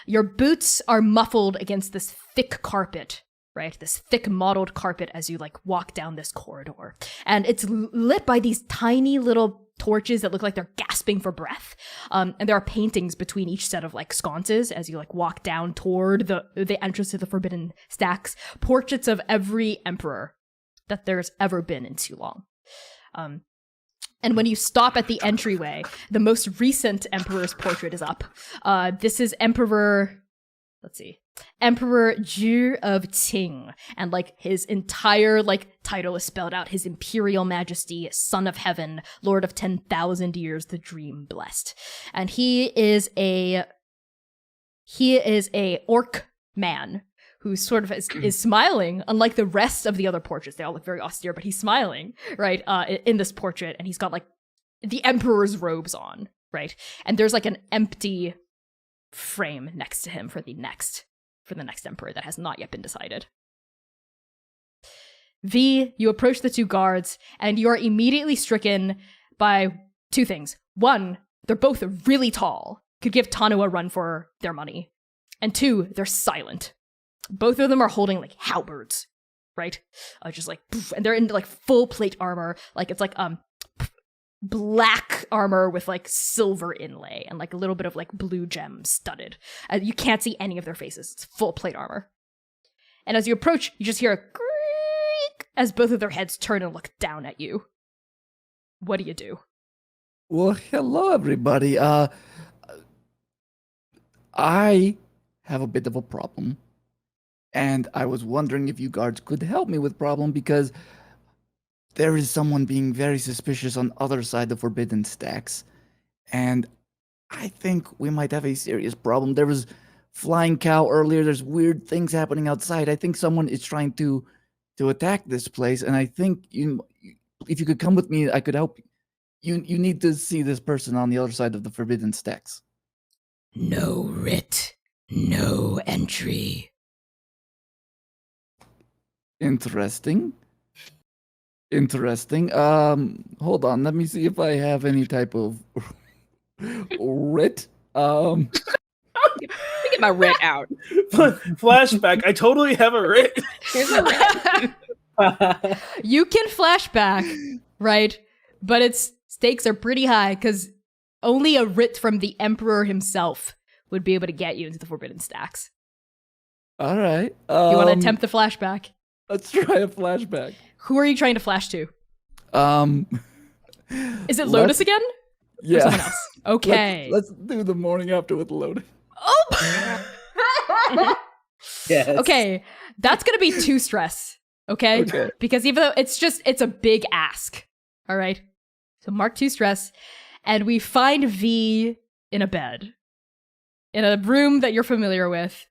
Your boots are muffled against this thick carpet, right? This thick mottled carpet as you like walk down this corridor. And it's lit by these tiny little torches that look like they're gasping for breath. And there are paintings between each set of like sconces as you like walk down toward the entrance to the Forbidden Stacks. Portraits of every emperor that there's ever been in too long. And when you stop at the entryway, the most recent emperor's portrait is up. This is Emperor Zhu of Qing, and like his entire like title is spelled out: His Imperial Majesty, Son of Heaven, Lord of 10,000 years, the Dream Blessed. And he is a orc man who sort of is smiling, unlike the rest of the other portraits. They all look very austere, but he's smiling, right, in this portrait, and he's got like the emperor's robes on, right? And there's like an empty frame next to him for the next emperor that has not yet been decided. V, you approach the 2 guards, and you are immediately stricken by 2 things. 1, they're both really tall, could give Tano a run for their money. And 2, they're silent. Both of them are holding like halberds, right? Just like, poof, and they're in like full plate armor, like it's like black armor with like silver inlay and like a little bit of like blue gem studded. You can't see any of their faces. It's full plate armor. And as you approach, you just hear a creak as both of their heads turn and look down at you. What do you do? Well, hello, everybody. I have a bit of a problem. And I was wondering if you guards could help me with problem, because there is someone being very suspicious on other side of Forbidden Stacks. And I think we might have a serious problem. There was flying cow earlier. There's weird things happening outside. I think someone is trying to attack this place. And I think if you could come with me, I could help. You need to see this person on the other side of the Forbidden Stacks. No writ, no entry. Interesting. Hold on. Let me see if I have any type of writ. Let me get my writ out. Flashback. I totally have a writ. Here's a writ. You can flashback, right? But its stakes are pretty high because only a writ from the Emperor himself would be able to get you into the Forbidden Stacks. All right. You want to attempt the flashback? Let's try a flashback. Who are you trying to flash to? Is it let's- Lotus again? Or Yeah. someone else? Okay. Let's do the morning after with Lotus. Oh! Yes. Okay, that's gonna be 2 stress. Okay? Okay. Because even though it's a big ask. All right. So mark 2 stress, and we find V in a bed, in a room that you're familiar with.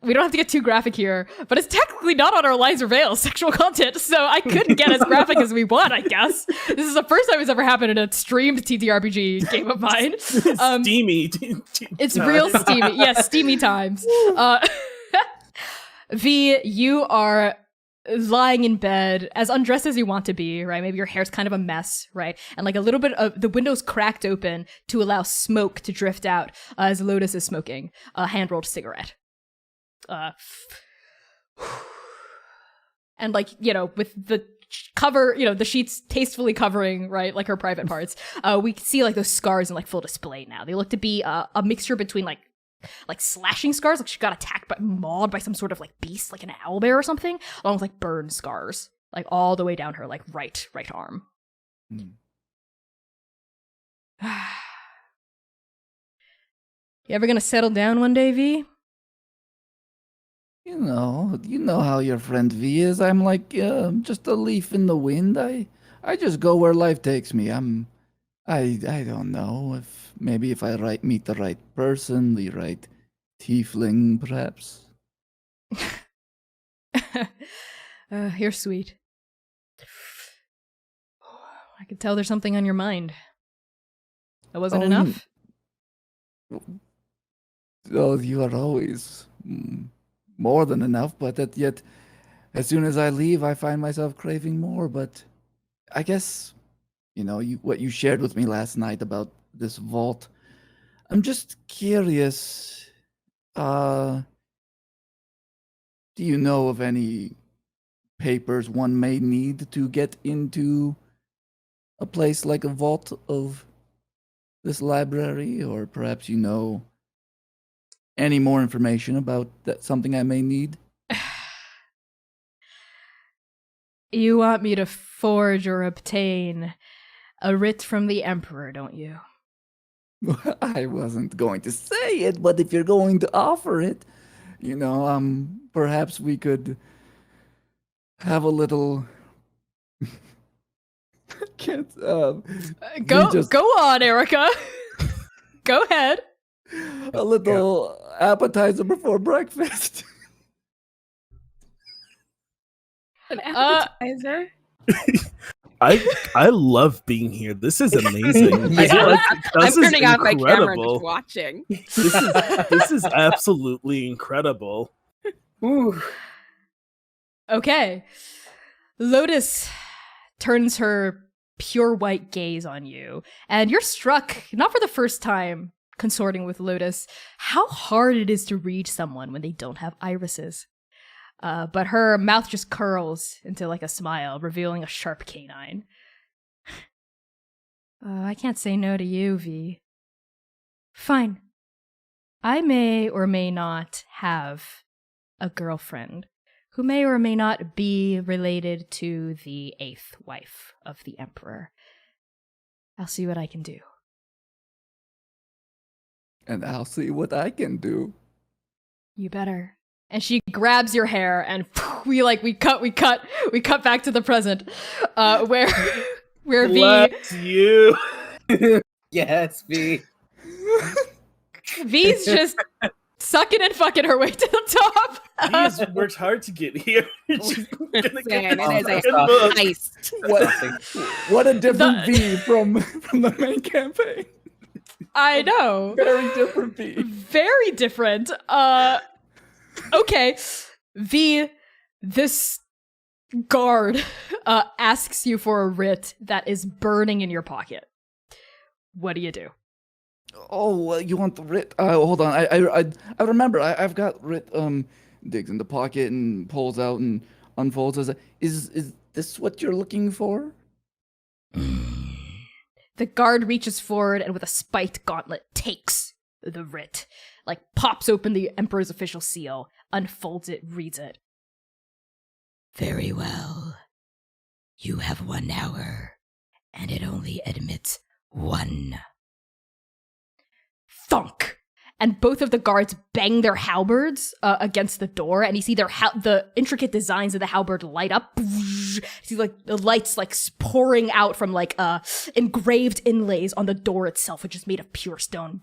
We don't have to get too graphic here, but it's technically not on our Lies or Veils sexual content, so I couldn't get as graphic as we want, I guess. This is the first time it's ever happened in a streamed TTRPG game of mine. Steamy. It's real steamy. Yes, steamy times. V, you are lying in bed as undressed as you want to be, right? Maybe your hair's kind of a mess, right? And like a little bit of the windows cracked open to allow smoke to drift out as Lotus is smoking a hand-rolled cigarette. And like, with the cover, the sheets tastefully covering, right, like her private parts, we see like those scars in like full display now. They look to be a mixture between like like slashing scars, like she got attacked by mauled by some sort of like beast, like an owlbear or something, along with like burn scars, like all the way down her like right arm. Mm. You ever gonna settle down one day, V? You know how your friend V is. I'm like just a leaf in the wind. I just go where life takes me. I don't know if maybe if I meet the right person, the right tiefling, perhaps. You're sweet. I could tell there's something on your mind. That wasn't enough? Oh, you are always more than enough, but yet, as soon as I leave, I find myself craving more. But I guess, what you shared with me last night about this vault, I'm just curious. Do you know of any papers one may need to get into a place like a vault of this library, or perhaps any more information about that, something I may need? You want me to forge or obtain a writ from the Emperor, don't you? I wasn't going to say it, but if you're going to offer it, perhaps we could have a little. Can't. Go on, Erica. Go ahead. A little appetizer before breakfast. An appetizer? I love being here. This is amazing. I'm turning off my camera and just watching. This is absolutely incredible. Ooh. Okay. Lotus turns her pure white gaze on you, and you're struck, not for the first time consorting with Lotus, how hard it is to read someone when they don't have irises. But her mouth just curls into like a smile, revealing a sharp canine. I can't say no to you, V. Fine. I may or may not have a girlfriend who may or may not be related to the 8th wife of the Emperor. I'll see what I can do. And I'll see what I can do. You better. And she grabs your hair, and we cut back to the present, where V. Bless you. Yes, V. V's just sucking and fucking her way to the top. He's worked hard to get here. She's gonna get It is this a book. heist. What a different V from the main campaign. I know. Very different V. Very different. Okay. V, this guard asks you for a writ that is burning in your pocket. What do you do? Oh, you want the writ? Hold on. I remember. I've got writ. Digs in the pocket and pulls out and unfolds. Is this what you're looking for? The guard reaches forward and with a spiked gauntlet takes the writ, like pops open the Emperor's official seal, unfolds it, reads it. Very well. You have 1 hour, and it only admits 1. Thunk! And both of the guards bang their halberds against the door, and you see the intricate designs of the halberd light up. You see like the lights like pouring out from like engraved inlays on the door itself, which is made of pure stone.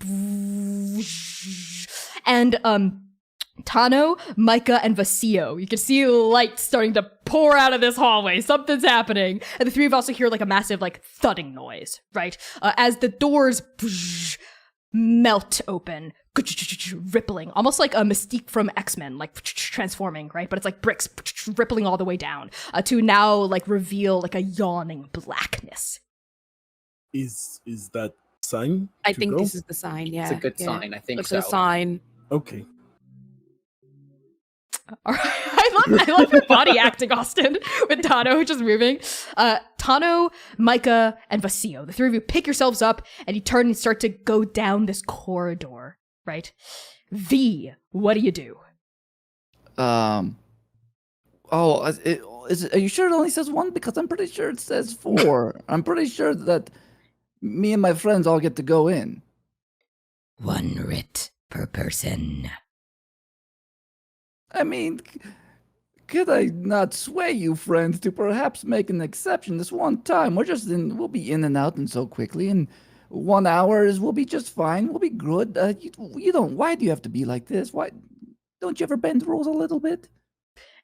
And Tano, Micah, and Vasio, you can see light starting to pour out of this hallway. Something's happening. And the three of you also hear like a massive like thudding noise, right? As the doors melt open, rippling, almost like a Mystique from X-Men, like transforming, right? But it's like bricks rippling all the way down to now like reveal like a yawning blackness. Is that sign? I to think go? this is the sign, yeah. It's a good sign, I think Looks so. like a sign. Okay. All right. I love your body acting, Austin, with Tano just moving. Tano, Micah, and Vasio, the three of you pick yourselves up and you turn and start to go down this corridor, right? V, what do you do? Oh, are you sure it only says 1? Because I'm pretty sure it says 4. I'm pretty sure that me and my friends all get to go in. 1 writ per person. I mean, could I not sway you, friends, to perhaps make an exception this one time? We'll be in and out and so quickly, and 1 hour will be just fine. We'll be good. Why do you have to be like this? Why don't you ever bend the rules a little bit?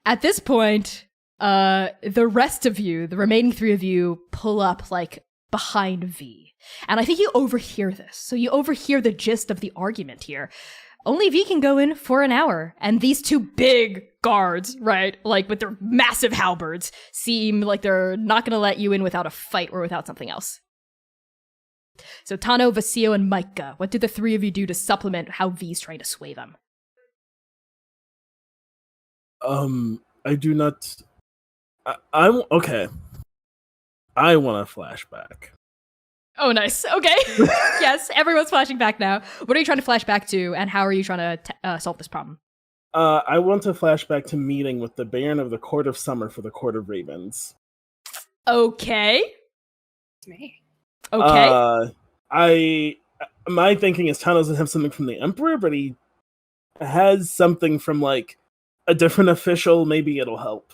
At this point, the rest of you, the remaining 3 of you, pull up like behind V. And I think you overhear this. So you overhear the gist of the argument here. Only V can go in for an hour. And these 2 big guards, right, like with their massive halberds, seem like they're not going to let you in without a fight or without something else. So Tano, Vasio, and Micah, what do the 3 of you do to supplement how V's trying to sway them? I do not. I'm okay. I want a flashback. Oh, nice. Okay. Yes, everyone's flashing back now. What are you trying to flash back to, and how are you trying to solve this problem? I want to flashback to meeting with the Baron of the Court of Summer for the Court of Ravens. Okay. It's me. Okay. My thinking is Tano doesn't have something from the Emperor, but he has something from like a different official. Maybe it'll help.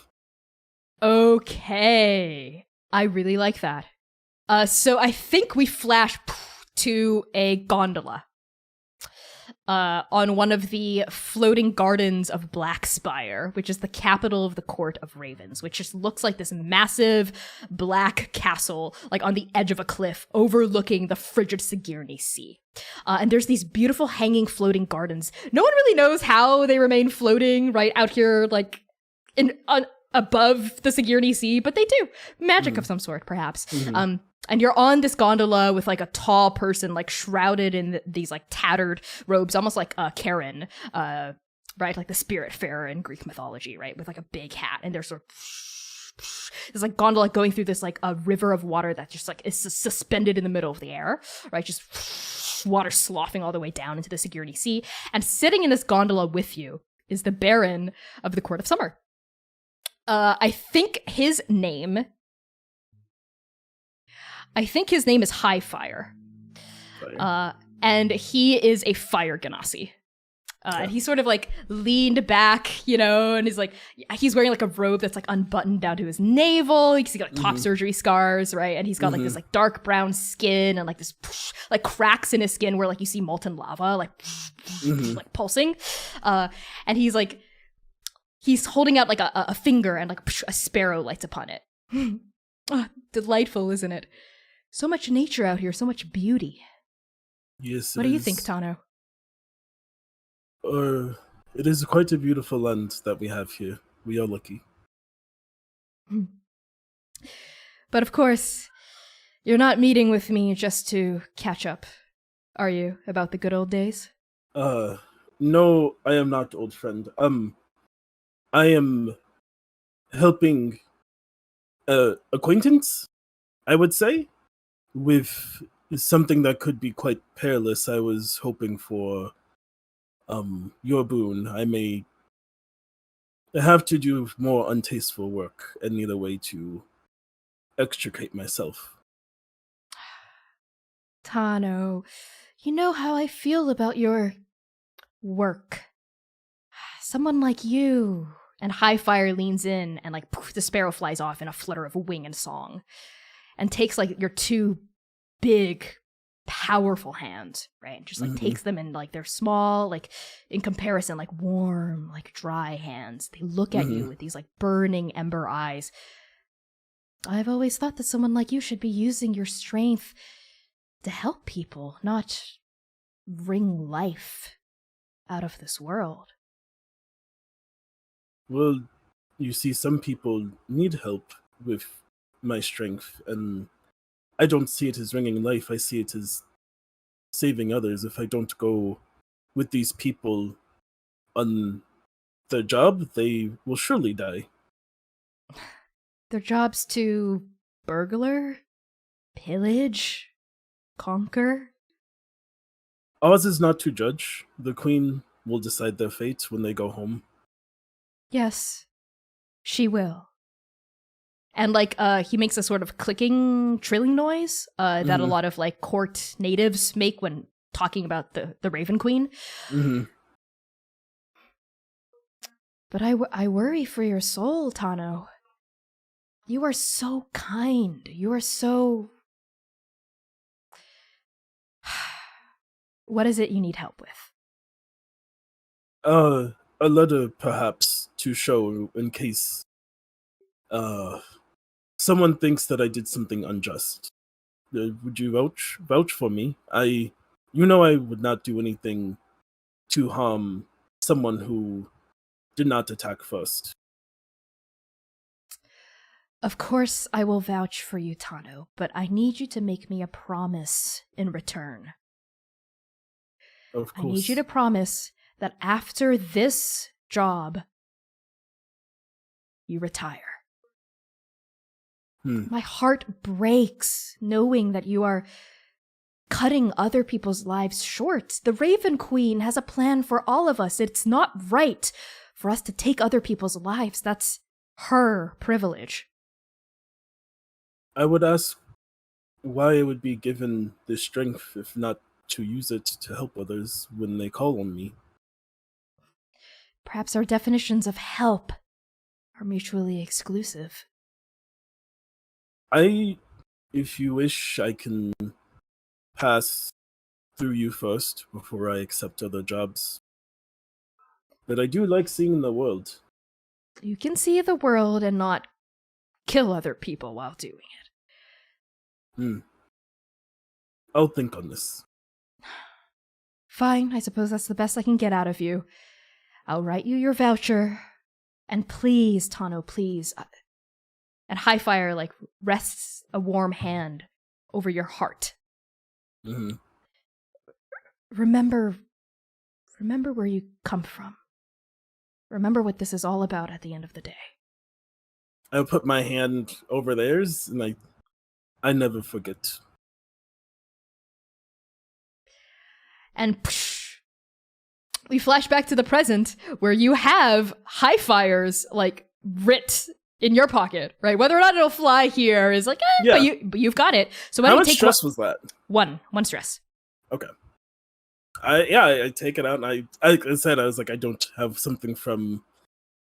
Okay. I really like that. So I think we flash to a gondola on one of the floating gardens of Blackspire, which is the capital of the Court of Ravens, which just looks like this massive black castle, like on the edge of a cliff, overlooking the frigid Sigirni Sea. And there's these beautiful hanging floating gardens. No one really knows how they remain floating right out here, like above the Sigirni Sea, but they do. Magic of some sort, perhaps. And you're on this gondola with like a tall person like shrouded in these like tattered robes, almost like Karen, right? Like the Spiritfarer in Greek mythology, right? With like a big hat, and there's sort of there's like gondola going through this like a river of water that just like is suspended in the middle of the air, right? Just water sloughing all the way down into the Sigirni Sea. And sitting in this gondola with you is the Baron of the Court of Summer. I think his name is Highfire. And he is a fire ganassi. And he's sort of like leaned back, and he's wearing like a robe that's like unbuttoned down to his navel. He's got like top surgery scars, right? And he's got like this like dark brown skin and like this like cracks in his skin where like you see molten lava like like pulsing. And he's holding out like a finger, and like a sparrow lights upon it. Oh, delightful, isn't it? So much nature out here, so much beauty. Yes. What do you think, Tano? It is quite a beautiful land that we have here. We are lucky. But of course, you're not meeting with me just to catch up, are you, about the good old days? No, I am not, old friend. I am helping acquaintance, I would say, with something that could be quite perilous. I was hoping for your boon. I may have to do more untasteful work and need a way to extricate myself. Tano, you know how I feel about your work. Someone like you. And Highfire leans in, and like poof, the sparrow flies off in a flutter of wing and song, and takes like your 2 big, powerful hands, right? Just like takes them, and like they're small, like in comparison, like warm, like dry hands. They look at you with these like burning ember eyes. I've always thought that someone like you should be using your strength to help people, not wring life out of this world. Well, you see, some people need help with my strength, and I don't see it as wringing life. I see it as saving others. If I don't go with these people on their job, they will surely die. Their job's to burglar, pillage, conquer. Ours is not to judge. The Queen will decide their fate when they go home. Yes, she will. And he makes a sort of clicking, trilling noise that a lot of court natives make when talking about the Raven Queen. Mm-hmm. But I worry for your soul, Tano. You are so kind. You are so... What is it you need help with? A letter, perhaps, to show in case someone thinks that I did something unjust. Would you vouch for me? I would not do anything to harm someone who did not attack first. Of course I will vouch for you, Tano, but I need you to make me a promise in return. Of course. I need you to promise that after this job, you retire. My heart breaks knowing that you are cutting other people's lives short. The Raven Queen has a plan for all of us. It's not right for us to take other people's lives. That's her privilege. I would ask why I would be given this strength if not to use it to help others when they call on me. Perhaps our definitions of help are mutually exclusive. If you wish, I can pass through you first before I accept other jobs. But I do like seeing the world. You can see the world and not kill other people while doing it. I'll think on this. Fine, I suppose that's the best I can get out of you. I'll write you your voucher. And please, Tano, please. And Highfire, rests a warm hand over your heart. Mm-hmm. Remember where you come from. Remember what this is all about at the end of the day. I put my hand over theirs, and I never forget. And we flash back to the present, where you have Highfire's, writ in your pocket, right? Whether or not it'll fly here is yeah. but you've got it. So why How don't much you take stress was that? One stress. Okay. I take it out, and like I said, I was I don't have something from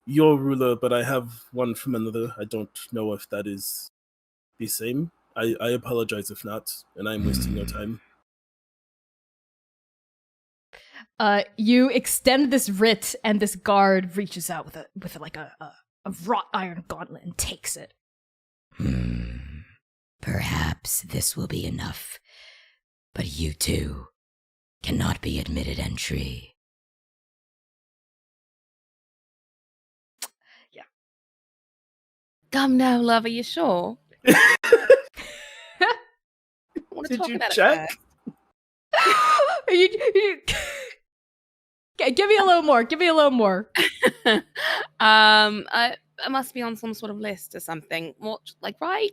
your ruler, but I have one from another. I don't know if that is the same. I apologize if not, and I'm wasting your time. You extend this writ, and this guard reaches out with a wrought iron gauntlet and takes it. Perhaps this will be enough, but you two cannot be admitted entry. Yeah. Come now, love, are you sure? Did you check? Give me a little more. I must be on some sort of list or something. What, right?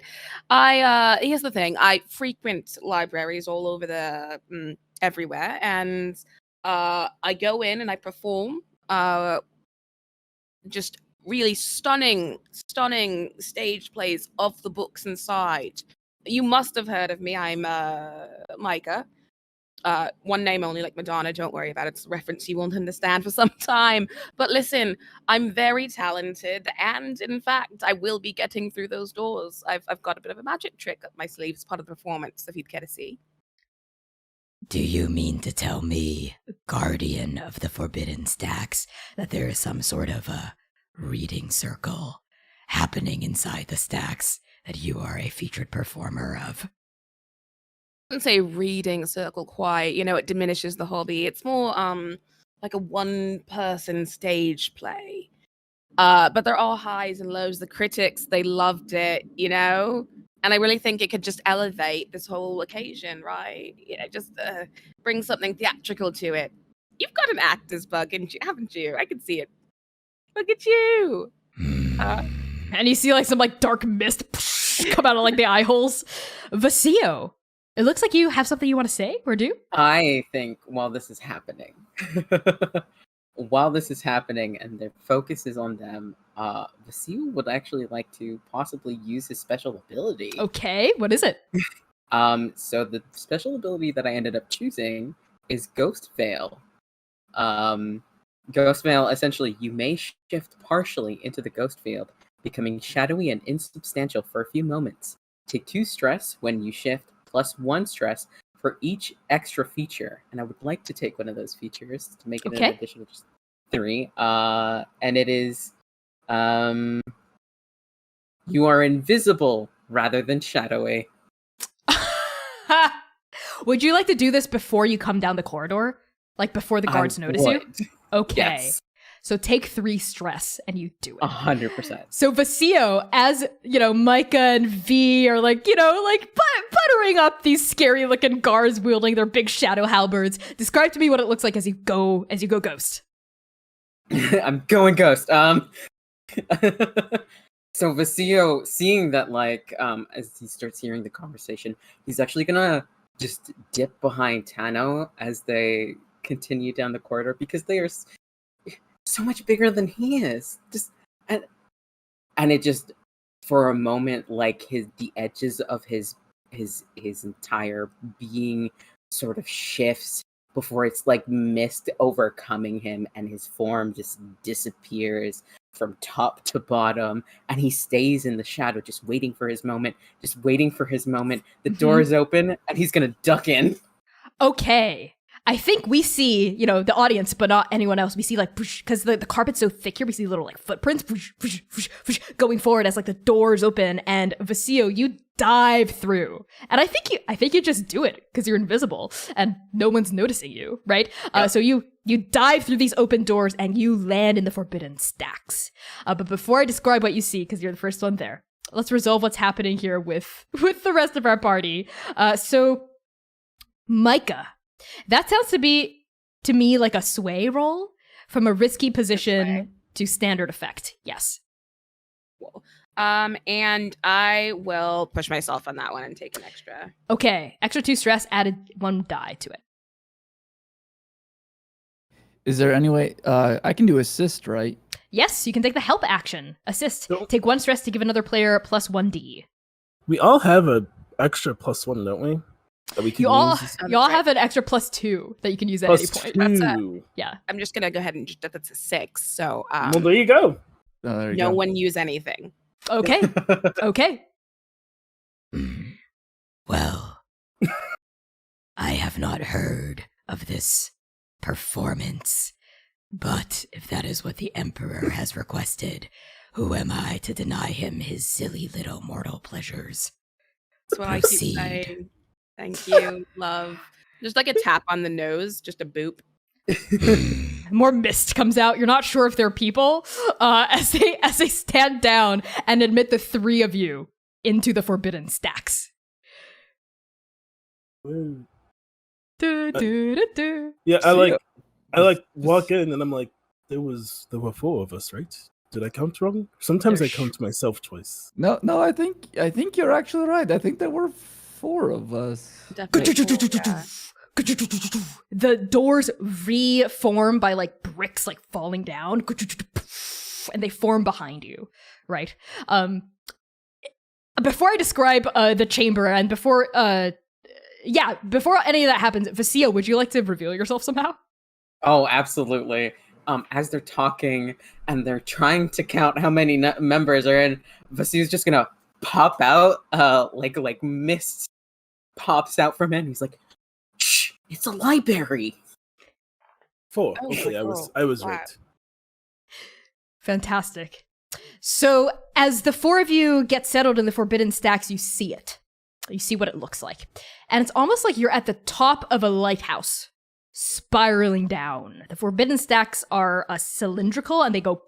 Here's the thing. I frequent libraries all over the everywhere, and I go in and I perform just really stunning stage plays of the books inside. You must have heard of me. I'm Micah. One name only, like Madonna. Don't worry about it. It's a reference you won't understand for some time. But listen, I'm very talented, and in fact, I will be getting through those doors. I've got a bit of a magic trick up my sleeve as part of the performance, if you'd care to see. Do you mean to tell me, guardian of the Forbidden Stacks, that there is some sort of a reading circle happening inside the stacks that you are a featured performer of? I wouldn't say reading circle quite. It diminishes the hobby. It's more like a one-person stage play. But there are highs and lows. The critics, they loved it, And I really think it could just elevate this whole occasion, right? Just bring something theatrical to it. You've got an actor's bug, haven't you? I can see it. Look at you. And you see some dark mist come out of the eye holes. Vasio, it looks like you have something you want to say or do. I think while this is happening, while this is happening and their focus is on them, Vasil would actually like to possibly use his special ability. Okay, what is it? So the special ability that I ended up choosing is Ghost Veil. Ghost Veil, essentially, you may shift partially into the ghost field, becoming shadowy and insubstantial for a few moments. Take 2 stress when you shift, plus 1 stress for each extra feature. And I would like to take one of those features to make it an additional just 3. And it is you are invisible rather than shadowy. Would you like to do this before you come down the corridor? Like before the guards notice you? Okay. Yes. So take 3 stress and you do it. 100%. So Vasil, as, Micah and V are buttering up these scary looking guards wielding their big shadow halberds. Describe to me what it looks like as you go ghost. I'm going ghost. So Vasil, seeing that, as he starts hearing the conversation, he's actually gonna just dip behind Tano as they continue down the corridor because they are so much bigger than he is. And it just, for a moment, the edges of his entire being sort of shifts before it's like mist overcoming him, and his form just disappears from top to bottom, and he stays in the shadow, just waiting for his moment. The door is open, and he's gonna duck in. Okay. I think we see, the audience, but not anyone else. We see because the carpet's so thick here, we see little footprints going forward as the doors open, and Vasil, you dive through. And I think you just do it because you're invisible and no one's noticing you, right? Yeah. So you dive through these open doors and you land in the forbidden stacks. But before I describe what you see, because you're the first one there, let's resolve what's happening here with the rest of our party. So Micah, that sounds to me like a sway roll from a risky position to standard effect. Yes. Cool. And I will push myself on that one and take an extra. Okay. Extra 2 stress, added 1 die to it. Is there any way I can do assist, right? Yes, you can take the help action. Assist. Take 1 stress to give another player plus 1d. We all have an extra +1, don't we? That we can you all have an extra +2 that you can use at any point. Yeah. I'm just gonna go ahead and that's a 6. So well, there you go. No one use anything. Okay. Okay. Well, I have not heard of this performance, but if that is what the Emperor has requested, who am I to deny him his silly little mortal pleasures? That's what I keep saying. Thank you, love. Just a tap on the nose, just a boop. More mist comes out. You're not sure if they're people as they stand down and admit the 3 of you into the forbidden stacks. Yeah, I walk in and I'm like, there were 4 of us, right? Did I count wrong? Sometimes I count myself twice. No, I think you're actually right. I think there were 4 of us. Definitely 4, yeah. The doors reform by bricks falling down, and they form behind you, right? Before I describe the chamber and before any of that happens, Vasil, would you like to reveal yourself somehow? Oh, absolutely. As they're talking and they're trying to count how many members are in, Vasil's just gonna pop out, like mist pops out from him. He's like, "Shh, it's a library." 4. Okay, I was right. Fantastic. So as the 4 of you get settled in the forbidden stacks, you see it. You see what it looks like. And it's almost like you're at the top of a lighthouse, spiraling down. The forbidden stacks are cylindrical and they go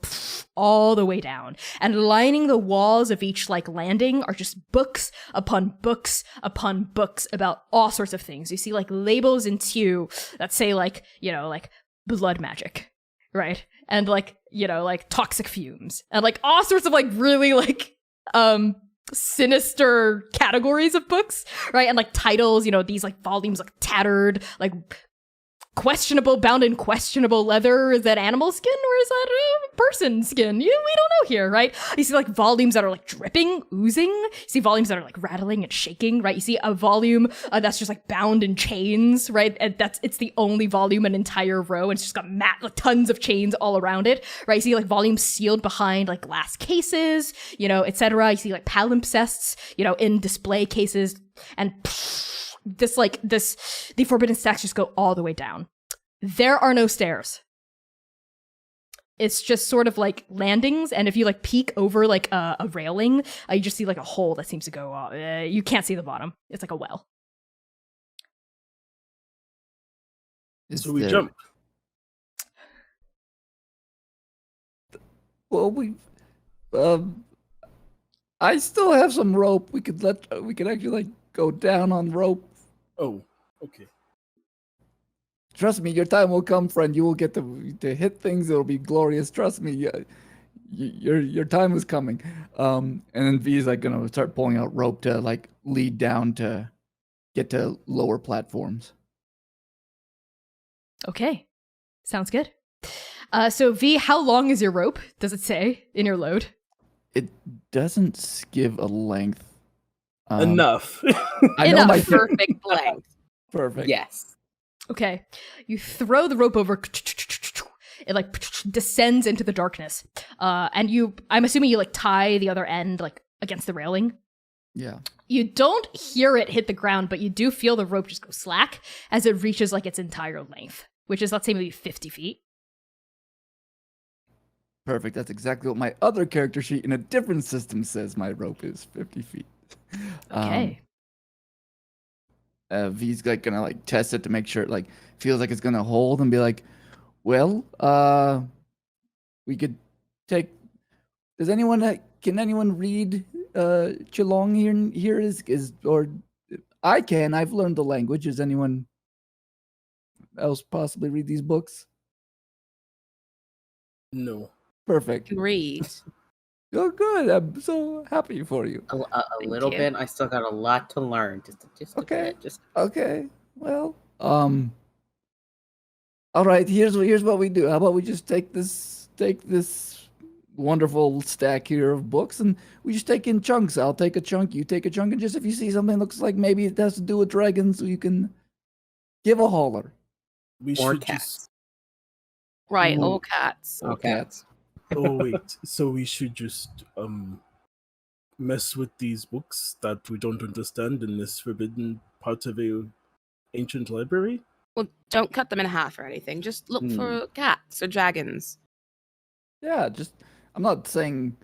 all the way down. And lining the walls of each landing are just books upon books upon books about all sorts of things. You see labels in two that say blood magic, right? And toxic fumes and all sorts of really sinister categories of books, right? And titles, these volumes tattered, bound in questionable leather. Is that animal skin or is that person skin? We don't know here, right? You see like volumes that are like dripping, oozing. You see volumes that are like rattling and shaking, right? You see a volume that's just like bound in chains, right? And it's the only volume in an entire row, and it's just got like tons of chains all around it, right? You see like volumes sealed behind like glass cases, etc. You see like palimpsests, in display cases, and the forbidden stacks just go all the way down. There are no stairs. It's just sort of like landings, and if you like peek over like a railing, you just see like a hole that seems to go. You can't see the bottom. It's like a well. So we jump. Well, I still have some rope. We could actually like go down on rope. Oh, okay. Trust me, your time will come, friend. You will get to hit things. It'll be glorious. Trust me. Your time is coming. And then V's like gonna start pulling out rope to like lead down to get to lower platforms. Okay, sounds good. So V, how long is your rope? Does it say in your load? It doesn't give a length. Enough. I know my perfect length. Perfect. Yes. Okay, you throw the rope over. It like descends into the darkness, and I'm assuming you like tie the other end like against the railing. Yeah. You don't hear it hit the ground, but you do feel the rope just go slack as it reaches like its entire length, which is, let's say, maybe 50 feet. Perfect. That's exactly what my other character sheet in a different system says my rope is 50 feet. Okay. V's like gonna like test it to make sure it like feels like it's gonna hold and be like, well, we could take. Can anyone read Qilong here is or I can. I've learned the language. Does anyone else possibly read these books? No. Perfect. Read. Oh, good. I'm so happy for you. A little you. bit. I still got a lot to learn. Just Okay. a bit. Okay. Well, all right. Here's what we do. How about we just take this wonderful stack here of books, and we just take in chunks. I'll take a chunk. You take a chunk, and just if you see something that looks like maybe it has to do with dragons, you can give a holler. We Or should cats. just. Right, Ooh. all cats. Or cats. Oh wait. So we should just mess with these books that we don't understand in this forbidden part of a ancient library? Well, don't cut them in half or anything. Just look for cats or dragons. Yeah, I'm not saying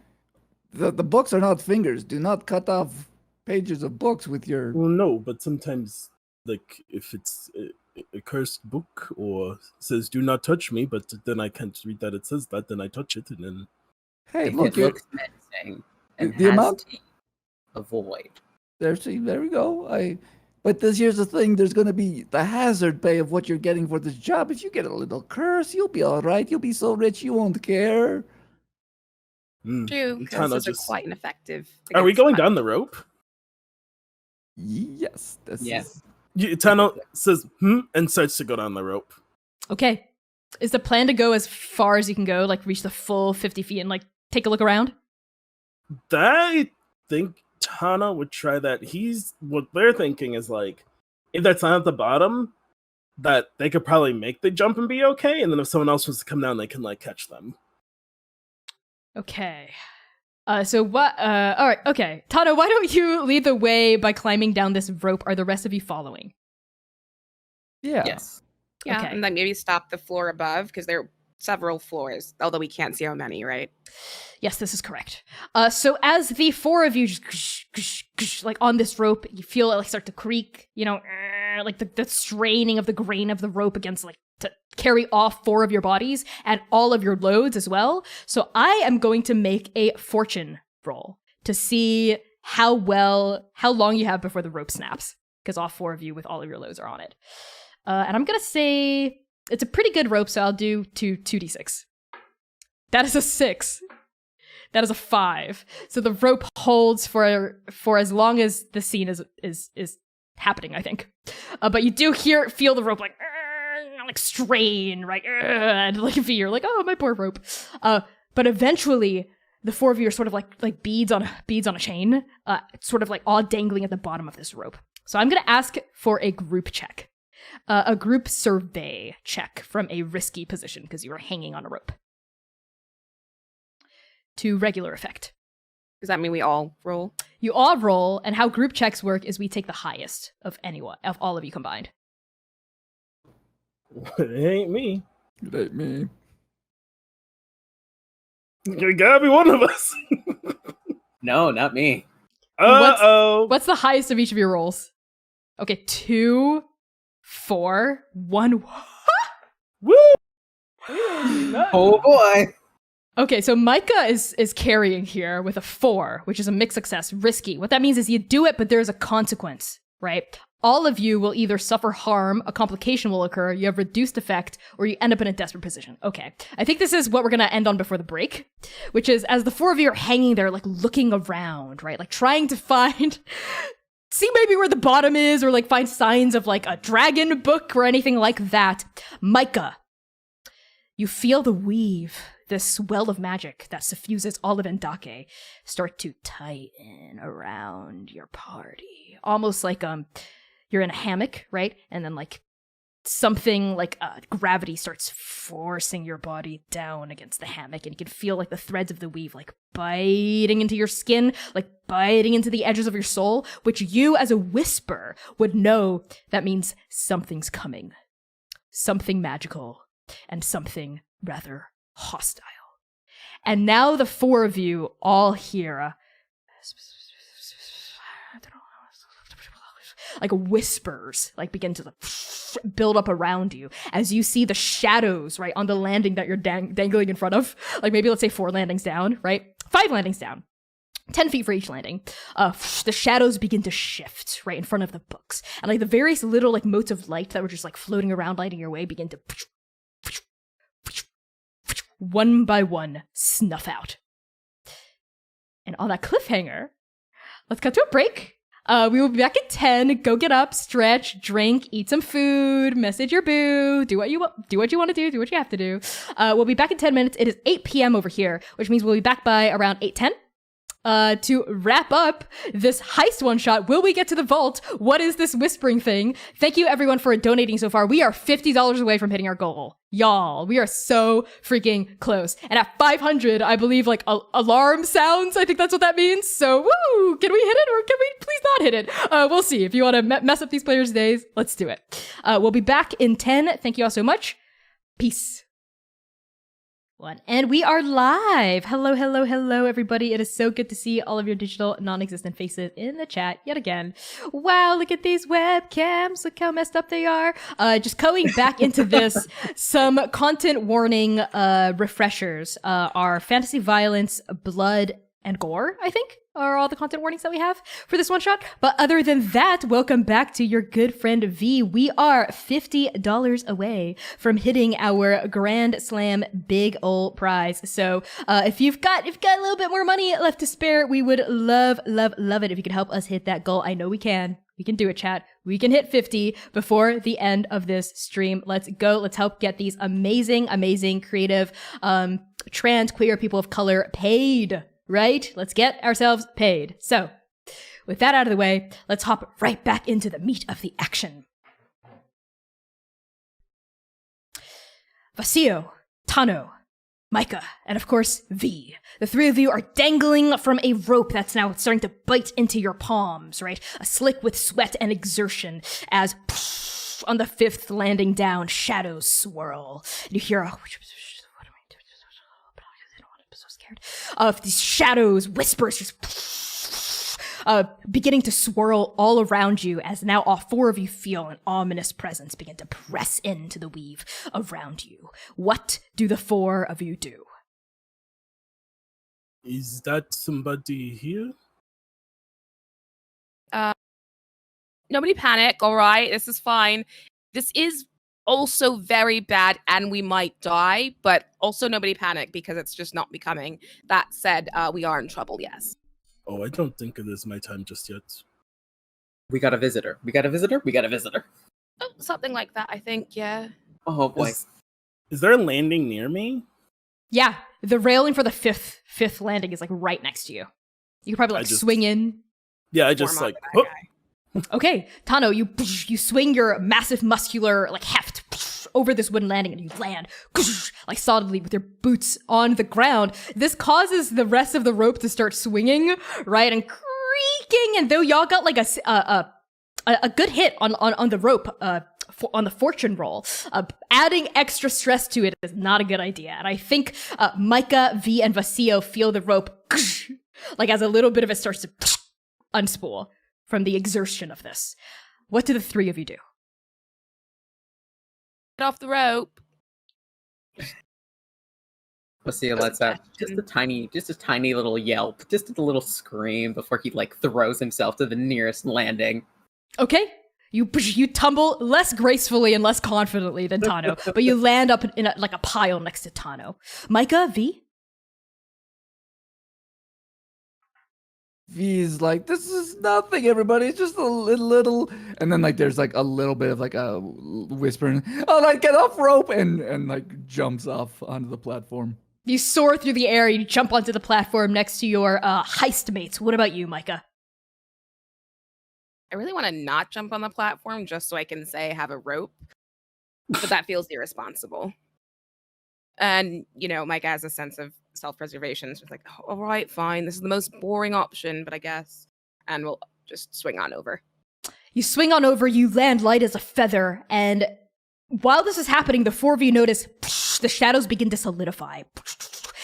the books are not fingers. Do not cut off pages of books with your. Well, no, but sometimes, like, if it's a cursed book or says "Do not touch me," but then I can't read that it says that, then I touch it, and then. Hey, If look, it looks menacing and the has amount- teeth, avoid. there we go. But here's the thing. There's going to be the hazard pay of what you're getting for this job. If you get a little curse, you'll be all right. You'll be so rich you won't care. True, Tana curses just- are quite ineffective. Are we against going fire. down the rope? Yes. Yes. Tano says and starts to go down the rope. Okay. Is the plan to go as far as you can go, like reach the full 50 feet and like take a look around? I think Tana would try that. What they're thinking is like, if that's not at the bottom, that they could probably make the jump and be okay, and then if someone else wants to come down, they can like catch them. Okay. So what? All right. Okay. Tano, why don't you lead the way by climbing down this rope? Are the rest of you following? Yeah. Yes. Yeah, Okay. and then maybe stop the floor above because there are several floors, although we can't see how many, right? Yes, this is correct. So as the four of you just like on this rope, you feel it like start to creak, like the straining of the grain of the rope against like to carry off four of your bodies and all of your loads as well. So I am going to make a fortune roll to see how long you have before the rope snaps, because all four of you with all of your loads are on it. And I'm going to say it's a pretty good rope, so I'll do 2d6. That is a 6. That is a 5. So the rope holds for as long as the scene is happening, I think. But you do feel the rope like like strain, right? And like Vee, you're like, oh, my poor rope. But eventually, the four of you are sort of like beads on a chain, sort of like all dangling at the bottom of this rope. So I'm gonna ask for a group check, a group survey check from a risky position because you are hanging on a rope. To regular effect. Does that mean we all roll? You all roll, and how group checks work is we take the highest of all of you combined. It ain't me. It ain't me. It gotta be one of us. No, not me. Uh-oh. What's the highest of each of your rolls? Okay, 2, 4, 1. Woo! Oh boy. Okay, so Micah is carrying here with a 4, which is a mixed success, risky. What that means is you do it, but there's a consequence, right? All of you will either suffer harm, a complication will occur, you have reduced effect, or you end up in a desperate position. Okay, I think this is what we're gonna end on before the break, which is as the four of you are hanging there, like looking around, right? Like trying to find, see maybe where the bottom is, or like find signs of like a dragon book or anything like that. Micah, you feel the weave, this well of magic that suffuses all of Andake, start to tighten around your party. Almost like you're in a hammock, right? And then like something like gravity starts forcing your body down against the hammock, and you can feel like the threads of the weave like biting into your skin, like biting into the edges of your soul, which you as a whisper would know that means something's coming. Something magical and something rather hostile. And now the four of you all hear like whispers like begin to build up around you as you see the shadows right on the landing that you're dangling in front of, like maybe let's say 4 landings down, right? 5 landings down, 10 feet for each landing. The shadows begin to shift right in front of the books, and like the various little like motes of light that were just like floating around lighting your way begin to one by one snuff out. And on that cliffhanger, let's cut to a break. We will be back at 10. Go get up, stretch, drink, eat some food, message your boo, do what you want to do, do what you have to do. We'll be back in 10 minutes. It is 8 p.m. over here, which means we'll be back by around 8:10. To wrap up this heist one-shot, will we get to the vault? What is this whispering thing? Thank you everyone for donating so far. We are $50 away from hitting our goal. Y'all, we are so freaking close. And at 500, I believe like alarm sounds, I think that's what that means. So woo, can we hit it or can we please not hit it? We'll see. If you want to mess up these players' days, let's do it. We'll be back in 10. Thank you all so much. Peace. And we are live. Hello, hello, hello, everybody. It is so good to see all of your digital non-existent faces in the chat yet again. Wow, look at these webcams. Look how messed up they are. Just going back into this, some content warning refreshers are fantasy violence, blood, and gore, I think, are all the content warnings that we have for this one shot. But other than that, welcome back to your good friend Vee. We are $50 away from hitting our Grand Slam big ol' prize. So if you've got a little bit more money left to spare, we would love it if you could help us hit that goal. I know we can. We can do it, chat. We can hit 50 before the end of this stream. Let's go. Let's help get these amazing, creative, trans, queer people of color paid. Right? Let's get ourselves paid. So, with that out of the way, let's hop right back into the meat of the action. Vasio, Tano, Micah, and of course, Vee. The three of you are dangling from a rope that's now starting to bite into your palms, right? A slick with sweat and exertion as on the 5th landing down, shadows swirl. You hear a of these shadows, whispers just beginning to swirl all around you as now all 4 of you feel an ominous presence begin to press into the weave around you. What do the 4 of you do? Is that somebody here? Nobody panic, all right? This is fine. This is also very bad and we might die, but also nobody panic because it's just not becoming. That said, we are in trouble, yes. Oh, I don't think it is my time just yet. We got a visitor. We got a visitor. Oh, something like that, I think, yeah. Oh boy. Is there a landing near me? Yeah, the railing for the fifth landing is like right next to you. You could probably like swing in. Yeah, I just Form like. onto that guy. Okay, Tano, you swing your massive muscular like heft over this wooden landing and you land like solidly with your boots on the ground. This causes the rest of the rope to start swinging, right, and creaking. And though y'all got like a good hit on the rope, on the fortune roll, adding extra stress to it is not a good idea. And I think Micah, V, and Vasio feel the rope like as a little bit of it starts to unspool from the exertion of this. What do the three of you do? Get off the rope. Vasio lets out just a tiny little yelp, just a little scream before he like throws himself to the nearest landing. Okay. You tumble less gracefully and less confidently than Tano, but you land up in like a pile next to Tano. Micah, V? V's like, this is nothing, everybody. It's just a little, and then like there's like a little bit of like a whispering, oh, like get off rope, and like jumps off onto the platform. You soar through the air. You jump onto the platform next to your heist mates. What about you, Micah? I really want to not jump on the platform just so I can say I have a rope, but that feels irresponsible. And, you know, Micah has a sense of self-preservation. So it's like, all right, fine. This is the most boring option, but I guess. And we'll just swing on over. You swing on over. You land light as a feather. And while this is happening, the four of you notice the shadows begin to solidify.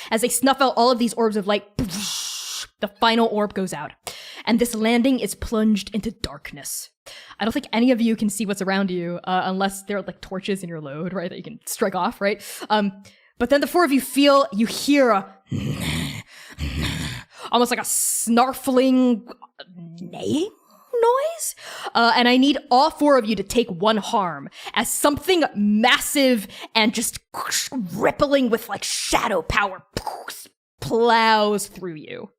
As they snuff out all of these orbs of light, the final orb goes out. And this landing is plunged into darkness. I don't think any of you can see what's around you unless there are like torches in your load, right, that you can strike off, right? But then the four of you hear a almost like a snarfling neighing noise. And I need all four of you to take one harm as something massive and just rippling with like shadow power plows through you.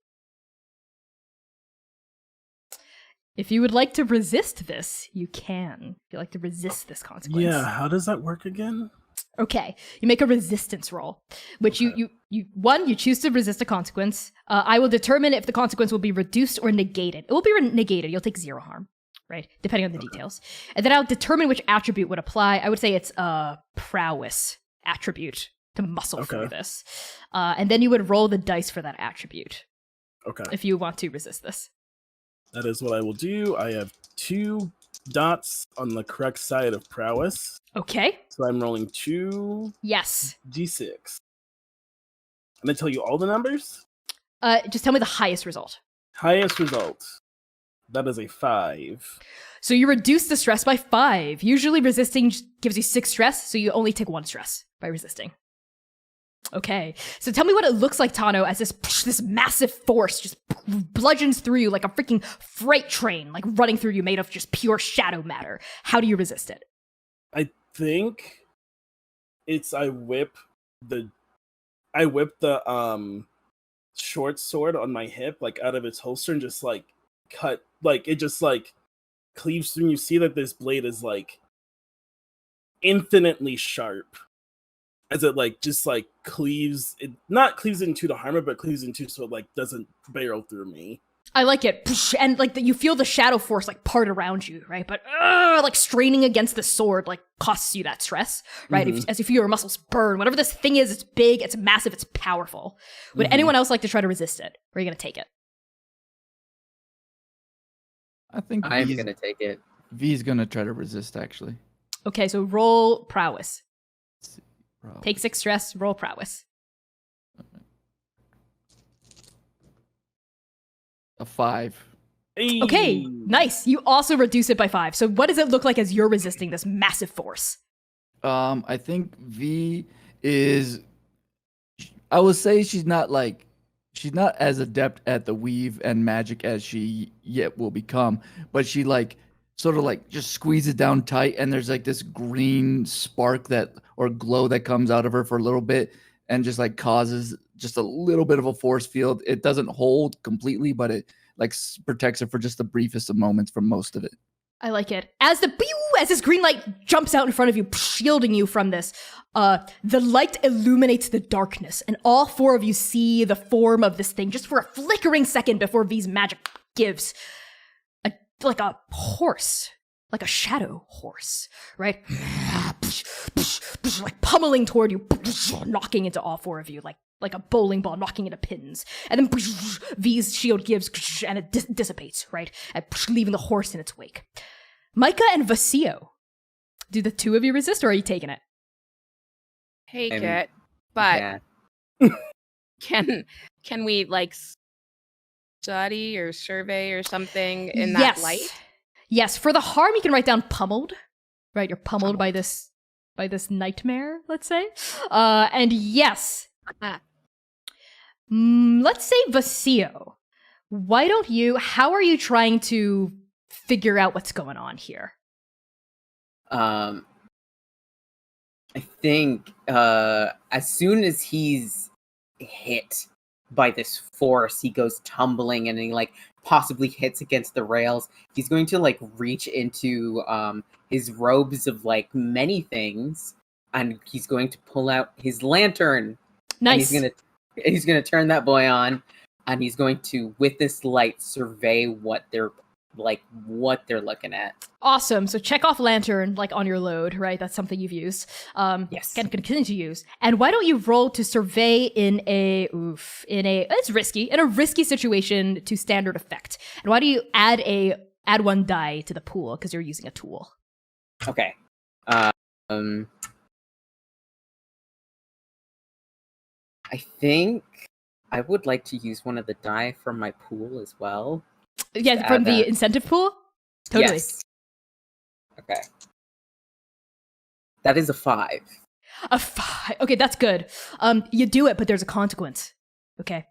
If you would like to resist this, you can. If you'd like to resist this consequence. Yeah, how does that work again? Okay, you make a resistance roll, which you choose to resist a consequence. I will determine if the consequence will be reduced or negated. It will be negated. You'll take 0 harm, right? Depending on the details. And then I'll determine which attribute would apply. I would say it's a prowess attribute to muscle through this. And then you would roll the dice for that attribute. Okay. If you want to resist this. That is what I will do. I have 2 dots on the correct side of prowess. Okay. So I'm rolling 2 Yes. d6. I'm going to tell you all the numbers. Just tell me the highest result. Highest result. That is a 5. So you reduce the stress by 5. Usually resisting gives you 6 stress, so you only take 1 stress by resisting. Okay, so tell me what it looks like, Tano, as this massive force just bludgeons through you like a freaking freight train, like running through you, made of just pure shadow matter. How do you resist it? I think it's I whip the short sword on my hip like out of its holster and just like cut, like it just like cleaves through. You see that this blade is like infinitely sharp as it like just like cleaves it, not cleaves into the armor, but cleaves into so it like doesn't barrel through me. I like it. And like you feel the shadow force like part around you, right? But like straining against the sword like costs you that stress, right? As you feel your muscles burn. Whatever this thing is, it's big, it's massive, it's powerful. Would anyone else like to try to resist it? Or are you going to take it? I think I'm going to take it. V's gonna try to resist, actually. Okay, so roll prowess. Probably. Take 6 stress, roll prowess. A 5. Hey. Okay, nice. You also reduce it by 5. So what does it look like as you're resisting this massive force? I think V is, I would say she's not as adept at the weave and magic as she yet will become, but she like sort of like just squeezes down tight, and there's like this green spark that or glow that comes out of her for a little bit and just like causes just a little bit of a force field. It doesn't hold completely, but it like protects her for just the briefest of moments from most of it. I like it. As this green light jumps out in front of you, shielding you from this, the light illuminates the darkness, and all four of you see the form of this thing just for a flickering second before V's magic gives. Like a horse. Like a shadow horse, right? Like pummeling toward you, knocking into all four of you, like a bowling ball knocking into pins. And then V's shield gives, and it dissipates, right? And leaving the horse in its wake. Micah and Vasio, do the two of you resist, or are you taking it? Take it, but Yeah. can we like study or survey or something in that light? Yes, for the harm you can write down pummeled, right? You're pummeled by this nightmare, let's say. And yes, let's say Vasio. How are you trying to figure out what's going on here? I think as soon as he's hit by this force, he goes tumbling and he like possibly hits against the rails. He's going to like reach into his robes of like many things, and he's going to pull out his lantern. Nice. And he's gonna turn that boy on, and he's going to, with this light, survey what they're looking at. Awesome. So check off lantern like on your load, right? That's something you've used. Yes. Can continue to use. And why don't you roll to survey in a risky situation to standard effect. And why do you add one die to the pool because you're using a tool? Okay. I think I would like to use one of the die from my pool as well. Yeah, from the incentive pool? Totally. Yes. Okay. That is a 5. A 5. Okay, that's good. You do it, but there's a consequence. Okay.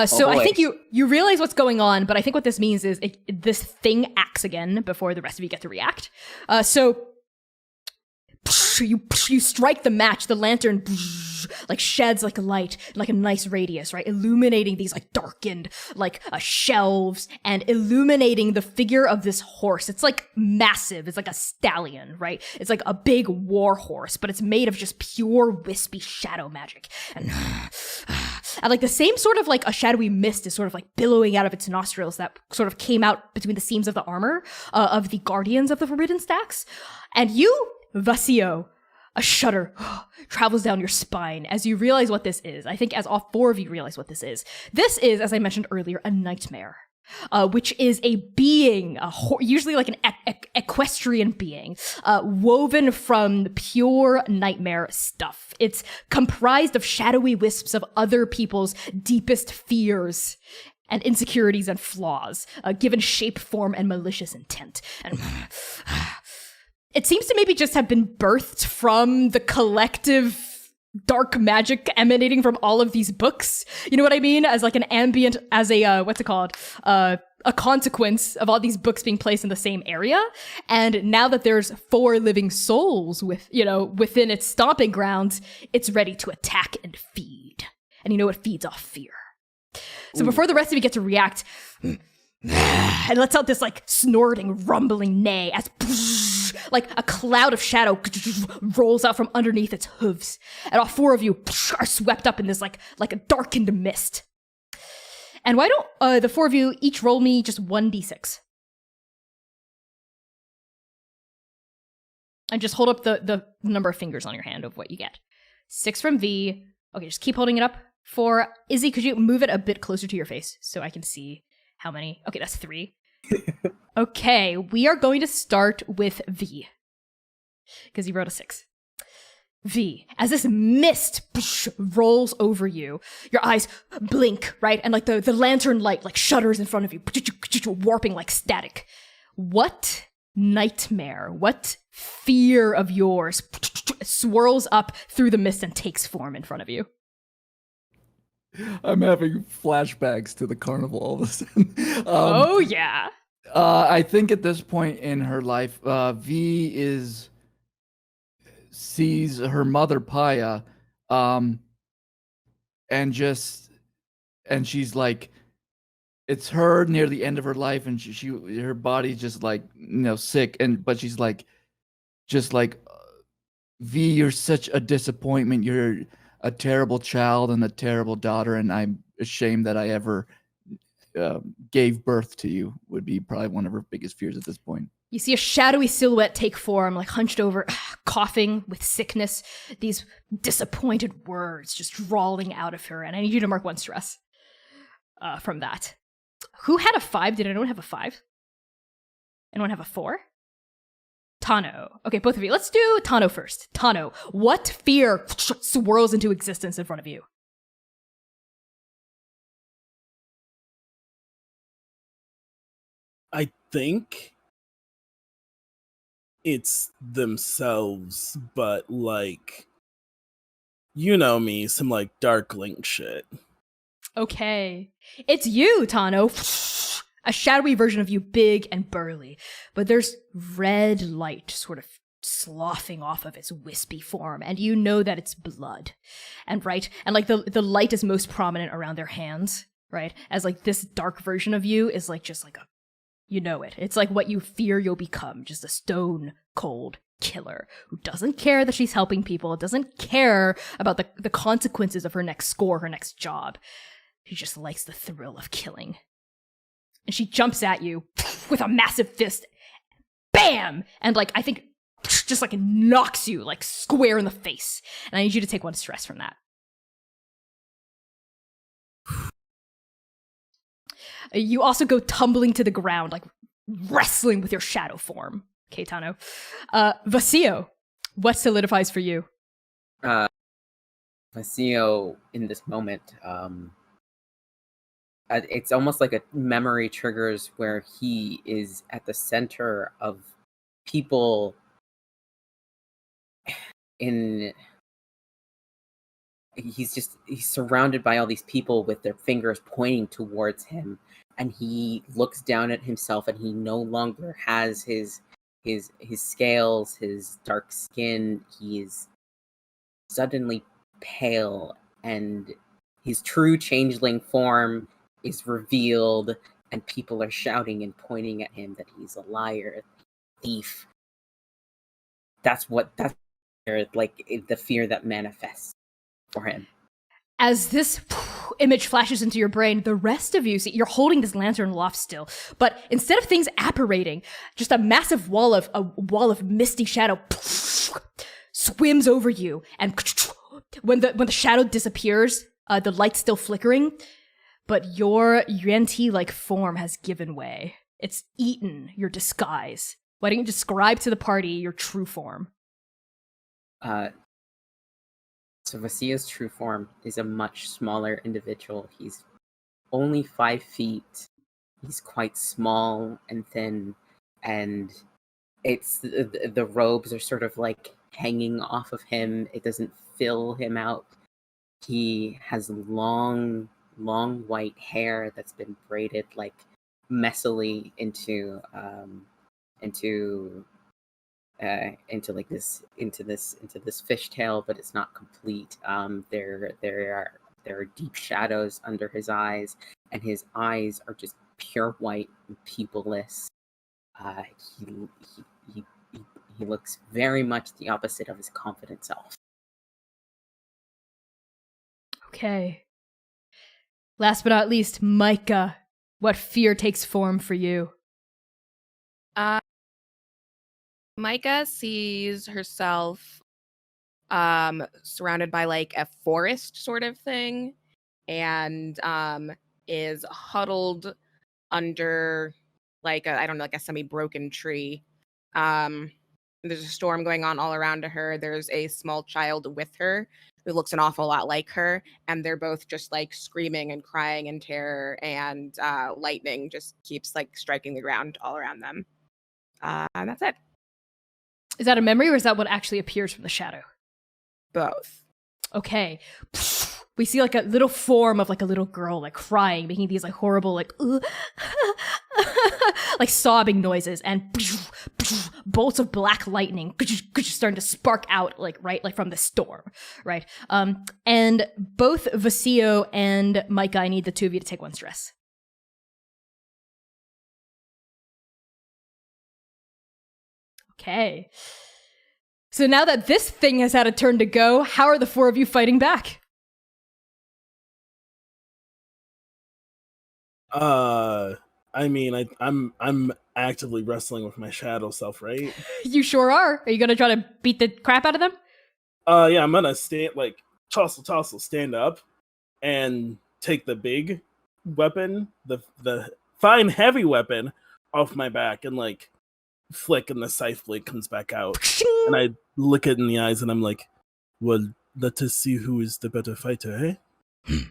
So I think you realize what's going on, but I think what this means is this thing acts again before the rest of you get to react. So you strike the match, the lantern like sheds like a light, like a nice radius, right? Illuminating these like darkened like shelves and illuminating the figure of this horse. It's like massive. It's like a stallion, right? It's like a big war horse, but it's made of just pure wispy shadow magic. And like the same sort of like a shadowy mist is sort of like billowing out of its nostrils that sort of came out between the seams of the armor of the guardians of the Forbidden Stacks. And you, Vasio, a shudder travels down your spine as you realize what this is. I think as all four of you realize what this is. This is, as I mentioned earlier, a nightmare, which is a being, usually like an equestrian being, woven from pure nightmare stuff. It's comprised of shadowy wisps of other people's deepest fears and insecurities and flaws, given shape, form, and malicious intent. And it seems to maybe just have been birthed from the collective dark magic emanating from all of these books. You know what I mean? As like an ambient, as a, what's it called? A consequence of all these books being placed in the same area. And now that there's 4 living souls within its stomping grounds, it's ready to attack and feed. And you know it feeds off fear. So before the rest of you get to react, and lets out this like snorting, rumbling neigh as like a cloud of shadow rolls out from underneath its hooves, and all 4 of you are swept up in this like a darkened mist. And why don't the 4 of you each roll me just 1d6, and just hold up the number of fingers on your hand of what you get. 6 from V. Okay, just keep holding it up. For Izzy, could you move it a bit closer to your face so I can see how many? Okay, that's 3. Okay, we are going to start with V, because you wrote a 6. V, as this mist rolls over you, your eyes blink, right? And like the lantern light like shudders in front of you, warping like static. What nightmare, what fear of yours swirls up through the mist and takes form in front of you? I'm having flashbacks to the carnival all of a sudden. Oh, yeah. I think at this point in her life, V sees her mother Paya, and she's like, it's her near the end of her life, and she her body's just like, sick, but she's like, just like, V, you're such a disappointment. You're a terrible child and a terrible daughter, and I'm ashamed that I ever gave birth to you. Would be probably one of her biggest fears at this point. You see a shadowy silhouette take form, like hunched over, coughing with sickness. These disappointed words just drawling out of her, and I need you to mark 1 stress from that. Who had a 5? Did anyone have a 5? Anyone have a 4? Tano. Okay, both of you. Let's do Tano first. Tano, what fear swirls into existence in front of you? I think it's themselves, but like, you know me, some like Dark Link shit. Okay. It's you, Tano. A shadowy version of you, big and burly. But there's red light sort of sloughing off of its wispy form, and you know that it's blood. And like the light is most prominent around their hands, right? As like this dark version of you is like just like it's like what you fear you'll become, just a stone cold killer who doesn't care that she's helping people, doesn't care about the consequences of her next score, her next job. She just likes the thrill of killing. And she jumps at you with a massive fist. Bam! And like, I think just like knocks you like square in the face. And I need you to take 1 stress from that. You also go tumbling to the ground, like wrestling with your shadow form. Okay, Tano. Vasio, what solidifies for you? Vasio, in this moment, it's almost like a memory triggers where he is at the center of people he's surrounded by all these people with their fingers pointing towards him, and he looks down at himself, and he no longer has his scales, his dark skin. He is suddenly pale, and his true changeling form is revealed, and people are shouting and pointing at him that he's a liar, thief. That's like the fear that manifests for him. As this image flashes into your brain, the rest of you see you're holding this lantern aloft still, but instead of things apparating, just a massive wall of misty shadow swims over you, and when the shadow disappears, the light's still flickering. But your Yuan-Ti-like form has given way. It's eaten your disguise. Why don't you describe to the party your true form? So Vasio's true form is a much smaller individual. He's only 5 feet. He's quite small and thin, and it's the robes are sort of like hanging off of him. It doesn't fill him out. He has long white hair that's been braided like messily into this fishtail, but it's not complete. There are deep shadows under his eyes, and his eyes are just pure white and pupilless. He looks very much the opposite of his confident self. Okay. Last but not least, Micah. What fear takes form for you? Micah sees herself surrounded by like a forest sort of thing, and is huddled under like a semi-broken tree. There's a storm going on all around her. There's a small child with her who looks an awful lot like her, and they're both just like screaming and crying in terror, and lightning just keeps like striking the ground all around them. And that's it. Is that a memory, or is that what actually appears from the shadow? Both. Okay. We see like a little form of like a little girl like crying, making these like horrible like like sobbing noises, and bolts of black lightning starting to spark out like from the storm, right? And both Vasio and Micah, I need the two of you to take 1 stress. Okay. So now that this thing has had a turn to go, how are the four of you fighting back? I mean, I'm actively wrestling with my shadow self, right? You sure are. Are you gonna try to beat the crap out of them? Yeah, I'm gonna tossle, stand up, and take the big weapon, the fine heavy weapon, off my back, and like flick, and the scythe blade comes back out, and I look it in the eyes, and I'm like, "Well, let us see who is the better fighter, eh?"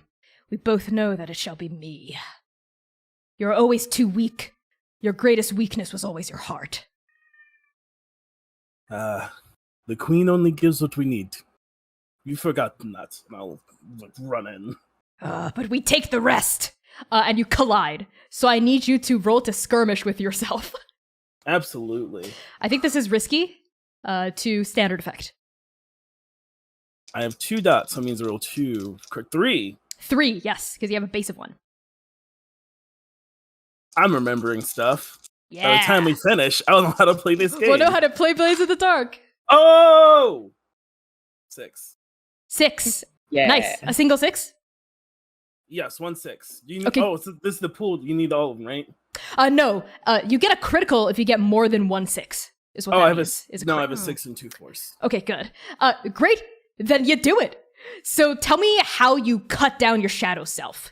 We both know that it shall be me. You're always too weak. Your greatest weakness was always your heart. The queen only gives what we need. You've forgotten that, and I'll like run in. But we take the rest. And you collide. So I need you to roll to skirmish with yourself. Absolutely. I think this is risky. To standard effect. I have 2 dots, so it means I roll 3. 3, yes, because you have a base of 1. I'm remembering stuff. Yeah. By the time we finish, I'll know how to play this game. We'll know how to play Blades in the Dark. Oh! 6. 6. Yeah. Nice. A single 6? Yes, 1 6. You need, Okay. Oh, so this is the pool. You need all of them, right? No. You get a critical if you get more than 1 6. Is what Oh, that I have means. I have a 6 and 2 4s. Okay, good. Great. Then you do it. So tell me how you cut down your shadow self.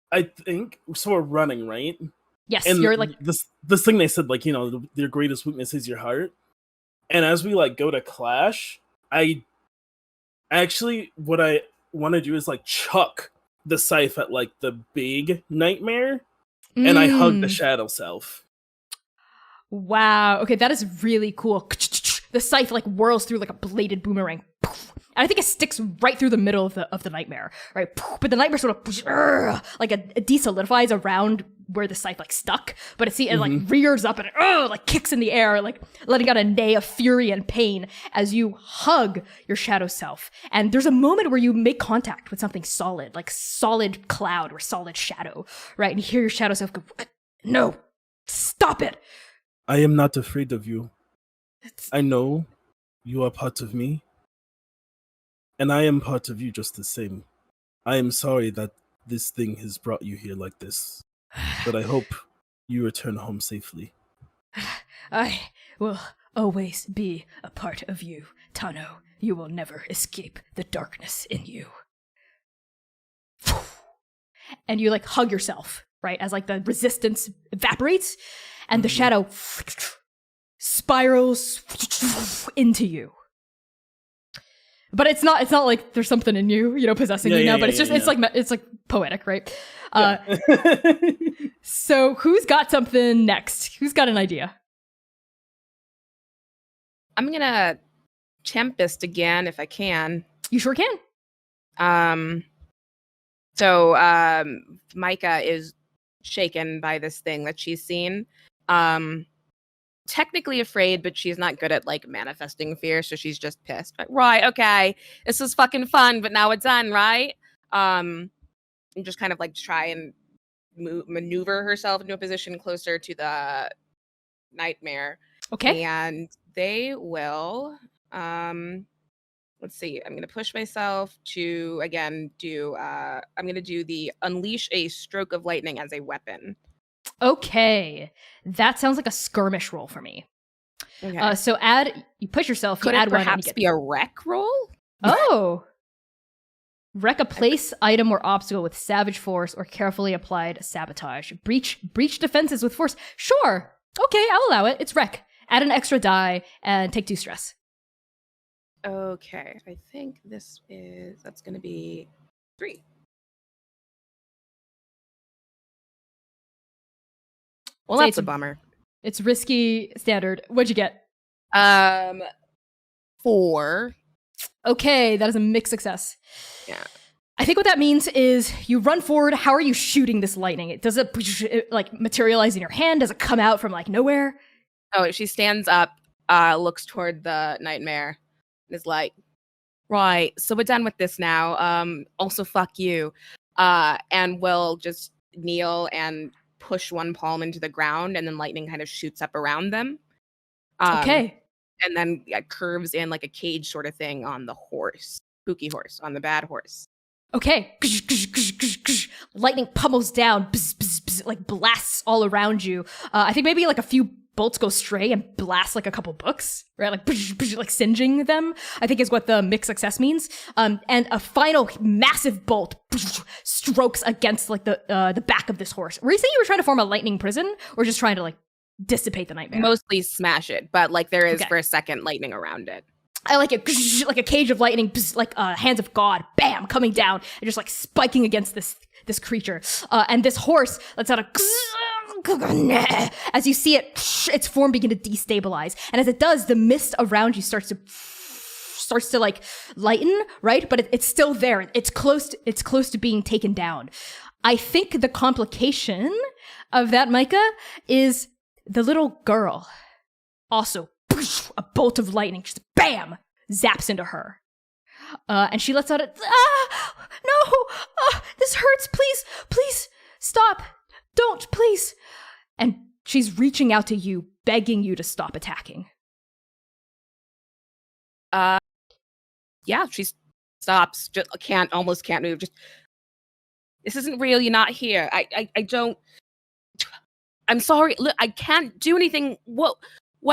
I think so. We're running, right? Yes, And you're like this thing they said, like, you know, your greatest weakness is your heart. And as we like go to clash, I actually what I want to do is like chuck the scythe at like the big nightmare, and I hug the shadow self. Wow. Okay, that is really cool. The scythe like whirls through like a bladed boomerang. And I think it sticks right through the middle of the nightmare, right? But the nightmare sort of like a desolidifies around where the scythe like stuck. But it like rears up and like kicks in the air, like letting out a neigh of fury and pain as you hug your shadow self. And there's a moment where you make contact with something solid, like solid cloud or solid shadow, right? And you hear your shadow self go, "No, stop it." I am not afraid of you. I know you are part of me, and I am part of you just the same. I am sorry that this thing has brought you here like this, but I hope you return home safely. I will always be a part of you, Tano. You will never escape the darkness in you. And you like hug yourself, right? As like the resistance evaporates and the shadow spirals into you. But it's not like there's something in you, possessing you now, but it's just it's like poetic, right? So who's got something next? Who's got an idea? I'm gonna Tempest again if I can. You sure can. So Micah is shaken by this thing that she's seen. Technically afraid, but she's not good at like manifesting fear, so she's just pissed. Like, right, okay, this is fucking fun, but now it's done, right? And just kind of like try and maneuver herself into a position closer to the nightmare. Okay. And they will let's see, I'm gonna push myself to again do I'm gonna do the unleash a stroke of lightning as a weapon. Okay, that sounds like a skirmish roll for me. Okay. So you push yourself. Could you it add perhaps one. And be a wreck roll? Oh, wreck a place, item, or obstacle with savage force or carefully applied sabotage. Breach defenses with force. Sure. Okay, I'll allow it. It's wreck. Add an extra die and take 2 stress. Okay, I think that's gonna be 3. Well, that's a bummer. It's risky standard. What'd you get? 4. Okay, that is a mixed success. Yeah. I think what that means is you run forward. How are you shooting this lightning? Does it like materialize in your hand? Does it come out from like nowhere? Oh, she stands up, looks toward the nightmare, and is like, right, so we're done with this now. Also, fuck you. And will just kneel and push one palm into the ground, and then lightning kind of shoots up around them. Okay. And then curves in like a cage sort of thing on the horse, spooky horse, on the bad horse. Okay. Lightning pummels down, like blasts all around you. I think maybe like a few bolts go stray and blast like a couple books, right? Like singeing them, I think is what the mixed success means. And a final massive bolt strokes against like the back of this horse. Were you saying you were trying to form a lightning prison, or just trying to like dissipate the nightmare? Mostly smash it, but like there is for a second lightning around it. I like it, like a cage of lightning, like hands of God, bam, coming down and just like spiking against this creature. And this horse lets out a as you see it, its form begin to destabilize. And as it does, the mist around you starts to like lighten, right? But it's still there. It's close to being taken down. I think the complication of that, Micah, is the little girl. Also, a bolt of lightning, just bam, zaps into her. And she lets out a, no, this hurts, please, stop, don't, please. And she's reaching out to you, begging you to stop attacking. Yeah, she stops, just almost can't move, just, this isn't real, you're not here, I don't, I'm sorry, look, I can't do anything, what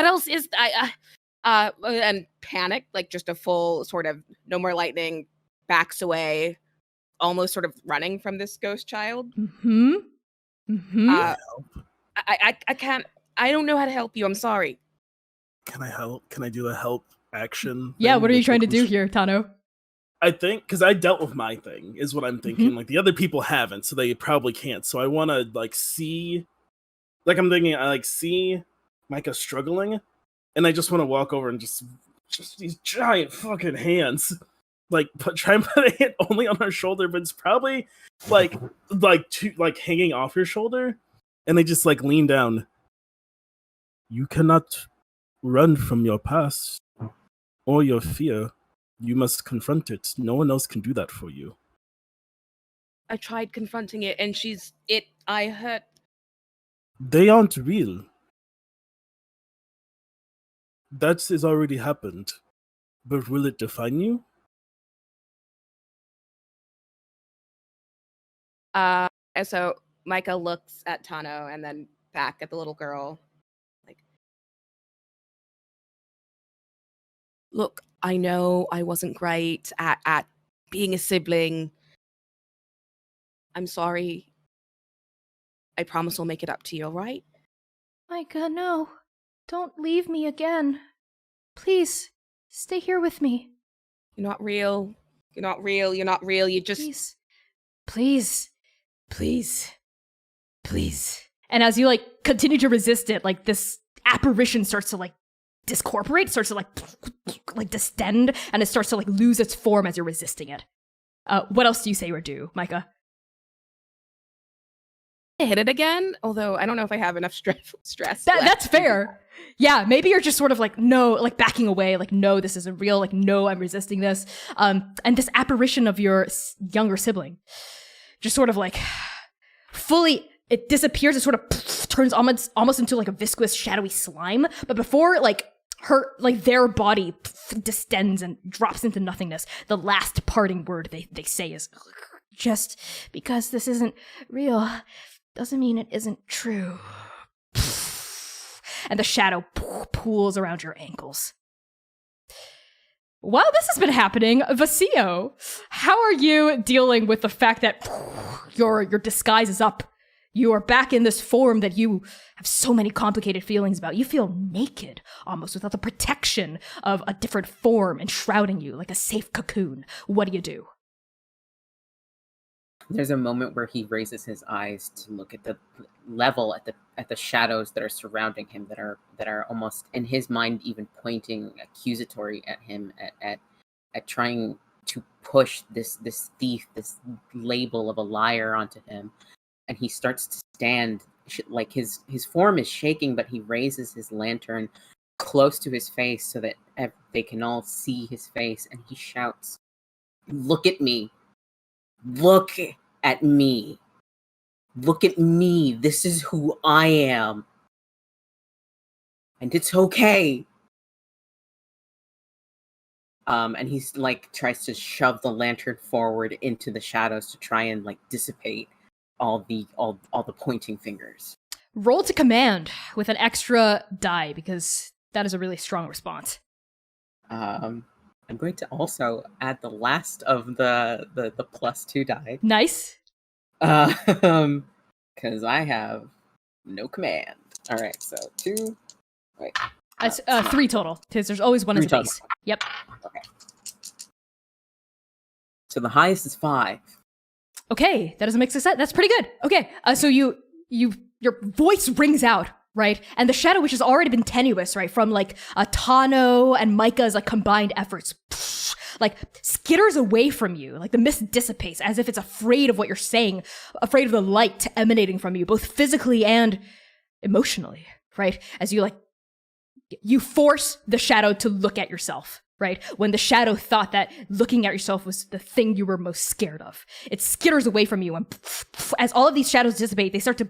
else is, and panic, like just a full sort of no more lightning, backs away, almost sort of running from this ghost child. I can't, I don't know how to help you, I'm sorry. Can I help? Can I do a help action? Yeah, what are you trying to do here, Tano? I think, because I dealt with my thing, is what I'm thinking. Like, the other people haven't, so they probably can't. So I want to, like, see... Like, I'm thinking, I, like, see Micah struggling, and I just want to walk over and just these giant fucking hands. Like, try and put a hand only on her shoulder, but it's probably, like hanging off your shoulder, and they just, like, lean down. You cannot run from your past or your fear. You must confront it. No one else can do that for you. I tried confronting it, and I hurt. They aren't real. That has already happened. But will it define you? And so Micah looks at Tano and then back at the little girl. Like, look, I know I wasn't great at being a sibling. I'm sorry. I promise I'll make it up to you, all right? Micah, no. Don't leave me again. Please, stay here with me. You're not real. You're not real. You're not real. You just... Please. And as you, like, continue to resist it, like, this apparition starts to, like, discorporate, starts to, like distend, and it starts to, like, lose its form as you're resisting it. What else do you say or do, Micah? Hit it again, although I don't know if I have enough stress. That's fair. Yeah, maybe you're just sort of like, no, like backing away, like, no, this isn't real, like, no, I'm resisting this. And this apparition of your younger sibling just sort of like fully, it disappears, it sort of turns almost into like a viscous, shadowy slime. But before like their body distends and drops into nothingness, the last parting word they say is, just because this isn't real doesn't mean it isn't true. And the shadow pools around your ankles. While this has been happening, Vasio, how are you dealing with the fact that your disguise is up? You are back in this form that you have so many complicated feelings about. You feel naked, almost, without the protection of a different form enshrouding you like a safe cocoon. What do? There's a moment where he raises his eyes to look at the level, at the shadows that are surrounding him, that are almost in his mind even pointing accusatory at him, at trying to push this thief, this label of a liar onto him. And he starts to stand, like his form is shaking, but he raises his lantern close to his face so that they can all see his face, and he shouts, "Look at me! Look at me! Look at me! This is who I am! and it's okay. And he's like tries to shove the lantern forward into the shadows to try and like dissipate all the pointing fingers. Roll to command with an extra die because that is a really strong response. I'm going to also add the last of the +2 die. Nice. Because I have no command. All right, so 2. Wait. That's 3 total, because there's always one as a Three base. Yep. Okay. So the highest is 5. Okay, that is a mix of set. That's pretty good. Okay, so your voice rings out, right? And the shadow, which has already been tenuous, right, from like Tano and Micah's like combined efforts, like skitters away from you. Like the mist dissipates as if it's afraid of what you're saying, afraid of the light emanating from you, both physically and emotionally, right? As you force the shadow to look at yourself, right? When the shadow thought that looking at yourself was the thing you were most scared of. It skitters away from you, and as all of these shadows dissipate, they start to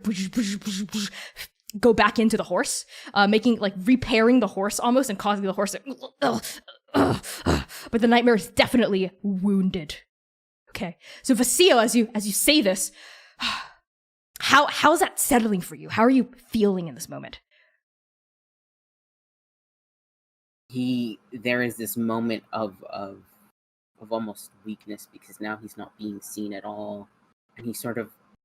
go back into the horse, making, like, repairing the horse almost and causing the horse to... But the nightmare is definitely wounded. Okay, so Vasio, as you say this, how's that settling for you? How are you feeling in this moment? There is this moment of almost weakness because now he's not being seen at all, and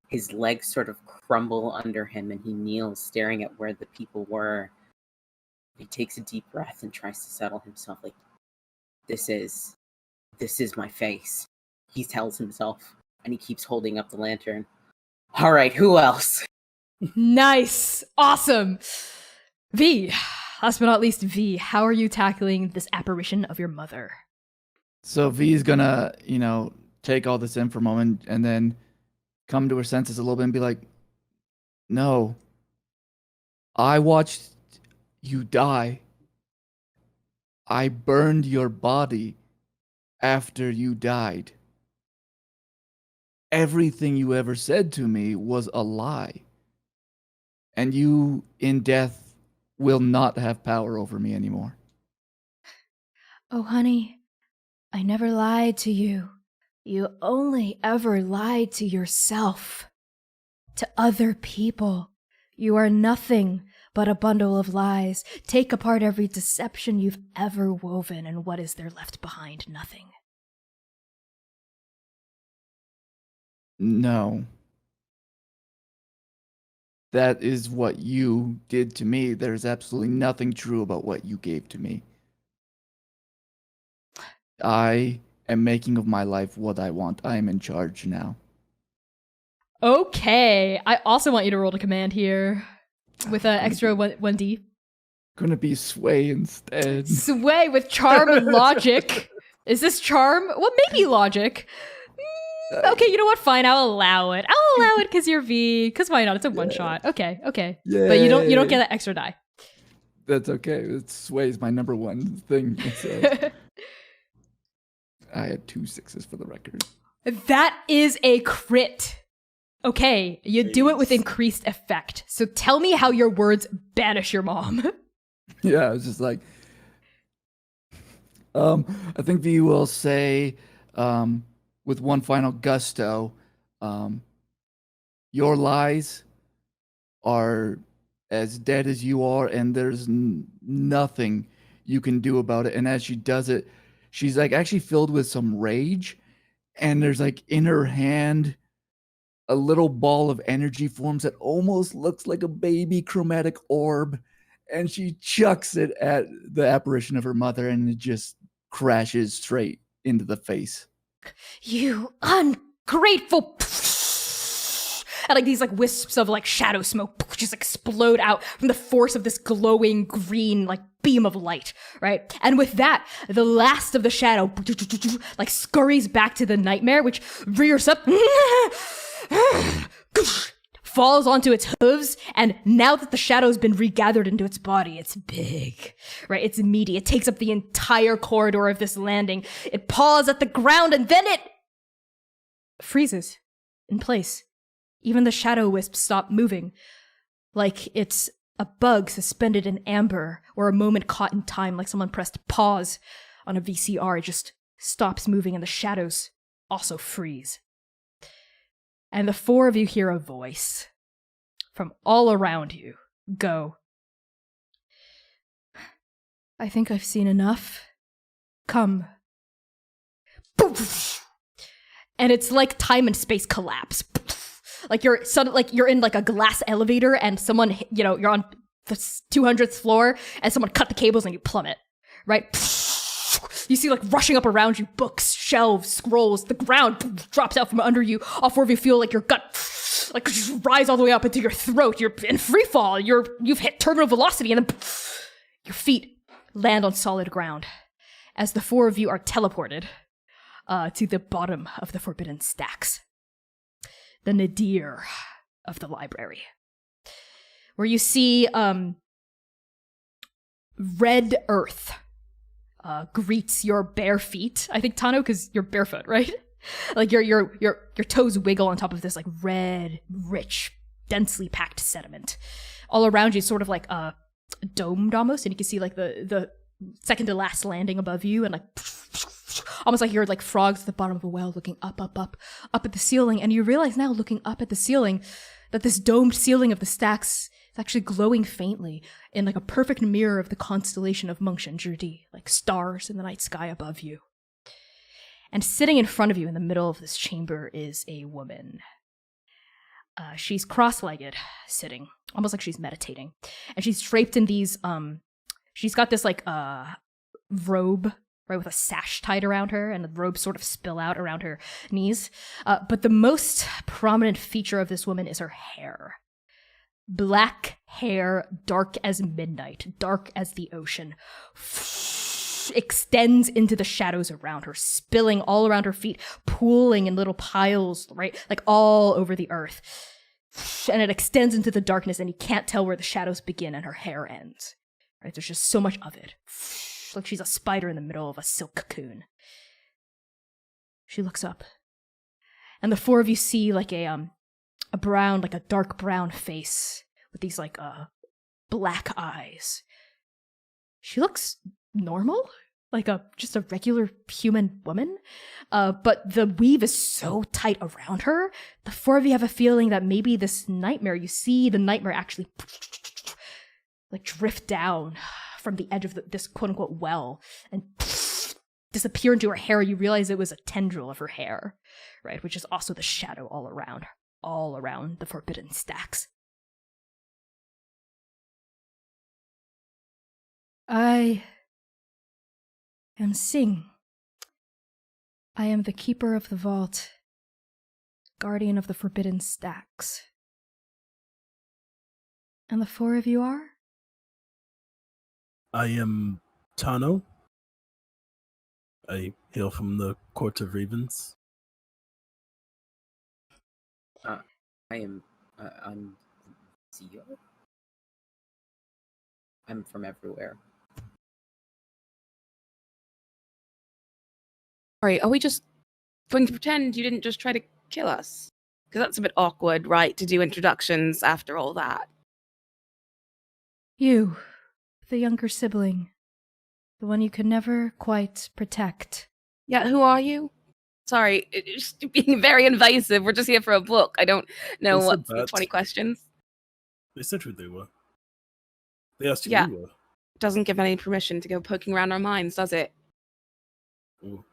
his legs sort of crumble under him, and he kneels staring at where the people were. He takes a deep breath and tries to settle himself. Like, this is my face, he tells himself, and he keeps holding up the lantern. All right, who else? Nice, awesome. Vee. Last but not least, Vee, how are you tackling this apparition of your mother? So V's gonna, take all this in for a moment and then come to her senses a little bit and be like, no, I watched you die. I burned your body after you died. Everything you ever said to me was a lie. And you, in death, will not have power over me anymore. Oh, honey, I never lied to you. You only ever lied to yourself. To other people. You are nothing but a bundle of lies. Take apart every deception you've ever woven, and what is there left behind? Nothing. No. That is what you did to me. There's absolutely nothing true about what you gave to me. I am making of my life what I want. I am in charge now. Okay, I also want you to roll to command here with an extra 1d. Gonna be Sway instead. Sway with charm and logic. Is this charm? Well, maybe logic. Okay, you know what? Fine, I'll allow it. I'll allow it because you're V. Because why not? It's a one shot. Okay. Yay. But you don't get that extra die. That's okay. Sway's my number one thing. So. I had 2 6s for the record. That is a crit. Okay, you do it with increased effect. So tell me how your words banish your mom. Yeah, I was just like, I think V will say, with one final gusto, your lies are as dead as you are, and there's nothing you can do about it. And as she does it, she's like actually filled with some rage, and there's like in her hand a little ball of energy forms that almost looks like a baby chromatic orb, and she chucks it at the apparition of her mother, and it just crashes straight into the face. You ungrateful... And like these like wisps of like shadow smoke just explode out from the force of this glowing green like beam of light, right? And with that, the last of the shadow like scurries back to the nightmare, which rears up, falls onto its hooves, and now that the shadow's been regathered into its body, it's big, right? It's meaty. It takes up the entire corridor of this landing. It paws at the ground, and then it freezes in place. Even the shadow wisps stop moving, like it's A bug suspended in amber, or a moment caught in time like someone pressed pause on a VCR. It just stops moving and the shadows also freeze. And the four of you hear a voice from all around you go, I think I've seen enough. Come. And it's like time and space collapse. Like you're in like a glass elevator and someone, you're on the 200th floor and someone cut the cables and you plummet, right? You see like rushing up around you, books, shelves, scrolls, the ground drops out from under you. All four of you feel like your gut like rise all the way up into your throat. You're in free fall. You've hit terminal velocity and then your feet land on solid ground as the four of you are teleported to the bottom of the Forbidden Stacks. The nadir of the library, where you see red earth greets your bare feet. I think, Tano, because you're barefoot, right? Like your toes wiggle on top of this like red, rich, densely packed sediment. All around you, sort of like domed almost, and you can see like the second to last landing above you, and like almost like you're like frogs at the bottom of a well looking up at the ceiling. And you realize now, looking up at the ceiling, that this domed ceiling of the stacks is actually glowing faintly in like a perfect mirror of the constellation of Mungshan-Jirdi, like stars in the night sky above you. And sitting in front of you in the middle of this chamber is a woman. She's cross-legged, sitting, almost like she's meditating. And she's draped in these, she's got this like robe, right, with a sash tied around her, and the robes sort of spill out around her knees. But the most prominent feature of this woman is her hair. Black hair, dark as midnight, dark as the ocean, extends into the shadows around her, spilling all around her feet, pooling in little piles, right, like all over the earth. And it extends into the darkness, and you can't tell where the shadows begin and her hair ends. Right, there's just so much of it. Like she's a spider in the middle of a silk cocoon. She looks up, and the four of you see like a brown, like a dark brown face with these like black eyes. She looks normal, like just a regular human woman. But the weave is so tight around her. The four of you have a feeling that maybe this nightmare, you see the nightmare actually like drift down from the edge of this quote-unquote well and disappear into her hair. You realize it was a tendril of her hair, right? Which is also the shadow all around the Forbidden Stacks. I am Sing. I am the keeper of the vault, guardian of the Forbidden Stacks. And the four of you are? I am Tano. I hail from the Court of Ravens. I'm Zio. I'm from everywhere. Sorry, are we just going to pretend you didn't just try to kill us? Because that's a bit awkward, right, to do introductions after all that. You, the younger sibling. The one you could never quite protect. Yeah, who are you? Sorry, it's just being very invasive. We're just here for a book. I don't know They what said that. 20 questions. They said who they were. They asked you Yeah. who you were. Doesn't give any permission to go poking around our minds, does it? Ooh,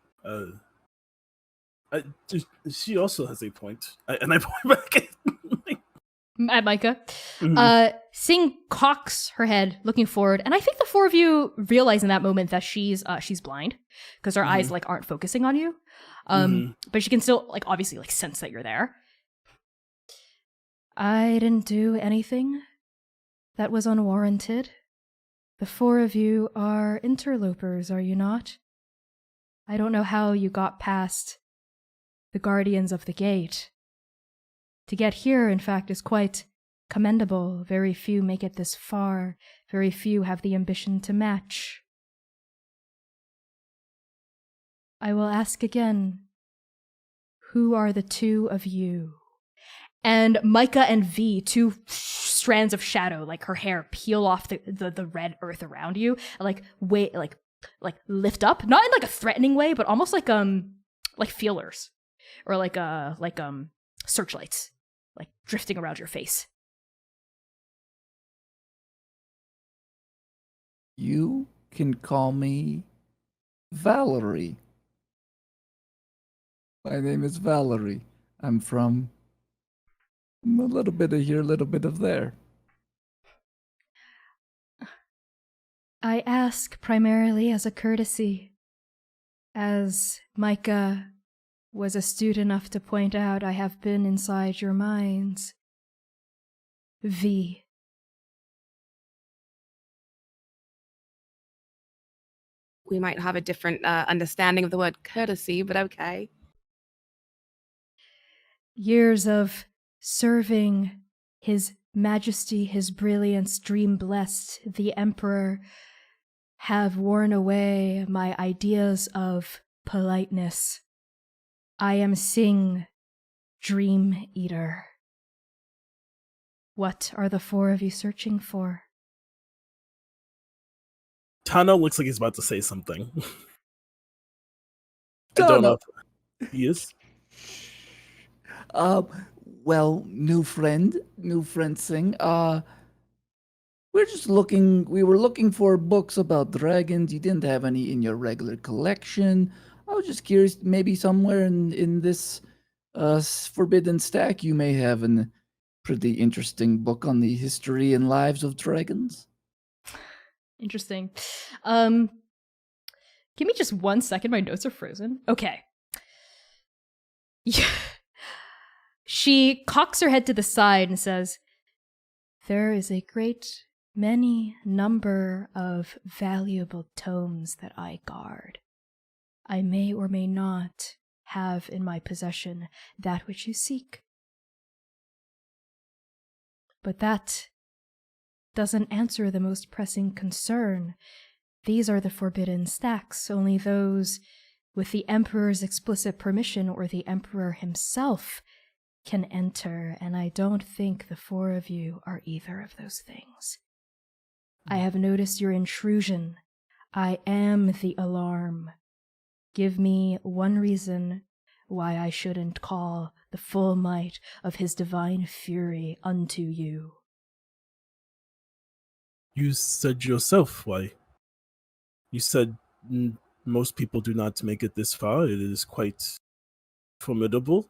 she also has a point. And I point back At Micah. Mhm. Sing cocks her head, looking forward, and I think the four of you realize in that moment that she's blind, because her eyes like aren't focusing on you. But she can still like obviously like sense that you're there. I didn't do anything that was unwarranted. The four of you are interlopers, are you not? I don't know how you got past the guardians of the gate. To get here, in fact, is quite commendable. Very few make it this far. Very few have the ambition to match. I will ask again, who are the two of you? and Micah and V, two strands of shadow, like her hair, peel off the red earth around you, like lift up, not in like a threatening way, but almost like feelers, or like searchlights, like drifting around your face. You can call me Valerie. My name is Valerie. I'm from a little bit of here, a little bit of there. I ask primarily as a courtesy. As Micah was astute enough to point out, I have been inside your minds. V. We might have a different understanding of the word courtesy, but okay. Years of serving His Majesty, His Brilliance, dream blessed, the Emperor, have worn away my ideas of politeness. I am Sing, Dream Eater. What are the four of you searching for? Tano looks like he's about to say something. I don't know if he is. Well, new friend Sing. We were looking for books about dragons. You didn't have any in your regular collection. I was just curious, maybe somewhere in this forbidden stack you may have a pretty interesting book on the history and lives of dragons. Interesting. Give me just 1 second. My notes are frozen. Okay. Yeah. She cocks her head to the side and says, "There is a great many number of valuable tomes that I guard. I may or may not have in my possession that which you seek. But that doesn't answer the most pressing concern. These are the forbidden stacks. Only those with the Emperor's explicit permission or the Emperor himself can enter, and I don't think the four of you are either of those things. I have noticed your intrusion. I am the alarm. Give me one reason why I shouldn't call the full might of his divine fury unto you." You said yourself why. You said most people do not make it this far. It is quite formidable.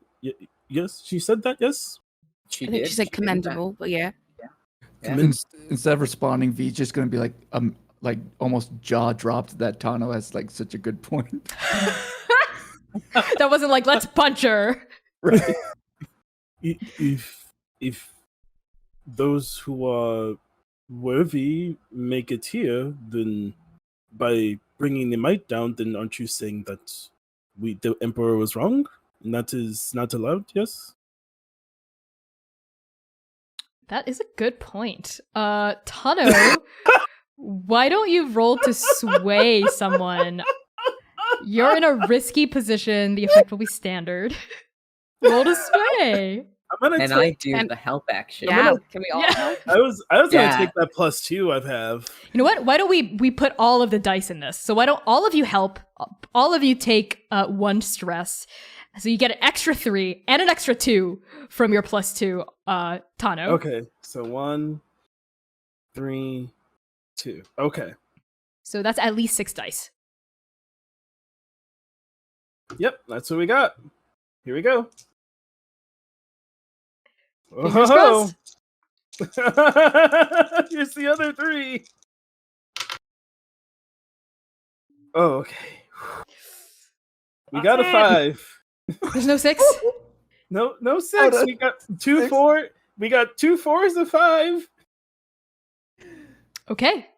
Yes, she said that, yes? I think she said commendable, but yeah. Instead of responding, V's just going to be like almost jaw dropped that Tano has like such a good point. That wasn't like, let's punch her. Right. If those who are worthy make it here, then by bringing the might down, then aren't you saying that the Emperor was wrong? And that is not allowed, yes? That is a good point. Tano, why don't you roll to sway someone? You're in a risky position. The effect will be standard. Roll to sway. And I do the help action. Yeah, can we all help? I was gonna take that +2 I have. You know what? Why don't we put all of the dice in this? So why don't all of you help? All of you take 1 stress. So you get an extra 3 and an extra 2 from your +2, Tano. Okay, so 1, 3, 2. Okay. So that's at least 6 dice. Yep, that's what we got. Here we go. Fingers Oh, here's the other 3. Oh, okay. We got a 5. There's no 6? No 6. We got 2 6. 4. We got 2 4s and 5. Okay.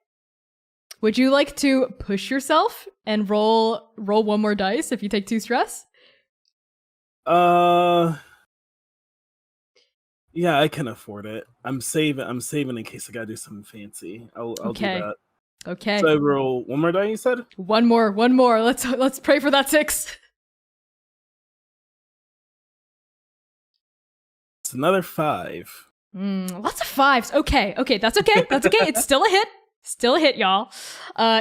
Would you like to push yourself and roll 1 more dice if you take 2 stress? Yeah, I can afford it. I'm saving in case I gotta do something fancy. I'll Okay. do that. Okay. So I roll 1 more die, you said? One more. Let's pray for that 6. It's another 5. Lots of 5s. Okay, that's okay. That's okay. It's still a hit. Still a hit, y'all.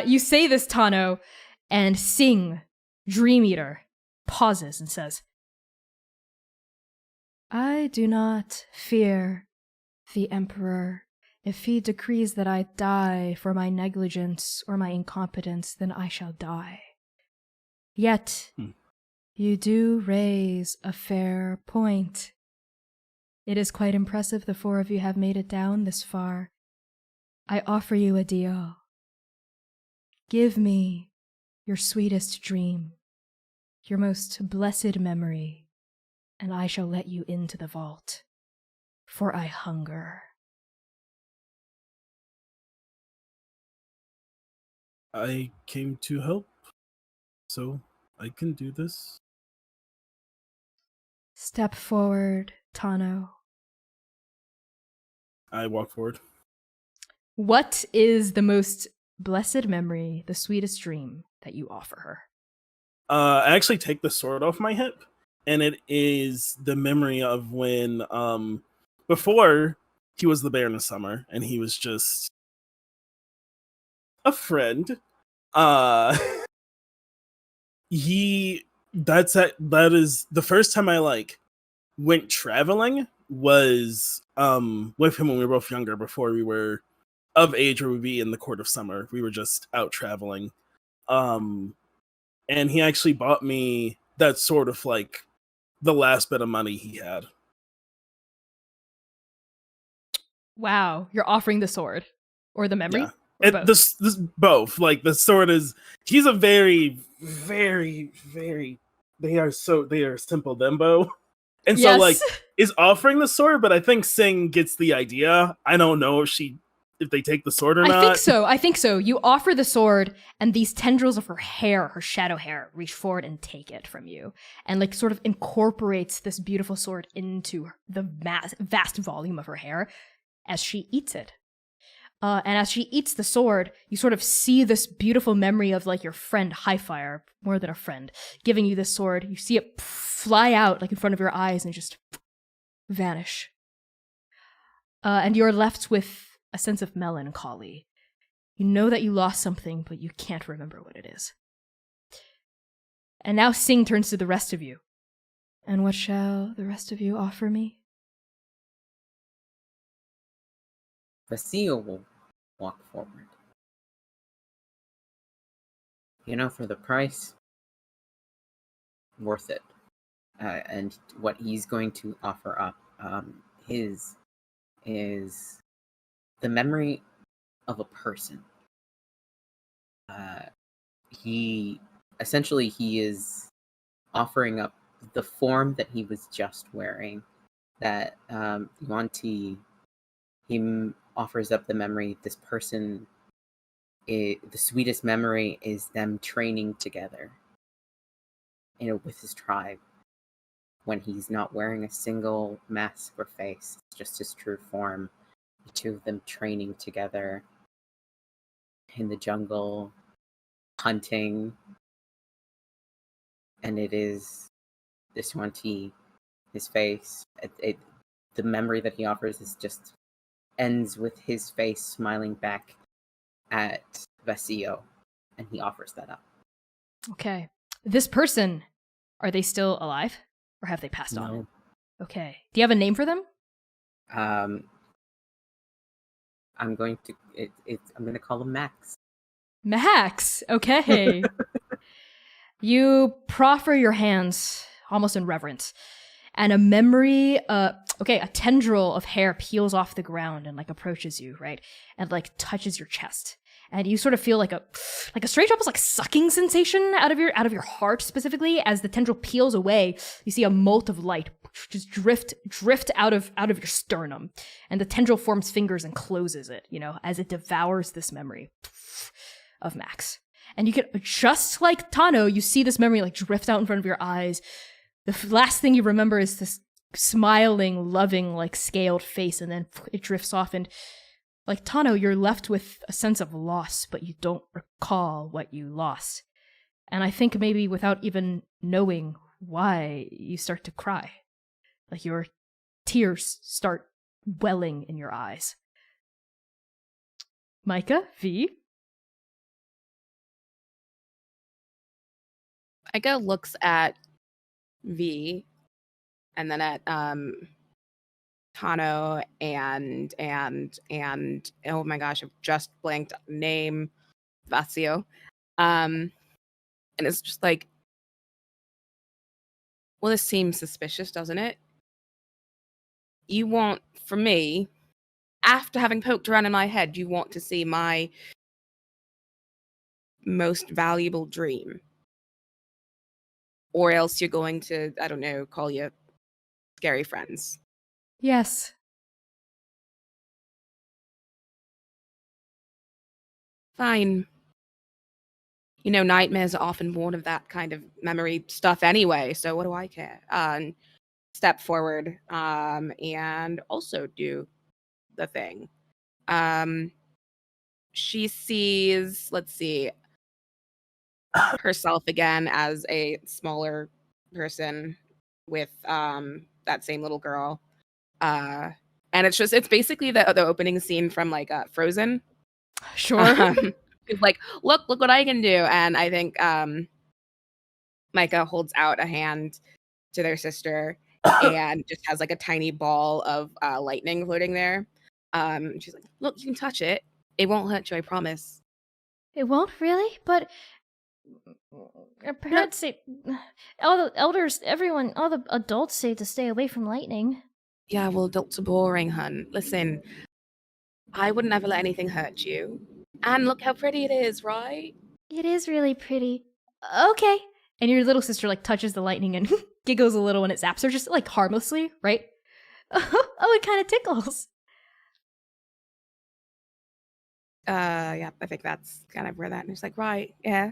You say this, Tano, and Sing, Dream Eater, pauses and says, I do not fear the Emperor. If he decrees that I die for my negligence or my incompetence, then I shall die. Yet, you do raise a fair point. It is quite impressive the 4 of you have made it down this far. I offer you a deal. Give me your sweetest dream, your most blessed memory, and I shall let you into the vault, for I hunger. I came to help, so I can do this. Step forward, Tano. I walk forward. What is the most blessed memory, the sweetest dream that you offer her? I actually take the sword off my hip, and it is the memory of when, before he was the Baron of Summer, and he was just a friend. That is the first time I went traveling was with him when we were both younger, before we were of age or would be in the court of summer. We were just out traveling. And he actually bought me that sort of the last bit of money he had. Wow, you're offering the sword or the memory? Yeah. Or both? This both. The sword is, he's a very, very, very, they are simple thembo. And yes. so is offering the sword, but I think Sing gets the idea. I don't know if they take the sword or not. I think so. You offer the sword, and these tendrils of her hair, her shadow hair, reach forward and take it from you, and sort of incorporates this beautiful sword into the vast volume of her hair as she eats it. And as she eats the sword, you sort of see this beautiful memory of your friend Highfire, more than a friend, giving you this sword. You see it fly out in front of your eyes and just vanish. And you're left with a sense of melancholy. You know that you lost something, but you can't remember what it is. And now Sing turns to the rest of you. And what shall the rest of you offer me? Vasile will walk forward. For the price, worth it. And what he's going to offer up, his is the memory of a person. He is offering up the form that he was just wearing. That Yuan-Ti, he offers up the memory. This person, the sweetest memory is them training together, with his tribe. When he's not wearing a single mask or face, it's just his true form. The 2 of them training together in the jungle, hunting. And it is this Yuan-Ti, his face. The memory that he offers is just ends with his face smiling back at Vasile, and he offers that up. Okay. This person, are they still alive? Or have they passed No. on? Okay. Do you have a name for them? I'm going to call him Max. Max! Okay. You proffer your hands, almost in reverence, and a memory, a tendril of hair peels off the ground and approaches you, right? And touches your chest. And you sort of feel like a strange, almost sucking sensation out of your heart specifically. As the tendril peels away, you see a mote of light just drift out of your sternum, and the tendril forms fingers and closes it, as it devours this memory of Max. And you can, just like Tano, you see this memory drift out in front of your eyes. The last thing you remember is this smiling, loving, scaled face, and then it drifts off. And like Tano, you're left with a sense of loss, but you don't recall what you lost. And I think maybe without even knowing why, you start to cry. You're tears start welling in your eyes. Micah, Vee? Micah looks at Vee and then at Tano and oh my gosh, I've just blanked name Vazio. And it's just like, well, this seems suspicious, doesn't it? You want, for me, after having poked around in my head, you want to see my most valuable dream. Or else you're going to, I don't know, call you scary friends. Yes. Fine. You know, nightmares are often born of that kind of memory stuff anyway, so what do I care? Step forward and also do the thing. She sees, let's see, herself again as a smaller person with that same little girl. And it's basically the opening scene from like Frozen. Sure. It's like, look what I can do. And I think Micah holds out a hand to their sister and just has like a tiny ball of lightning floating there. She's like, look, you can touch it. It won't hurt you, I promise. It won't really, but our parents say, all the elders, everyone, all the adults say to stay away from lightning. Yeah, well, adults are boring, hun. Listen, I would never let anything hurt you. And look how pretty it is, right? It is really pretty. Okay. And your little sister like touches the lightning and giggles a little when it zaps her, just like harmlessly, right? Oh, it kind of tickles. Yeah, I think that's kind of where that is like, right, yeah.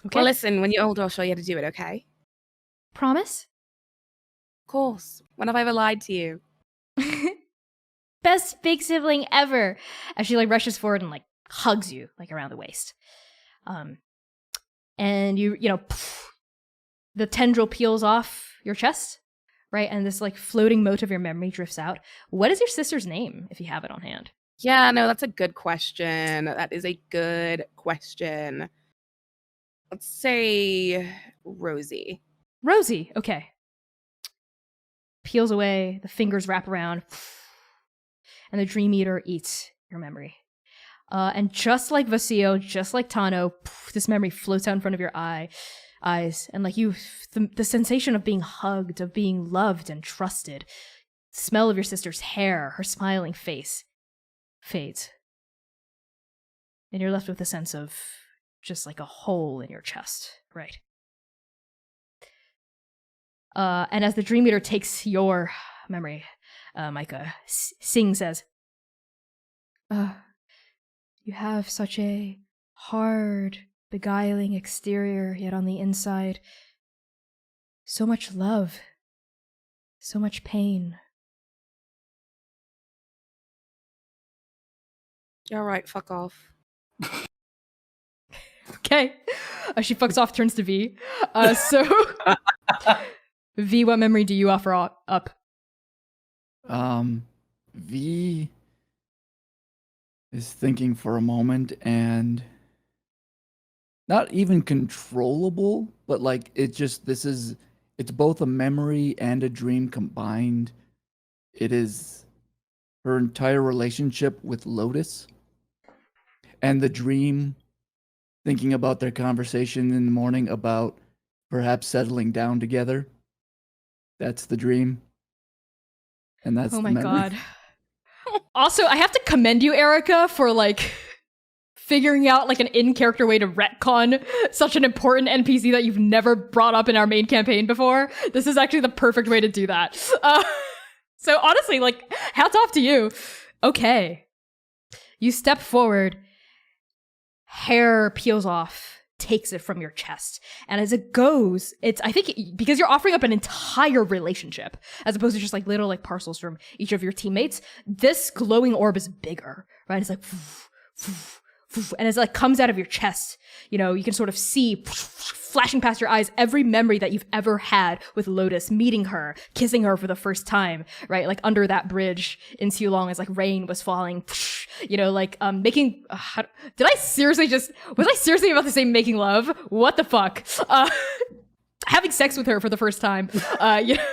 Okay. Well, listen, when you're older, I'll show you how to do it, okay? Promise? Of course. When have I ever lied to you? Best big sibling ever. As she like rushes forward and like hugs you like around the waist. And you know, the tendril peels off your chest, right? And this like floating mote of your memory drifts out. What is your sister's name, if you have it on hand? Yeah, no, that's a good question. That is a good question. Let's say Rosie. Rosie, okay. Peels away, the fingers wrap around, and the Dream Eater eats your memory. And just like Vazio, just like Tano, this memory floats out in front of your eyes, and like you, the sensation of being hugged, of being loved and trusted, the smell of your sister's hair, her smiling face, fades. And you're left with a sense of just like a hole in your chest, right? And as the Dream Eater takes your memory, Micah sings as, you have such a hard, beguiling exterior, yet on the inside, so much love, so much pain. All right, fuck off. Okay. She fucks off, turns to Vee. So, Vee, what memory do you offer up? Vee is thinking for a moment, and not even controllable, but like it's both a memory and a dream combined. It is her entire relationship with Lotus, and the dream, thinking about their conversation in the morning about perhaps settling down together. That's the dream. And that's oh the my memory. God. Also, I have to commend you, Erica, for like figuring out like an in-character way to retcon such an important NPC that you've never brought up in our main campaign before. This is actually the perfect way to do that. So honestly, like, hats off to you. Okay. You step forward, hair peels off, takes it from your chest. And as it goes, I think because you're offering up an entire relationship, as opposed to just like little like parcels from each of your teammates, this glowing orb is bigger, right? It's like, and as it like comes out of your chest, you know, you can sort of see flashing past your eyes every memory that you've ever had with Lotus, meeting her, kissing her for the first time, right? Like under that bridge in Long as like rain was falling, you know, like making. Was I seriously about to say making love? What the fuck? Having sex with her for the first time. You know,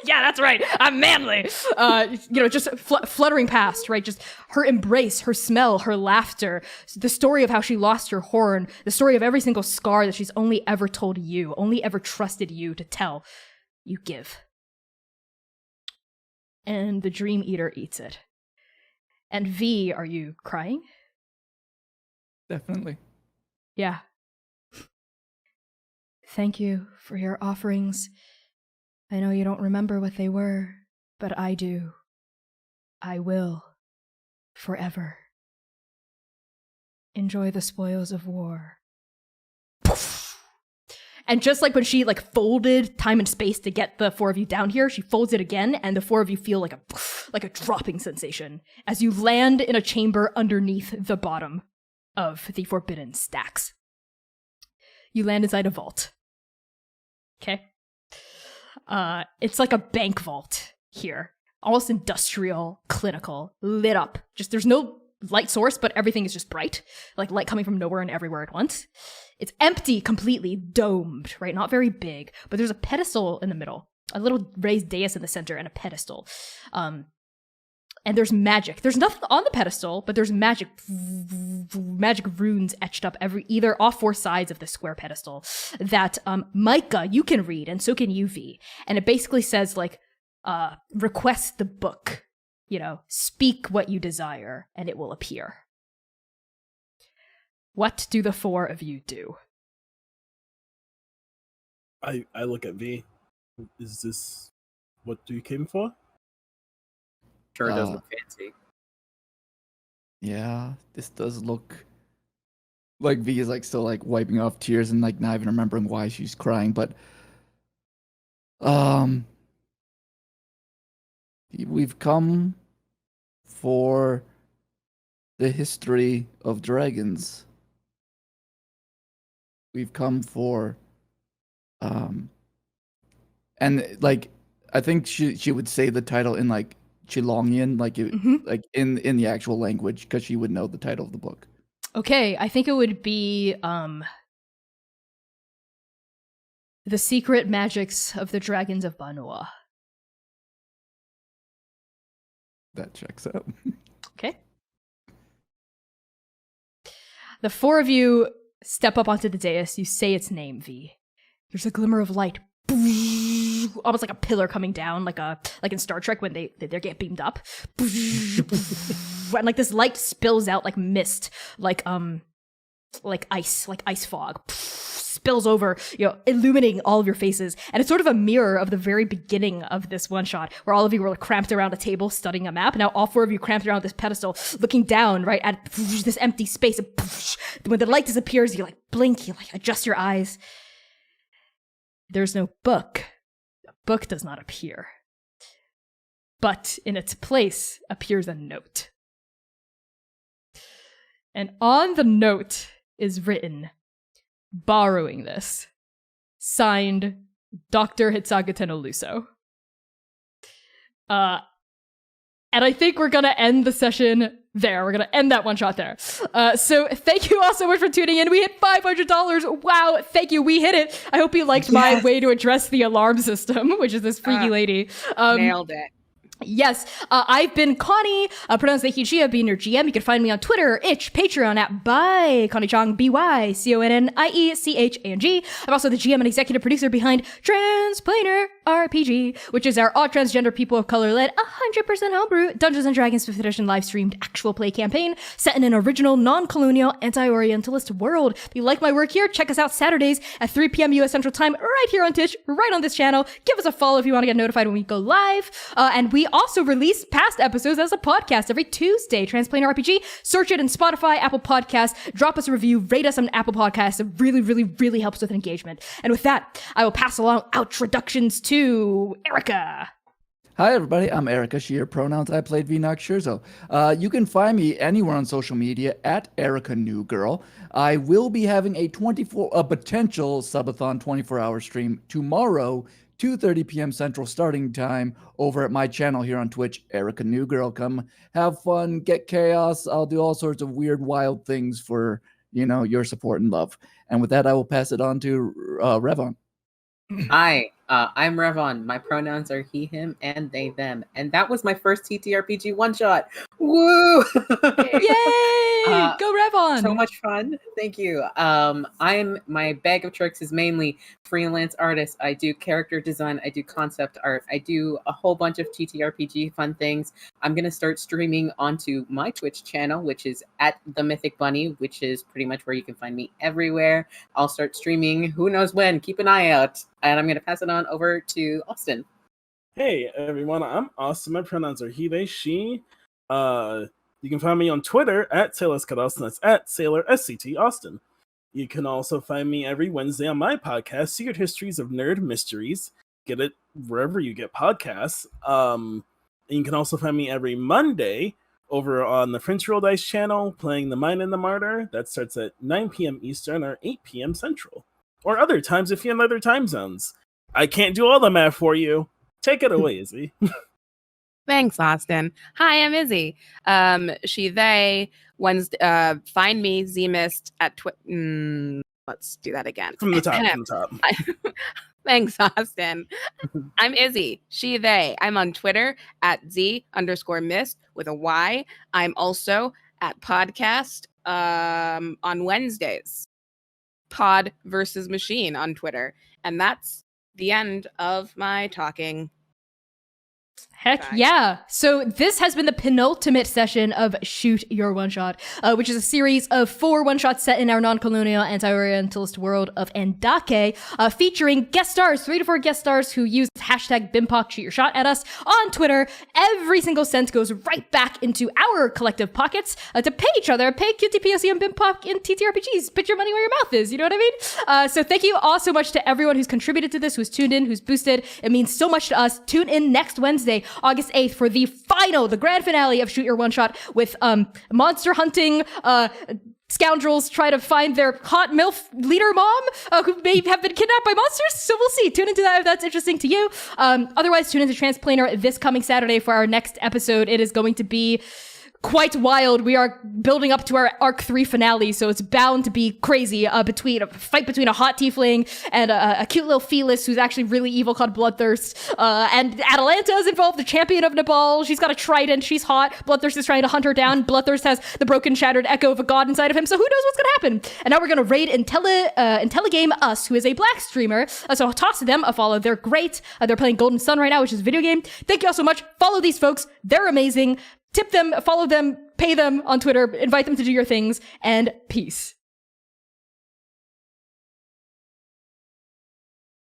yeah, that's right. I'm manly. You know, just fluttering past, right? Just her embrace, her smell, her laughter, the story of how she lost her horn, the story of every single scar that she's only ever told you, only ever trusted you to tell. You give. And the Dream Eater eats it. And V, are you crying? Definitely. Yeah. Thank you for your offerings. I know you don't remember what they were, but I do. I will. Forever. Enjoy the spoils of war. And just like when she like folded time and space to get the four of you down here, she folds it again, and the four of you feel like a dropping sensation as you land in a chamber underneath the bottom of the Forbidden Stacks. You land inside a vault. Okay? It's like a bank vault here. Almost industrial, clinical, lit up. Just there's no light source, but everything is just bright. Like light coming from nowhere and everywhere at once. It's empty, completely domed, right? Not very big, but there's a pedestal in the middle. A little raised dais in the center and a pedestal. And there's magic. There's nothing on the pedestal, but there's magic runes etched up either off four sides of the square pedestal that Micah, you can read, and so can you, V. And it basically says like, request the book, you know, speak what you desire, and it will appear. What do the four of you do? I look at V. Is this what you came for? Sure does look fancy. Yeah, this does look like V is like still like wiping off tears and like not even remembering why she's crying, but we've come for the history of dragons. We've come for and like I think she would say the title in like Chilongian, like like in the actual language, because she would know the title of the book. Okay, I think it would be The Secret Magics of the Dragons of Banua. That checks out. Okay. The four of you step up onto the dais. You say its name, V. There's a glimmer of light. Almost like a pillar coming down, like in Star Trek when they get beamed up. And like this light spills out like mist, like ice fog. Spills over, you know, illuminating all of your faces. And it's sort of a mirror of the very beginning of this one shot, where all of you were like cramped around a table studying a map. Now all four of you cramped around this pedestal, looking down, right, at this empty space. When the light disappears, you like blink, you like adjust your eyes. There's no book. The book does not appear. But in its place appears a note. And on the note is written, borrowing this, signed Dr. Hitsaga Tenoluso. And I think we're gonna end the session there. We're gonna end that one shot there. So thank you all so much for tuning in. We hit $500. Wow, thank you. We hit it. I hope you liked my way to address the alarm system, which is this freaky lady. Nailed it. Yes, I've been Connie, pronounced Heichia, being your GM. You can find me on Twitter, Itch, Patreon at by Connie-Chang, BYCONNIECHANG. I'm also the GM and executive producer behind Transplanar RPG, which is our all transgender people of color led 100% homebrew Dungeons & Dragons 5th edition live streamed actual play campaign set in an original non-colonial anti-orientalist world. If you like my work here, check us out Saturdays at 3 p.m. US Central Time right here on Twitch, right on this channel. Give us a follow if you want to get notified when we go live. And we also release past episodes as a podcast every Tuesday. Transplanar RPG. Search it in Spotify, Apple Podcasts. Drop us a review. Rate us on Apple Podcasts. It really, really, really helps with engagement. And with that, I will pass along introductions to Erica. Hi, everybody. I'm Erica. She, her pronouns. I played Vee Nauchtscherzo. You can find me anywhere on social media at Erica New Girl. I will be having a potential subathon 24-hour stream tomorrow, 2:30 p.m. Central starting time, over at my channel here on Twitch, Erica New Girl. Come have fun, get chaos. I'll do all sorts of weird, wild things for your support and love. And with that, I will pass it on to Revon. Hi, I'm Revon. My pronouns are he, him, and they, them. And that was my first TTRPG one-shot. Woo! Yay! Go Revon! So much fun. Thank you. My bag of tricks is mainly freelance artist. I do character design. I do concept art. I do a whole bunch of TTRPG fun things. I'm going to start streaming onto my Twitch channel, which is at The Mythic Bunny, which is pretty much where you can find me everywhere. I'll start streaming who knows when. Keep an eye out. And I'm going to pass it on over to Austin. Hey everyone, I'm Austin. My pronouns are he, they, she. You can find me on Twitter at SailorScott. That's at Sailor SCT Austin. You can also find me every Wednesday on my podcast, Secret Histories of Nerd Mysteries. Get it wherever you get podcasts. And you can also find me every Monday over on the French Roll Dice channel, playing The Mind and the Martyr. That starts at 9 p.m. Eastern or 8 p.m. Central. Or other times if you're in other time zones. I can't do all the math for you. Take it away, Izzy. Thanks, Austin. Hi, I'm Izzy. She, they, Wednesday, find me, Zmist, at let's do that again. From the top. Thanks, Austin. I'm Izzy. She, they. I'm on Twitter at Z_mist with a Y. I'm also at podcast on Wednesdays. Pod versus Machine on Twitter. And that's the end of my talking. Heck yeah. So this has been the penultimate session of Shoot Your One Shot, which is a series of 4 one-shots set in our non-colonial anti-orientalist world of Andake, featuring guest stars, 3 to 4 guest stars who use hashtag BIMPOC shoot your shot at us on Twitter. Every single cent goes right back into our collective pockets to pay each other, pay QTPOC and BIMPOC in TTRPGs. Put your money where your mouth is, you know what I mean? So thank you all so much to everyone who's contributed to this, who's tuned in, who's boosted. It means so much to us. Tune in next Wednesday, August 8th, for the grand finale of Shoot Your One Shot with monster hunting scoundrels try to find their hot MILF leader mom who may have been kidnapped by monsters. So we'll see. Tune into that if that's interesting to you. Otherwise, tune into Transplanar this coming Saturday for our next episode. It is going to be quite wild. We are building up to our Arc 3 finale, so it's bound to be crazy between a fight between a hot tiefling and a cute little felis who's actually really evil called Bloodthirst. And Atalanta is involved, the champion of Nepal. She's got a trident. She's hot. Bloodthirst is trying to hunt her down. Bloodthirst has the broken, shattered echo of a god inside of him, so who knows what's going to happen. And now we're going to raid Intelligame Us, who is a black streamer. So toss to them a follow. They're great. They're playing Golden Sun right now, which is a video game. Thank you all so much. Follow these folks. They're amazing. Tip them, follow them, pay them on Twitter, invite them to do your things, and peace.